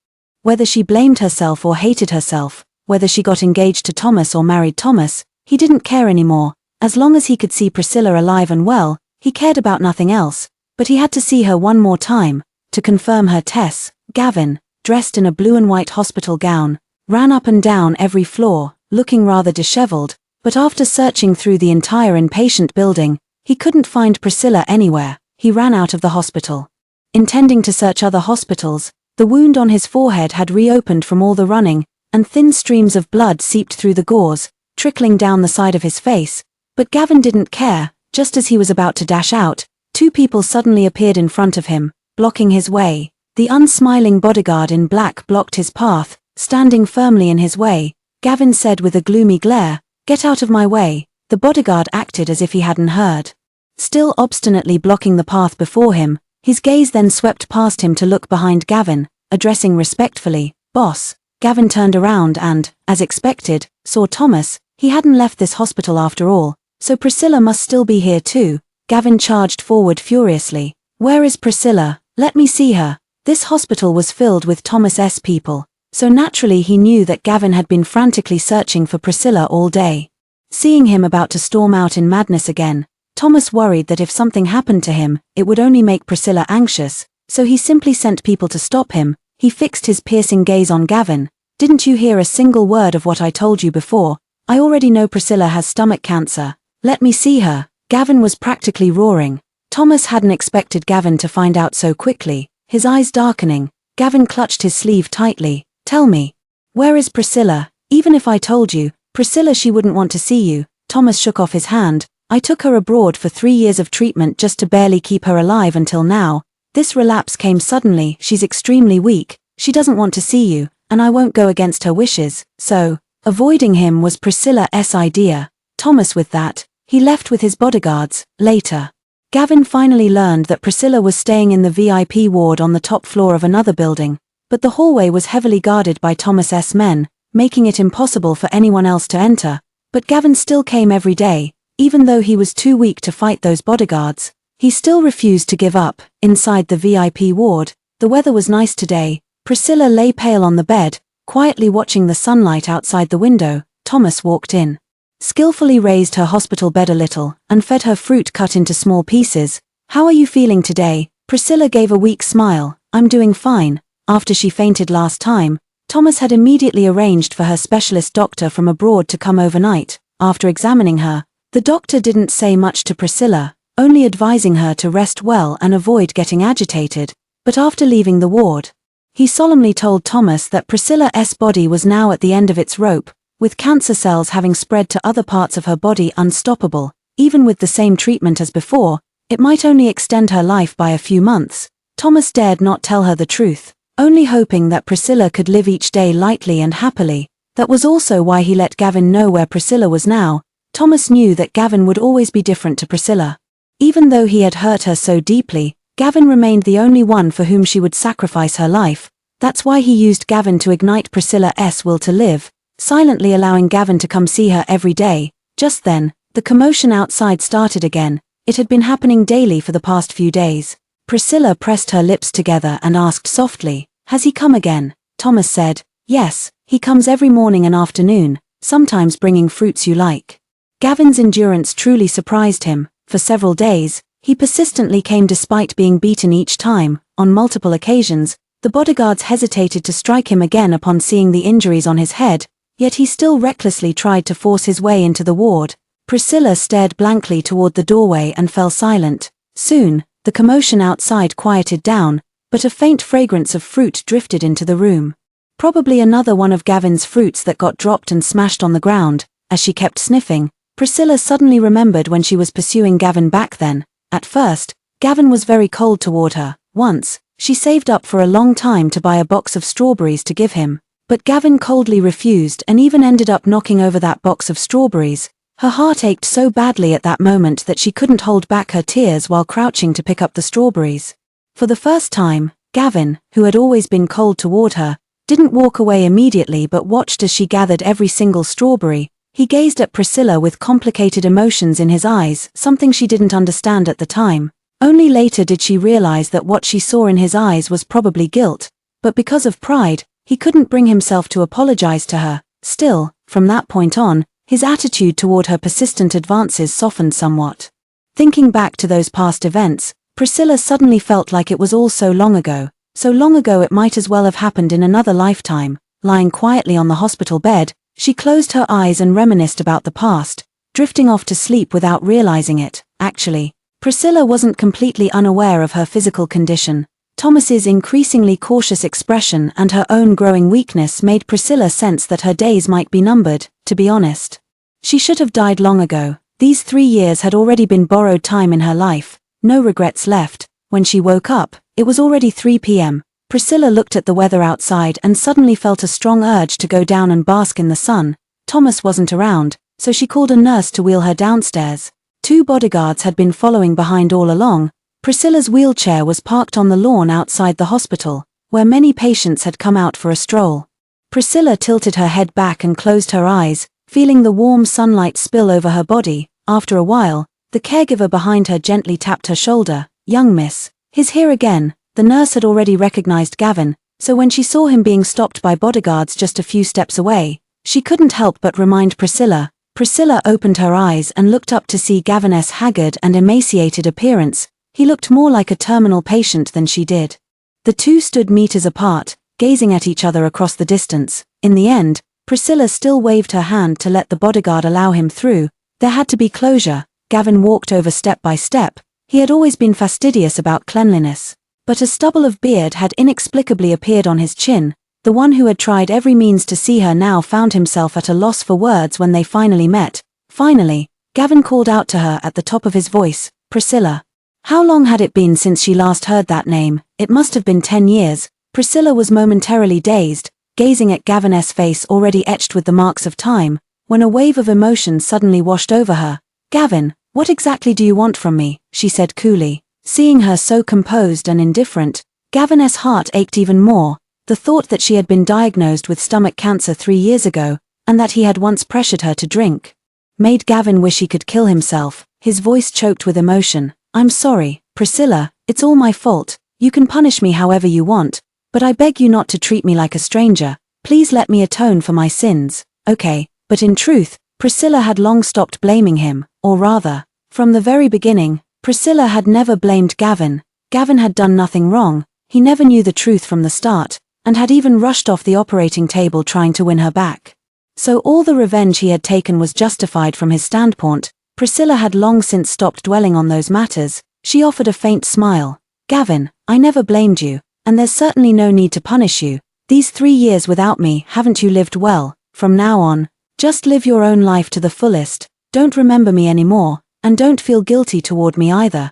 S1: Whether she blamed herself or hated herself, whether she got engaged to Thomas or married Thomas, he didn't care anymore. As long as he could see Priscilla alive and well, he cared about nothing else. But he had to see her one more time, to confirm her Tess. Gavin, dressed in a blue and white hospital gown, ran up and down every floor, looking rather disheveled, but after searching through the entire inpatient building, he couldn't find Priscilla anywhere. He ran out of the hospital. Intending to search other hospitals, the wound on his forehead had reopened from all the running, and thin streams of blood seeped through the gauze, trickling down the side of his face. But Gavin didn't care. Just as he was about to dash out, 2 people suddenly appeared in front of him, blocking his way. The unsmiling bodyguard in black blocked his path, standing firmly in his way. Gavin said with a gloomy glare, "Get out of my way." The bodyguard acted as if he hadn't heard. Still obstinately blocking the path before him, his gaze then swept past him to look behind Gavin, addressing respectfully, "Boss." Gavin turned around and, as expected, saw Thomas. He hadn't left this hospital after all, so Priscilla must still be here too. Gavin charged forward furiously. Where is Priscilla? Let me see her. This hospital was filled with Thomas's people, so naturally he knew that Gavin had been frantically searching for Priscilla all day. Seeing him about to storm out in madness again, Thomas worried that if something happened to him, it would only make Priscilla anxious, so he simply sent people to stop him. He fixed his piercing gaze on Gavin. Didn't you hear a single word of what I told you before? I already know Priscilla has stomach cancer. Let me see her. Gavin was practically roaring. Thomas hadn't expected Gavin to find out so quickly. His eyes darkening, Gavin clutched his sleeve tightly. Tell me. Where is Priscilla? Even if I told you, Priscilla, she wouldn't want to see you. Thomas shook off his hand. I took her abroad for 3 years of treatment just to barely keep her alive until now. This relapse came suddenly. She's extremely weak. She doesn't want to see you, and I won't go against her wishes, so, avoiding him was Priscilla's idea. Thomas with that, he left with his bodyguards. Later, Gavin finally learned that Priscilla was staying in the VIP ward on the top floor of another building, but the hallway was heavily guarded by Thomas's men, making it impossible for anyone else to enter. But Gavin still came every day, even though he was too weak to fight those bodyguards. He still refused to give up. Inside the VIP ward, the weather was nice today. Priscilla lay pale on the bed, quietly watching the sunlight outside the window. Thomas walked in, skillfully raised her hospital bed a little, and fed her fruit cut into small pieces. How are you feeling today? Priscilla gave a weak smile. I'm doing fine. After she fainted last time, Thomas had immediately arranged for her specialist doctor from abroad to come overnight. After examining her, the doctor didn't say much to Priscilla, only advising her to rest well and avoid getting agitated. But after leaving the ward, he solemnly told Thomas that Priscilla's body was now at the end of its rope, with cancer cells having spread to other parts of her body unstoppable. Even with the same treatment as before, it might only extend her life by a few months. Thomas dared not tell her the truth, only hoping that Priscilla could live each day lightly and happily. That was also why he let Gavin know where Priscilla was now. Thomas knew that Gavin would always be different to Priscilla. Even though he had hurt her so deeply, Gavin remained the only one for whom she would sacrifice her life. That's why he used Gavin to ignite Priscilla's will to live, silently allowing Gavin to come see her every day. Just then, the commotion outside started again. It had been happening daily for the past few days. Priscilla pressed her lips together and asked softly, "Has he come again?" Thomas said, "Yes, he comes every morning and afternoon, sometimes bringing fruits you like." Gavin's endurance truly surprised him. For several days, he persistently came despite being beaten each time. On multiple occasions, the bodyguards hesitated to strike him again upon seeing the injuries on his head, yet he still recklessly tried to force his way into the ward. Priscilla stared blankly toward the doorway and fell silent. Soon, the commotion outside quieted down, but a faint fragrance of fruit drifted into the room. Probably another one of Gavin's fruits that got dropped and smashed on the ground. As she kept sniffing, Priscilla suddenly remembered when she was pursuing Gavin back then. At first, Gavin was very cold toward her. Once, she saved up for a long time to buy a box of strawberries to give him, but Gavin coldly refused and even ended up knocking over that box of strawberries. Her heart ached so badly at that moment that she couldn't hold back her tears while crouching to pick up the strawberries. For the first time, Gavin, who had always been cold toward her, didn't walk away immediately but watched as she gathered every single strawberry. He gazed at Priscilla with complicated emotions in his eyes, something she didn't understand at the time. Only later did she realize that what she saw in his eyes was probably guilt, but because of pride, he couldn't bring himself to apologize to her. Still, from that point on, his attitude toward her persistent advances softened somewhat. Thinking back to those past events, Priscilla suddenly felt like it was all so long ago it might as well have happened in another lifetime. Lying quietly on the hospital bed, she closed her eyes and reminisced about the past, drifting off to sleep without realizing it. Actually, Priscilla wasn't completely unaware of her physical condition. Thomas's increasingly cautious expression and her own growing weakness made Priscilla sense that her days might be numbered. To be honest, she should have died long ago. These 3 years had already been borrowed time in her life. No regrets left. When she woke up, it was already 3 p.m. Priscilla looked at the weather outside and suddenly felt a strong urge to go down and bask in the sun. Thomas wasn't around, so she called a nurse to wheel her downstairs. 2 bodyguards had been following behind all along. Priscilla's wheelchair was parked on the lawn outside the hospital, where many patients had come out for a stroll. Priscilla tilted her head back and closed her eyes, feeling the warm sunlight spill over her body. After a while, the caregiver behind her gently tapped her shoulder. "Young miss, he's here again." The nurse had already recognized Gavin, so when she saw him being stopped by bodyguards just a few steps away, she couldn't help but remind Priscilla. Priscilla opened her eyes and looked up to see Gavin's haggard and emaciated appearance. He looked more like a terminal patient than she did. The two stood meters apart, gazing at each other across the distance. In the end, Priscilla still waved her hand to let the bodyguard allow him through. There had to be closure. Gavin walked over step by step. He had always been fastidious about cleanliness, but a stubble of beard had inexplicably appeared on his chin. The one who had tried every means to see her now found himself at a loss for words when they finally met. Finally, Gavin called out to her at the top of his voice, "Priscilla." How long had it been since she last heard that name? It must have been 10 years. Priscilla was momentarily dazed, gazing at Gavin's face already etched with the marks of time, when a wave of emotion suddenly washed over her. "Gavin, what exactly do you want from me?" she said coolly. Seeing her so composed and indifferent, Gavin's heart ached even more. The thought that she had been diagnosed with stomach cancer 3 years ago, and that he had once pressured her to drink, made Gavin wish he could kill himself. His voice choked with emotion. "I'm sorry, Priscilla, it's all my fault. You can punish me however you want, but I beg you not to treat me like a stranger. Please let me atone for my sins." Okay, but in truth, Priscilla had long stopped blaming him, or rather, from the very beginning, Priscilla had never blamed Gavin. Gavin had done nothing wrong, he never knew the truth from the start, and had even rushed off the operating table trying to win her back. So all the revenge he had taken was justified from his standpoint. Priscilla had long since stopped dwelling on those matters. She offered a faint smile. "Gavin, I never blamed you, and there's certainly no need to punish you. These 3 years without me, haven't you lived well? From now on, just live your own life to the fullest. Don't remember me anymore, and don't feel guilty toward me either."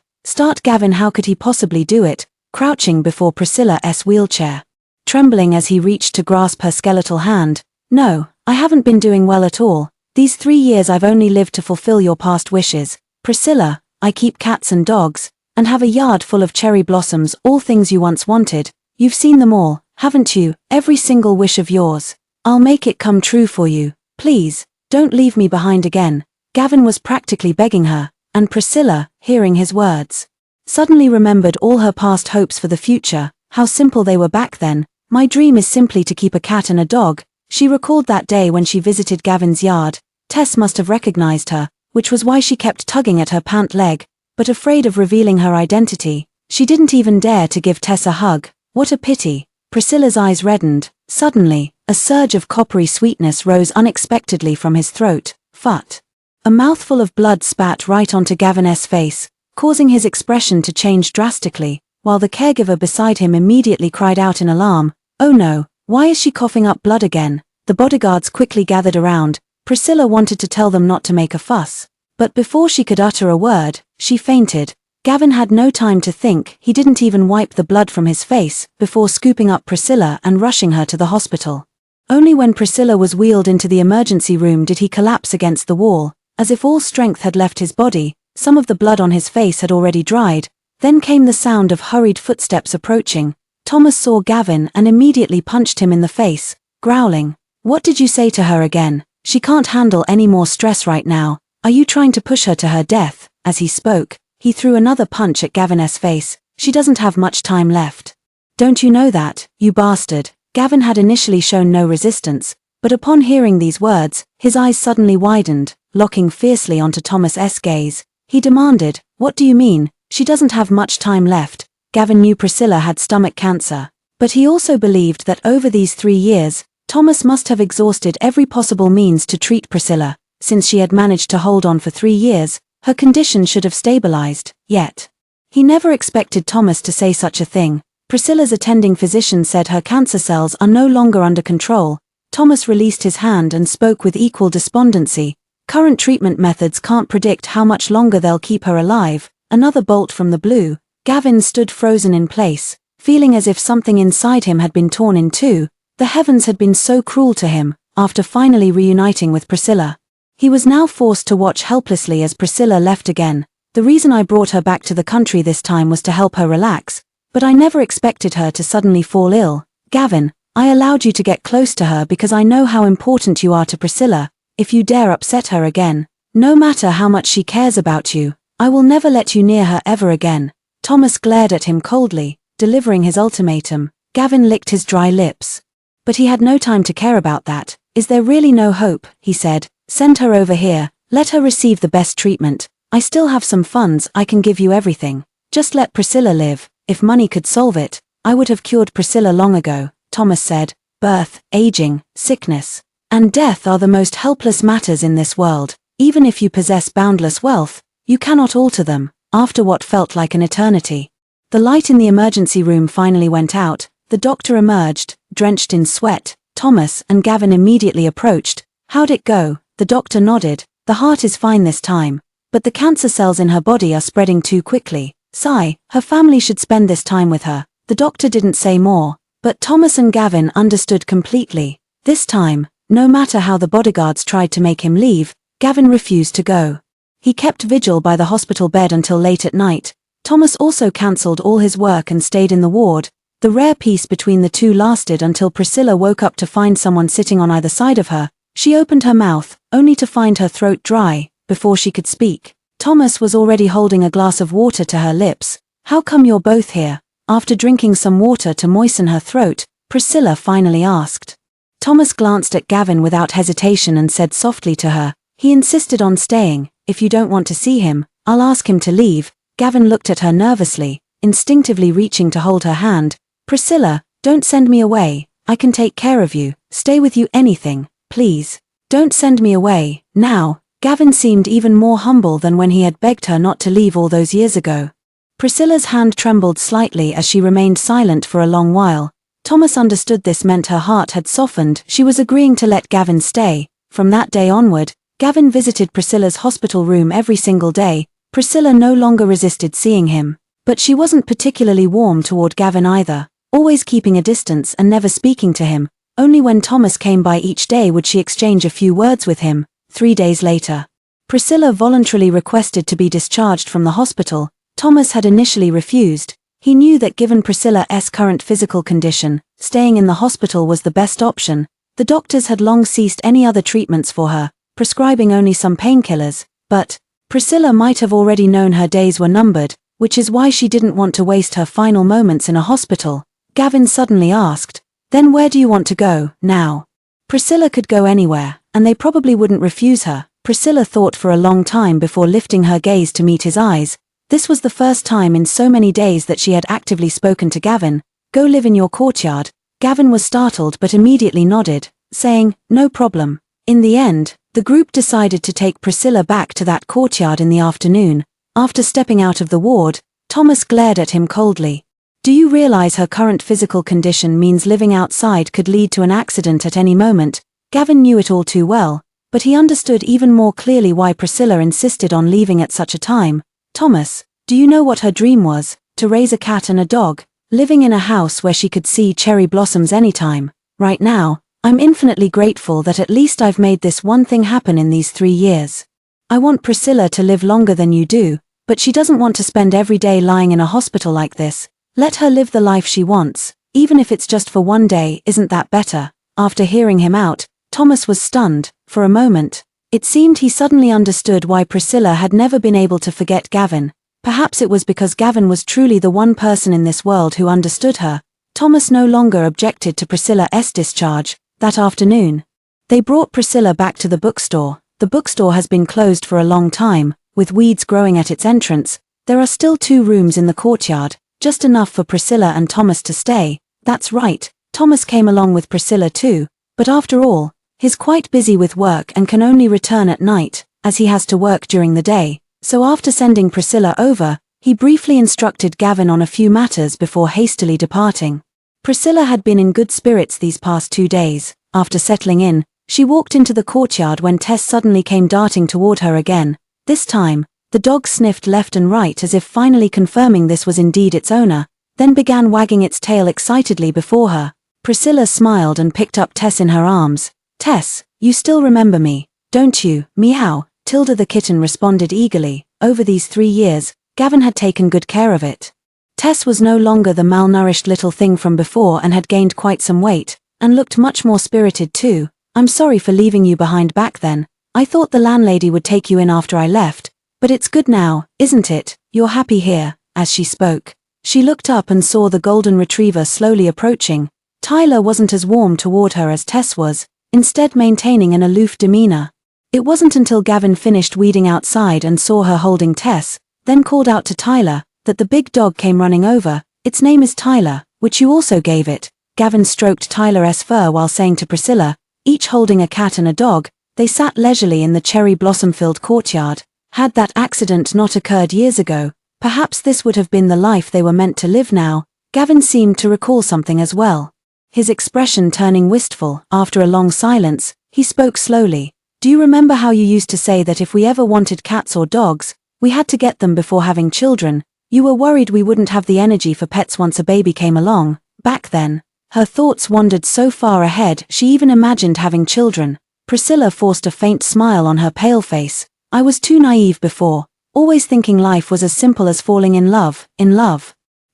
S1: Gavin, how could he possibly do it, crouching before Priscilla's wheelchair, trembling as he reached to grasp her skeletal hand. "No, I haven't been doing well at all. These 3 years I've only lived to fulfill your past wishes. Priscilla, I keep cats and dogs, and have a yard full of cherry blossoms, all things you once wanted. You've seen them all, haven't you? Every single wish of yours. I'll make it come true for you. Please, don't leave me behind again." Gavin was practically begging her, and Priscilla, hearing his words, suddenly remembered all her past hopes for the future, how simple they were back then. "My dream is simply to keep a cat and a dog." She recalled that day when she visited Gavin's yard. Tess must have recognized her, which was why she kept tugging at her pant leg, but afraid of revealing her identity, she didn't even dare to give Tess a hug. What a pity. Priscilla's eyes reddened. Suddenly, a surge of coppery sweetness rose unexpectedly from his throat. Phut. A mouthful of blood spat right onto Gavin's face, causing his expression to change drastically, while the caregiver beside him immediately cried out in alarm. "Oh no, why is she coughing up blood again?" The bodyguards quickly gathered around. Priscilla wanted to tell them not to make a fuss, but before she could utter a word, she fainted. Gavin had no time to think. He didn't even wipe the blood from his face before scooping up Priscilla and rushing her to the hospital. Only when Priscilla was wheeled into the emergency room did he collapse against the wall, as if all strength had left his body. Some of the blood on his face had already dried. Then came the sound of hurried footsteps approaching. Thomas saw Gavin and immediately punched him in the face, growling, "What did you say to her again? She can't handle any more stress right now. Are you trying to push her to her death?" As he spoke, he threw another punch at Gavin's face. "She doesn't have much time left. Don't you know that, you bastard?" Gavin had initially shown no resistance, but upon hearing these words, his eyes suddenly widened, locking fiercely onto Thomas's gaze. He demanded, "What do you mean, she doesn't have much time left?" Gavin knew Priscilla had stomach cancer, but he also believed that over these 3 years, Thomas must have exhausted every possible means to treat Priscilla. Since she had managed to hold on for 3 years, her condition should have stabilized. Yet, he never expected Thomas to say such a thing. Priscilla's attending physician said her cancer cells are no longer under control. Thomas released his hand and spoke with equal despondency. "Current treatment methods can't predict how much longer they'll keep her alive." Another bolt from the blue. Gavin stood frozen in place, feeling as if something inside him had been torn in two. The heavens had been so cruel to him. After finally reuniting with Priscilla, he was now forced to watch helplessly as Priscilla left again. "The reason I brought her back to the country this time was to help her relax, but I never expected her to suddenly fall ill. Gavin, I allowed you to get close to her because I know how important you are to Priscilla. If you dare upset her again, no matter how much she cares about you, I will never let you near her ever again." Thomas glared at him coldly, delivering his ultimatum. Gavin licked his dry lips. But he had no time to care about that. "Is there really no hope?" he said. "Send her over here, let her receive the best treatment. I still have some funds, I can give you everything. Just let Priscilla live. If money could solve it, I would have cured Priscilla long ago." Thomas said, "Birth, aging, sickness, and death are the most helpless matters in this world. Even if you possess boundless wealth, you cannot alter them." After what felt like an eternity, the light in the emergency room finally went out. The doctor emerged, drenched in sweat. Thomas and Gavin immediately approached. "How'd it go?" The doctor nodded. "The heart is fine this time, but the cancer cells in her body are spreading too quickly. Sigh, her family should spend this time with her." The doctor didn't say more, but Thomas and Gavin understood completely. This time, no matter how the bodyguards tried to make him leave, Gavin refused to go. He kept vigil by the hospital bed until late at night. Thomas also cancelled all his work and stayed in the ward. The rare peace between the two lasted until Priscilla woke up to find someone sitting on either side of her. She opened her mouth, only to find her throat dry, before she could speak. Thomas was already holding a glass of water to her lips. "How come you're both here?" After drinking some water to moisten her throat, Priscilla finally asked. Thomas glanced at Gavin without hesitation and said softly to her, "He insisted on staying. If you don't want to see him, I'll ask him to leave." Gavin looked at her nervously, instinctively reaching to hold her hand. "Priscilla, don't send me away. I can take care of you, stay with you, anything. Please, don't send me away, now." Gavin seemed even more humble than when he had begged her not to leave all those years ago. Priscilla's hand trembled slightly as she remained silent for a long while. Thomas understood this meant her heart had softened. She was agreeing to let Gavin stay. From that day onward, Gavin visited Priscilla's hospital room every single day. Priscilla no longer resisted seeing him. But she wasn't particularly warm toward Gavin either, always keeping a distance and never speaking to him. Only when Thomas came by each day would she exchange a few words with him. 3 days later, Priscilla voluntarily requested to be discharged from the hospital. Thomas had initially refused. He knew that given Priscilla's current physical condition, staying in the hospital was the best option. The doctors had long ceased any other treatments for her, prescribing only some painkillers. But Priscilla might have already known her days were numbered, which is why she didn't want to waste her final moments in a hospital. Gavin suddenly asked, "Then where do you want to go, now?" Priscilla could go anywhere, and they probably wouldn't refuse her. Priscilla thought for a long time before lifting her gaze to meet his eyes. This was the first time in so many days that she had actively spoken to Gavin. "Go live in your courtyard." Gavin was startled but immediately nodded, saying, "No problem." In the end, the group decided to take Priscilla back to that courtyard in the afternoon. After stepping out of the ward, Thomas glared at him coldly. "Do you realize her current physical condition means living outside could lead to an accident at any moment?" Gavin knew it all too well, but he understood even more clearly why Priscilla insisted on leaving at such a time. "Thomas, do you know what her dream was? To raise a cat and a dog, living in a house where she could see cherry blossoms anytime. Right now, I'm infinitely grateful that at least I've made this one thing happen in these 3 years. I want Priscilla to live longer than you do, but she doesn't want to spend every day lying in a hospital like this. Let her live the life she wants, even if it's just for one day. Isn't that better?" After hearing him out, Thomas was stunned. For a moment, it seemed he suddenly understood why Priscilla had never been able to forget Gavin. Perhaps it was because Gavin was truly the one person in this world who understood her. Thomas no longer objected to Priscilla's discharge. That afternoon, they brought Priscilla back to the bookstore. The bookstore has been closed for a long time, with weeds growing at its entrance. There are still 2 rooms in the courtyard, just enough for Priscilla and Thomas to stay. That's right, Thomas came along with Priscilla too, but after all, he's quite busy with work and can only return at night, as he has to work during the day. So after sending Priscilla over, he briefly instructed Gavin on a few matters before hastily departing. Priscilla had been in good spirits these past 2 days. After settling in, she walked into the courtyard when Tess suddenly came darting toward her again. This time, the dog sniffed left and right as if finally confirming this was indeed its owner, then began wagging its tail excitedly before her. Priscilla smiled and picked up Tess in her arms. "Tess, you still remember me, don't you?" "Meow," Tilda the kitten responded eagerly. Over these 3 years, Gavin had taken good care of it. Tess was no longer the malnourished little thing from before and had gained quite some weight. and looked much more spirited too. I'm sorry for leaving you behind back then. I thought the landlady would take you in after I left, but it's good now, isn't it? You're happy here." As she spoke, she looked up and saw the golden retriever slowly approaching. Tyler wasn't as warm toward her as Tess was, instead maintaining an aloof demeanor. It wasn't until Gavin finished weeding outside and saw her holding Tess, then called out to Tyler, that the big dog came running over. "Its name is Tyler, which you also gave it." Gavin stroked Tyler's fur while saying to Priscilla, each holding a cat and a dog, they sat leisurely in the cherry blossom-filled courtyard. Had that accident not occurred years ago, perhaps this would have been the life they were meant to live now. Gavin seemed to recall something as well. His expression turning wistful. After a long silence, he spoke slowly. "Do you remember how you used to say that if we ever wanted cats or dogs, we had to get them before having children? You were worried we wouldn't have the energy for pets once a baby came along, back then." Her thoughts wandered so far ahead she even imagined having children. Priscilla forced a faint smile on her pale face. "I was too naive before, always thinking life was as simple as falling in love.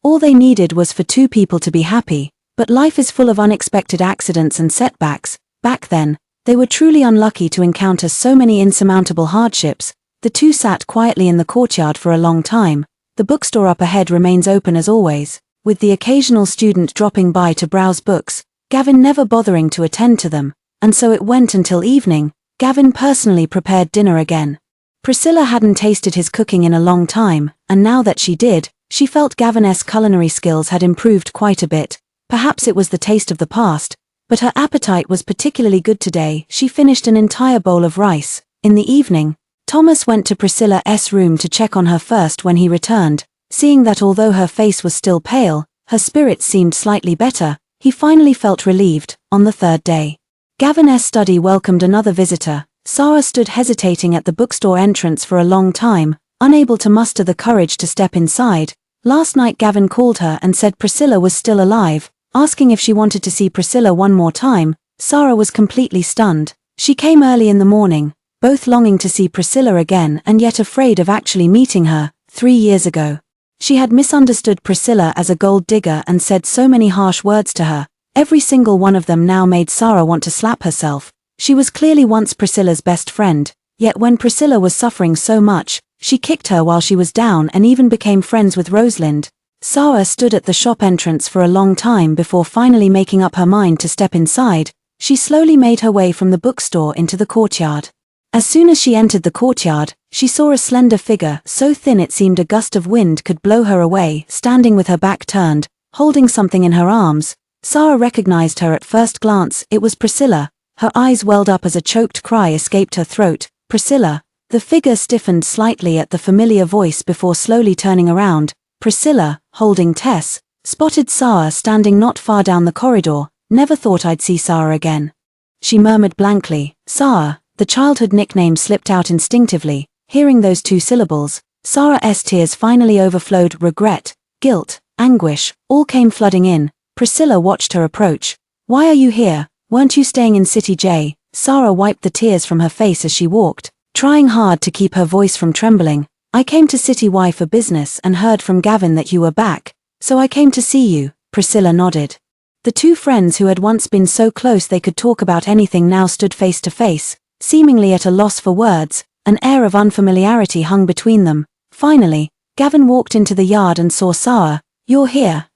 S1: All they needed was for two people to be happy, but life is full of unexpected accidents and setbacks. Back then, they were truly unlucky to encounter so many insurmountable hardships." The two sat quietly in the courtyard for a long time. The bookstore up ahead remains open as always, with the occasional student dropping by to browse books, Gavin never bothering to attend to them, and so it went until evening. Gavin personally prepared dinner again. Priscilla hadn't tasted his cooking in a long time, and now that she did, she felt Gavin's culinary skills had improved quite a bit. Perhaps it was the taste of the past, but her appetite was particularly good today. She finished an entire bowl of rice. In the evening, Thomas went to Priscilla's room to check on her first. When he returned, seeing that although her face was still pale, her spirits seemed slightly better, he finally felt relieved. On the third day, Gavin's study welcomed another visitor. Sarah stood hesitating at the bookstore entrance for a long time, unable to muster the courage to step inside. Last night Gavin called her and said Priscilla was still alive, asking if she wanted to see Priscilla one more time. Sarah was completely stunned. She came early in the morning, both longing to see Priscilla again and yet afraid of actually meeting her. 3 years ago, she had misunderstood Priscilla as a gold digger and said so many harsh words to her. Every single one of them now made Sarah want to slap herself. She was clearly once Priscilla's best friend, yet when Priscilla was suffering so much, she kicked her while she was down and even became friends with Rosalind. Sarah stood at the shop entrance for a long time before finally making up her mind to step inside. She slowly made her way from the bookstore into the courtyard. As soon as she entered the courtyard, she saw a slender figure, so thin it seemed a gust of wind could blow her away, standing with her back turned, holding something in her arms. Sarah recognized her at first glance. It was Priscilla. Her eyes welled up as a choked cry escaped her throat. "Priscilla." The figure stiffened slightly at the familiar voice before slowly turning around. Priscilla, holding Tess, spotted Sarah standing not far down the corridor. "Never thought I'd see Sarah again," she murmured blankly. Sarah, the childhood nickname, slipped out instinctively. Hearing those two syllables, Sarah's tears finally overflowed. Regret, guilt, anguish, all came flooding in. Priscilla watched her approach. "Why are you here? Weren't you staying in City J?" Sarah wiped the tears from her face as she walked, trying hard to keep her voice from trembling. "I came to City Y for business and heard from Gavin that you were back, so I came to see you." Priscilla nodded. The two friends who had once been so close they could talk about anything now stood face to face, seemingly at a loss for words. An air of unfamiliarity hung between them. Finally, Gavin walked into the yard and saw Sarah. "You're here,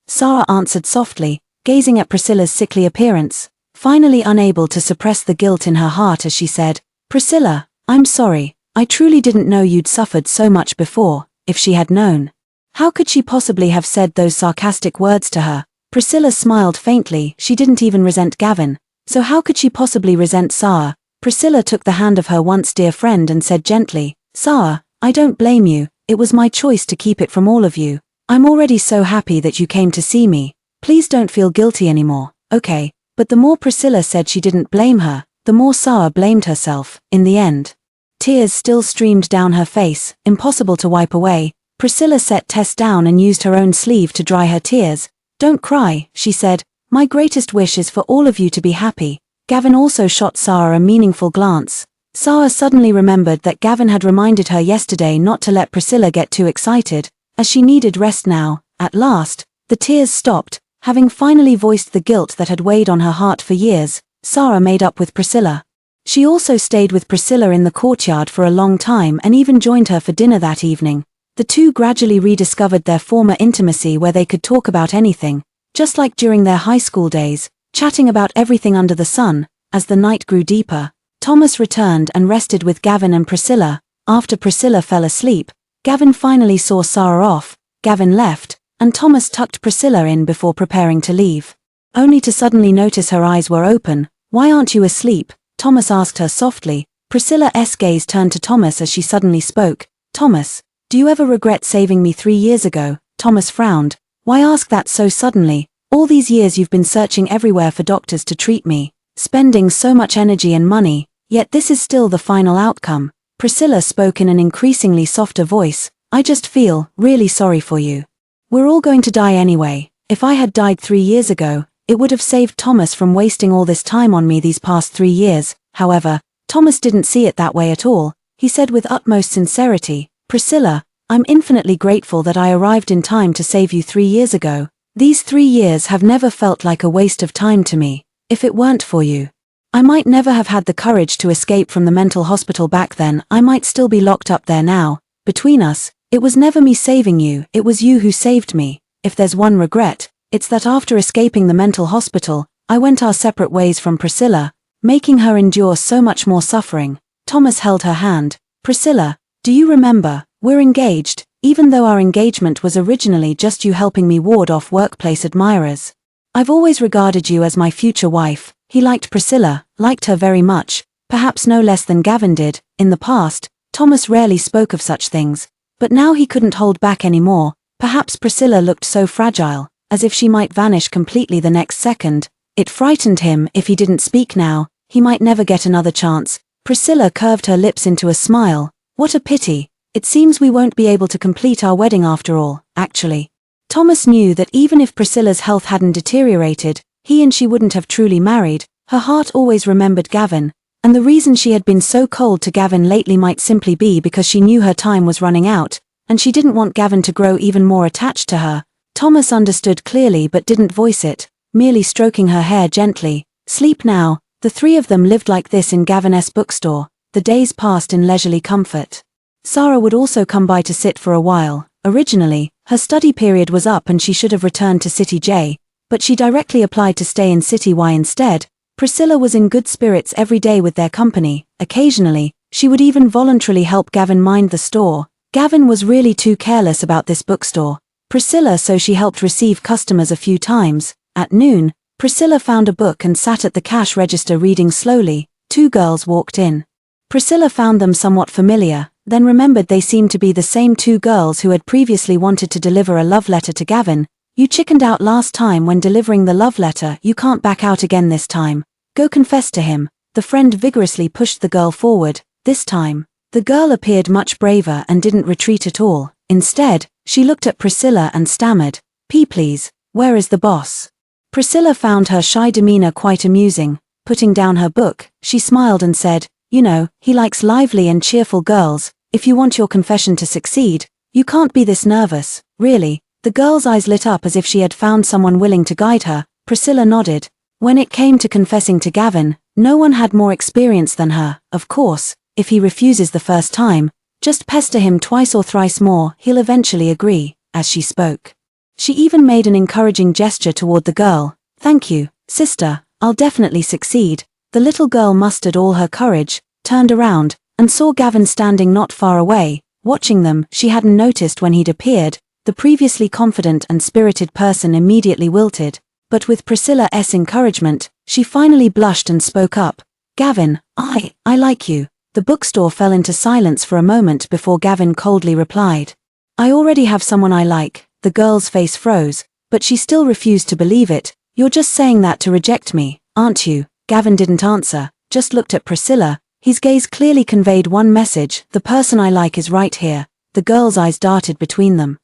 S1: Sarah answered softly, gazing at Priscilla's sickly appearance, finally unable to suppress the guilt in her heart as she said, "Priscilla, I'm sorry, I truly didn't know you'd suffered so much before." If she had known, how could she possibly have said those sarcastic words to her? Priscilla smiled faintly. She didn't even resent Gavin, so how could she possibly resent Sarah? Priscilla took the hand of her once dear friend and said gently, "Sarah, I don't blame you. It was my choice to keep it from all of you. I'm already so happy that you came to see me. Please don't feel guilty anymore, okay?" But the more Priscilla said she didn't blame her, the more Sarah blamed herself. In the end, tears still streamed down her face, impossible to wipe away. Priscilla set Tess down and used her own sleeve to dry her tears. "Don't cry," she said. "My greatest wish is for all of you to be happy." Gavin also shot Sarah a meaningful glance. Sarah suddenly remembered that Gavin had reminded her yesterday not to let Priscilla get too excited, as she needed rest now. At last, the tears stopped. Having finally voiced the guilt that had weighed on her heart for years, Sarah made up with Priscilla. She also stayed with Priscilla in the courtyard for a long time and even joined her for dinner that evening. The two gradually rediscovered their former intimacy where they could talk about anything, just like during their high school days, chatting about everything under the sun. As the night grew deeper, Thomas returned and rested with Gavin and Priscilla. After Priscilla fell asleep, Gavin finally saw Sarah off. Gavin left, and Thomas tucked Priscilla in before preparing to leave. Only to suddenly notice her eyes were open. "Why aren't you asleep?" Thomas asked her softly. Priscilla's gaze turned to Thomas as she suddenly spoke. "Thomas, do you ever regret saving me 3 years ago?" Thomas frowned. "Why ask that so suddenly? All these years you've been searching everywhere for doctors to treat me, spending so much energy and money, yet this is still the final outcome." Priscilla spoke in an increasingly softer voice. "I just feel really sorry for you. We're all going to die anyway. If I had died 3 years ago, it would have saved Thomas from wasting all this time on me these past 3 years." However, Thomas didn't see it that way at all. He said with utmost sincerity, "Priscilla, I'm infinitely grateful that I arrived in time to save you 3 years ago. These 3 years have never felt like a waste of time to me. If it weren't for you, I might never have had the courage to escape from the mental hospital back then. I might still be locked up there now. Between us, it was never me saving you, it was you who saved me. If there's one regret, it's that after escaping the mental hospital, I went our separate ways from Priscilla, making her endure so much more suffering." Thomas held her hand. "Priscilla, do you remember, we're engaged, even though our engagement was originally just you helping me ward off workplace admirers. I've always regarded you as my future wife." He liked Priscilla, liked her very much, perhaps no less than Gavin did. In the past, Thomas rarely spoke of such things, but now he couldn't hold back anymore. Perhaps Priscilla looked so fragile, as if she might vanish completely the next second. It frightened him. If he didn't speak now, he might never get another chance. Priscilla curved her lips into a smile. "What a pity. It seems we won't be able to complete our wedding after all." Actually, Thomas knew that even if Priscilla's health hadn't deteriorated, he and she wouldn't have truly married. Her heart always remembered Gavin, and the reason she had been so cold to Gavin lately might simply be because she knew her time was running out, and she didn't want Gavin to grow even more attached to her. Thomas understood clearly but didn't voice it, merely stroking her hair gently. "Sleep now." The three of them lived like this in Gavin's bookstore. The days passed in leisurely comfort. Sarah would also come by to sit for a while. Originally, her study period was up and she should have returned to City J, but she directly applied to stay in City Y instead. Priscilla was in good spirits every day with their company. Occasionally, she would even voluntarily help Gavin mind the store. Gavin was really too careless about this bookstore. Priscilla, so she helped receive customers a few times. At noon, Priscilla found a book and sat at the cash register reading slowly. 2 girls walked in. Priscilla found them somewhat familiar, then remembered they seemed to be the same 2 girls who had previously wanted to deliver a love letter to Gavin. "You chickened out last time when delivering the love letter. You can't back out again this time. Go confess to him." The friend vigorously pushed the girl forward. This time, the girl appeared much braver and didn't retreat at all. Instead, she looked at Priscilla and stammered, Please, where is the boss?" Priscilla found her shy demeanor quite amusing. Putting down her book, she smiled and said, "You know, he likes lively and cheerful girls. If you want your confession to succeed, you can't be this nervous." "Really?" The girl's eyes lit up as if she had found someone willing to guide her. Priscilla nodded. When it came to confessing to Gavin, no one had more experience than her. Of course, if he refuses the first time, just pester him twice or thrice more, he'll eventually agree. As she spoke, she even made an encouraging gesture toward the girl. "Thank you, sister, I'll definitely succeed." The little girl mustered all her courage, turned around, and saw Gavin standing not far away, watching them. She hadn't noticed when he'd appeared. The previously confident and spirited person immediately wilted, but with Priscilla's encouragement, she finally blushed and spoke up. "Gavin, I like you." The bookstore fell into silence for a moment before Gavin coldly replied, "I already have someone I like." The girl's face froze, but she still refused to believe it. "You're just saying that to reject me, aren't you?" Gavin didn't answer, just looked at Priscilla. His gaze clearly conveyed one message: the person I like is right here. The girl's eyes darted between them.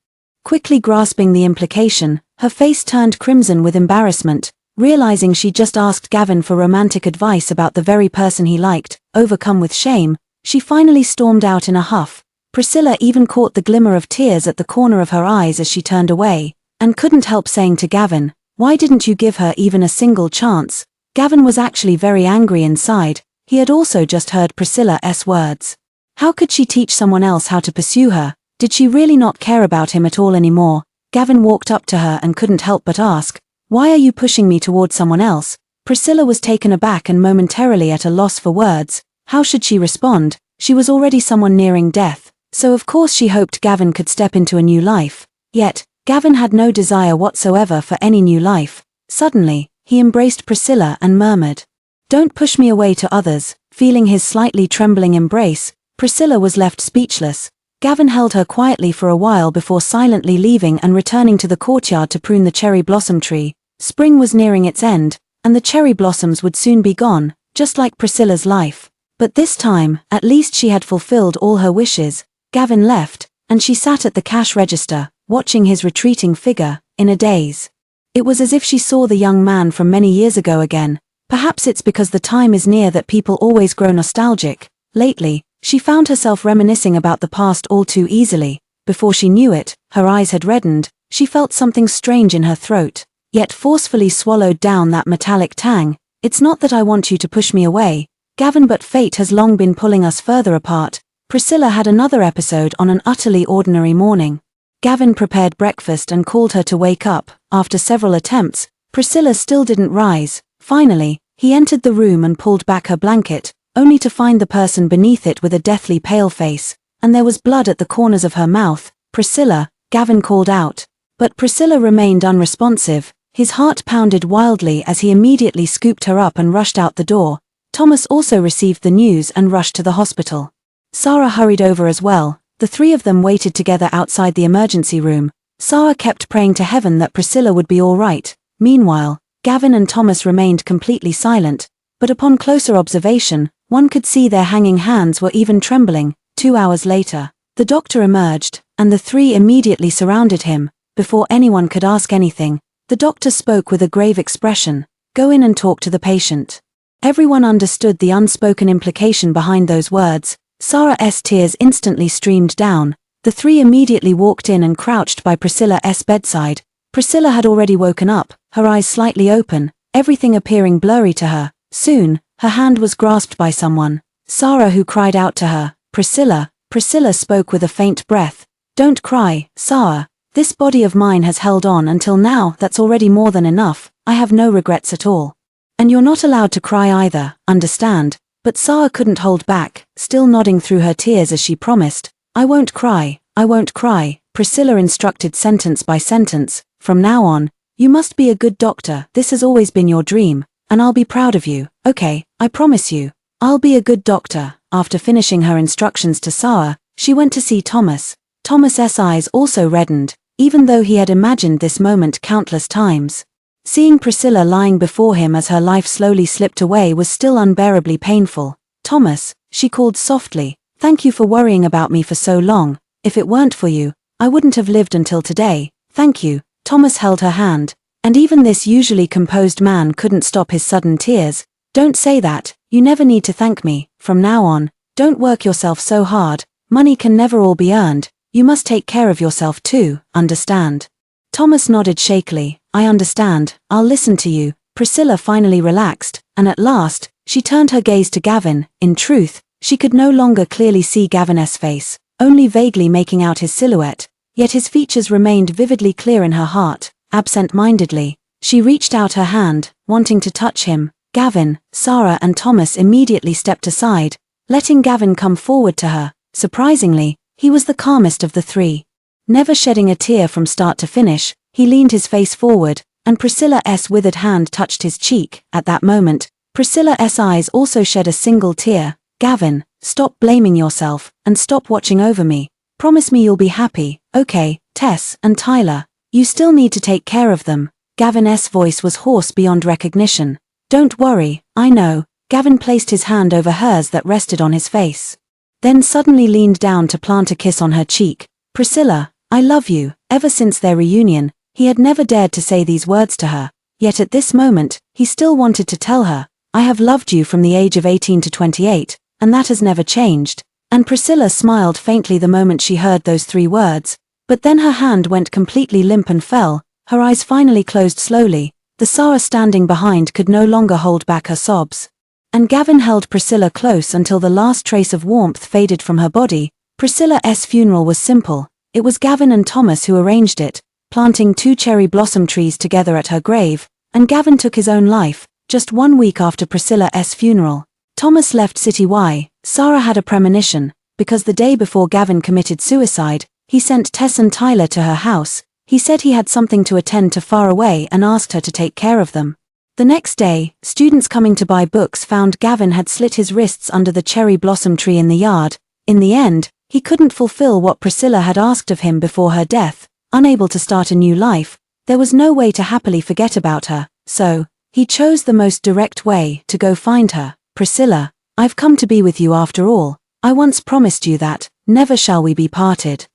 S1: Quickly grasping the implication, her face turned crimson with embarrassment, realizing she just asked Gavin for romantic advice about the very person he liked. Overcome with shame, she finally stormed out in a huff. Priscilla even caught the glimmer of tears at the corner of her eyes as she turned away, and couldn't help saying to Gavin, Why didn't you give her even a single chance? Gavin was actually very angry inside. He had also just heard Priscilla's words. How could she teach someone else how to pursue her? Did she really not care about him at all anymore? Gavin walked up to her and couldn't help but ask, "Why are you pushing me toward someone else?" Priscilla was taken aback and momentarily at a loss for words. How should she respond? She was already someone nearing death, so of course she hoped Gavin could step into a new life. Yet, Gavin had no desire whatsoever for any new life. Suddenly, he embraced Priscilla and murmured, "Don't push me away to others." Feeling his slightly trembling embrace, Priscilla was left speechless. Gavin held her quietly for a while before silently leaving and returning to the courtyard to prune the cherry blossom tree. Spring was nearing its end, and the cherry blossoms would soon be gone, just like Priscilla's life. But this time, at least she had fulfilled all her wishes. Gavin left, and she sat at the cash register, watching his retreating figure, in a daze. It was as if she saw the young man from many years ago again. Perhaps it's because the time is near that people always grow nostalgic. Lately, she found herself reminiscing about the past all too easily. Before she knew it, her eyes had reddened, she felt something strange in her throat, yet forcefully swallowed down that metallic tang. "It's not that I want you to push me away, Gavin, but fate has long been pulling us further apart." Priscilla had another episode on an utterly ordinary morning. Gavin prepared breakfast and called her to wake up. After several attempts, Priscilla still didn't rise. Finally, he entered the room and pulled back her blanket, only to find the person beneath it with a deathly pale face, and there was blood at the corners of her mouth. "Priscilla," Gavin called out. But Priscilla remained unresponsive. His heart pounded wildly as he immediately scooped her up and rushed out the door. Thomas also received the news and rushed to the hospital. Sarah hurried over as well. The three of them waited together outside the emergency room. Sarah kept praying to heaven that Priscilla would be all right. Meanwhile, Gavin and Thomas remained completely silent, but upon closer observation, one could see their hanging hands were even trembling. 2 hours later, the doctor emerged, and the three immediately surrounded him. Before anyone could ask anything, the doctor spoke with a grave expression, "Go in and talk to the patient." Everyone understood the unspoken implication behind those words. Sarah's tears instantly streamed down. The three immediately walked in and crouched by Priscilla's bedside. Priscilla had already woken up, her eyes slightly open, everything appearing blurry to her. Soon, her hand was grasped by someone. Sarah, who cried out to her, "Priscilla." Priscilla spoke with a faint breath. "Don't cry, Sarah. This body of mine has held on until now. That's already more than enough. I have no regrets at all. And you're not allowed to cry either, understand?" But Sarah couldn't hold back, still nodding through her tears as she promised, "I won't cry, I won't cry." Priscilla instructed sentence by sentence, "From now on, you must be a good doctor. This has always been your dream, and I'll be proud of you. Okay, I promise you, I'll be a good doctor." After finishing her instructions to Sarah, she went to see Thomas. Thomas's eyes also reddened, even though he had imagined this moment countless times. Seeing Priscilla lying before him as her life slowly slipped away was still unbearably painful. "Thomas," she called softly, "thank you for worrying about me for so long. If it weren't for you, I wouldn't have lived until today. Thank you." Thomas held her hand, and even this usually composed man couldn't stop his sudden tears. "Don't say that, you never need to thank me. From now on, don't work yourself so hard. Money can never all be earned. You must take care of yourself too, understand?" Thomas nodded shakily. "I understand, I'll listen to you." Priscilla finally relaxed, and at last, she turned her gaze to Gavin. In truth, she could no longer clearly see Gavin's face, only vaguely making out his silhouette, yet his features remained vividly clear in her heart. Absent-mindedly, she reached out her hand, wanting to touch him. Gavin, Sarah and Thomas immediately stepped aside, letting Gavin come forward to her. Surprisingly, he was the calmest of the three. Never shedding a tear from start to finish, he leaned his face forward, and Priscilla's withered hand touched his cheek. At that moment, Priscilla's eyes also shed a single tear. "Gavin, stop blaming yourself, and stop watching over me. Promise me you'll be happy, okay? Tess and Tyler, you still need to take care of them." Gavin's voice was hoarse beyond recognition. "Don't worry, I know." Gavin placed his hand over hers that rested on his face, then suddenly leaned down to plant a kiss on her cheek. "Priscilla, I love you." Ever since their reunion, he had never dared to say these words to her, yet at this moment, he still wanted to tell her, "I have loved you from the age of 18 to 28, and that has never changed." And Priscilla smiled faintly the moment she heard those 3 words, but then her hand went completely limp and fell. Her eyes finally closed slowly. The Sarah standing behind could no longer hold back her sobs. And Gavin held Priscilla close until the last trace of warmth faded from her body. Priscilla's funeral was simple. It was Gavin and Thomas who arranged it, planting 2 cherry blossom trees together at her grave, and Gavin took his own life, just 1 week after Priscilla's funeral. Thomas left City Y. Sarah had a premonition, because the day before Gavin committed suicide, he sent Tess and Tyler to her house. He said he had something to attend to far away and asked her to take care of them. The next day, students coming to buy books found Gavin had slit his wrists under the cherry blossom tree in the yard. In the end, he couldn't fulfill what Priscilla had asked of him before her death. Unable to start a new life, there was no way to happily forget about her, so he chose the most direct way to go find her. Priscilla, I've come to be with you after all. I once promised you that, never shall we be parted.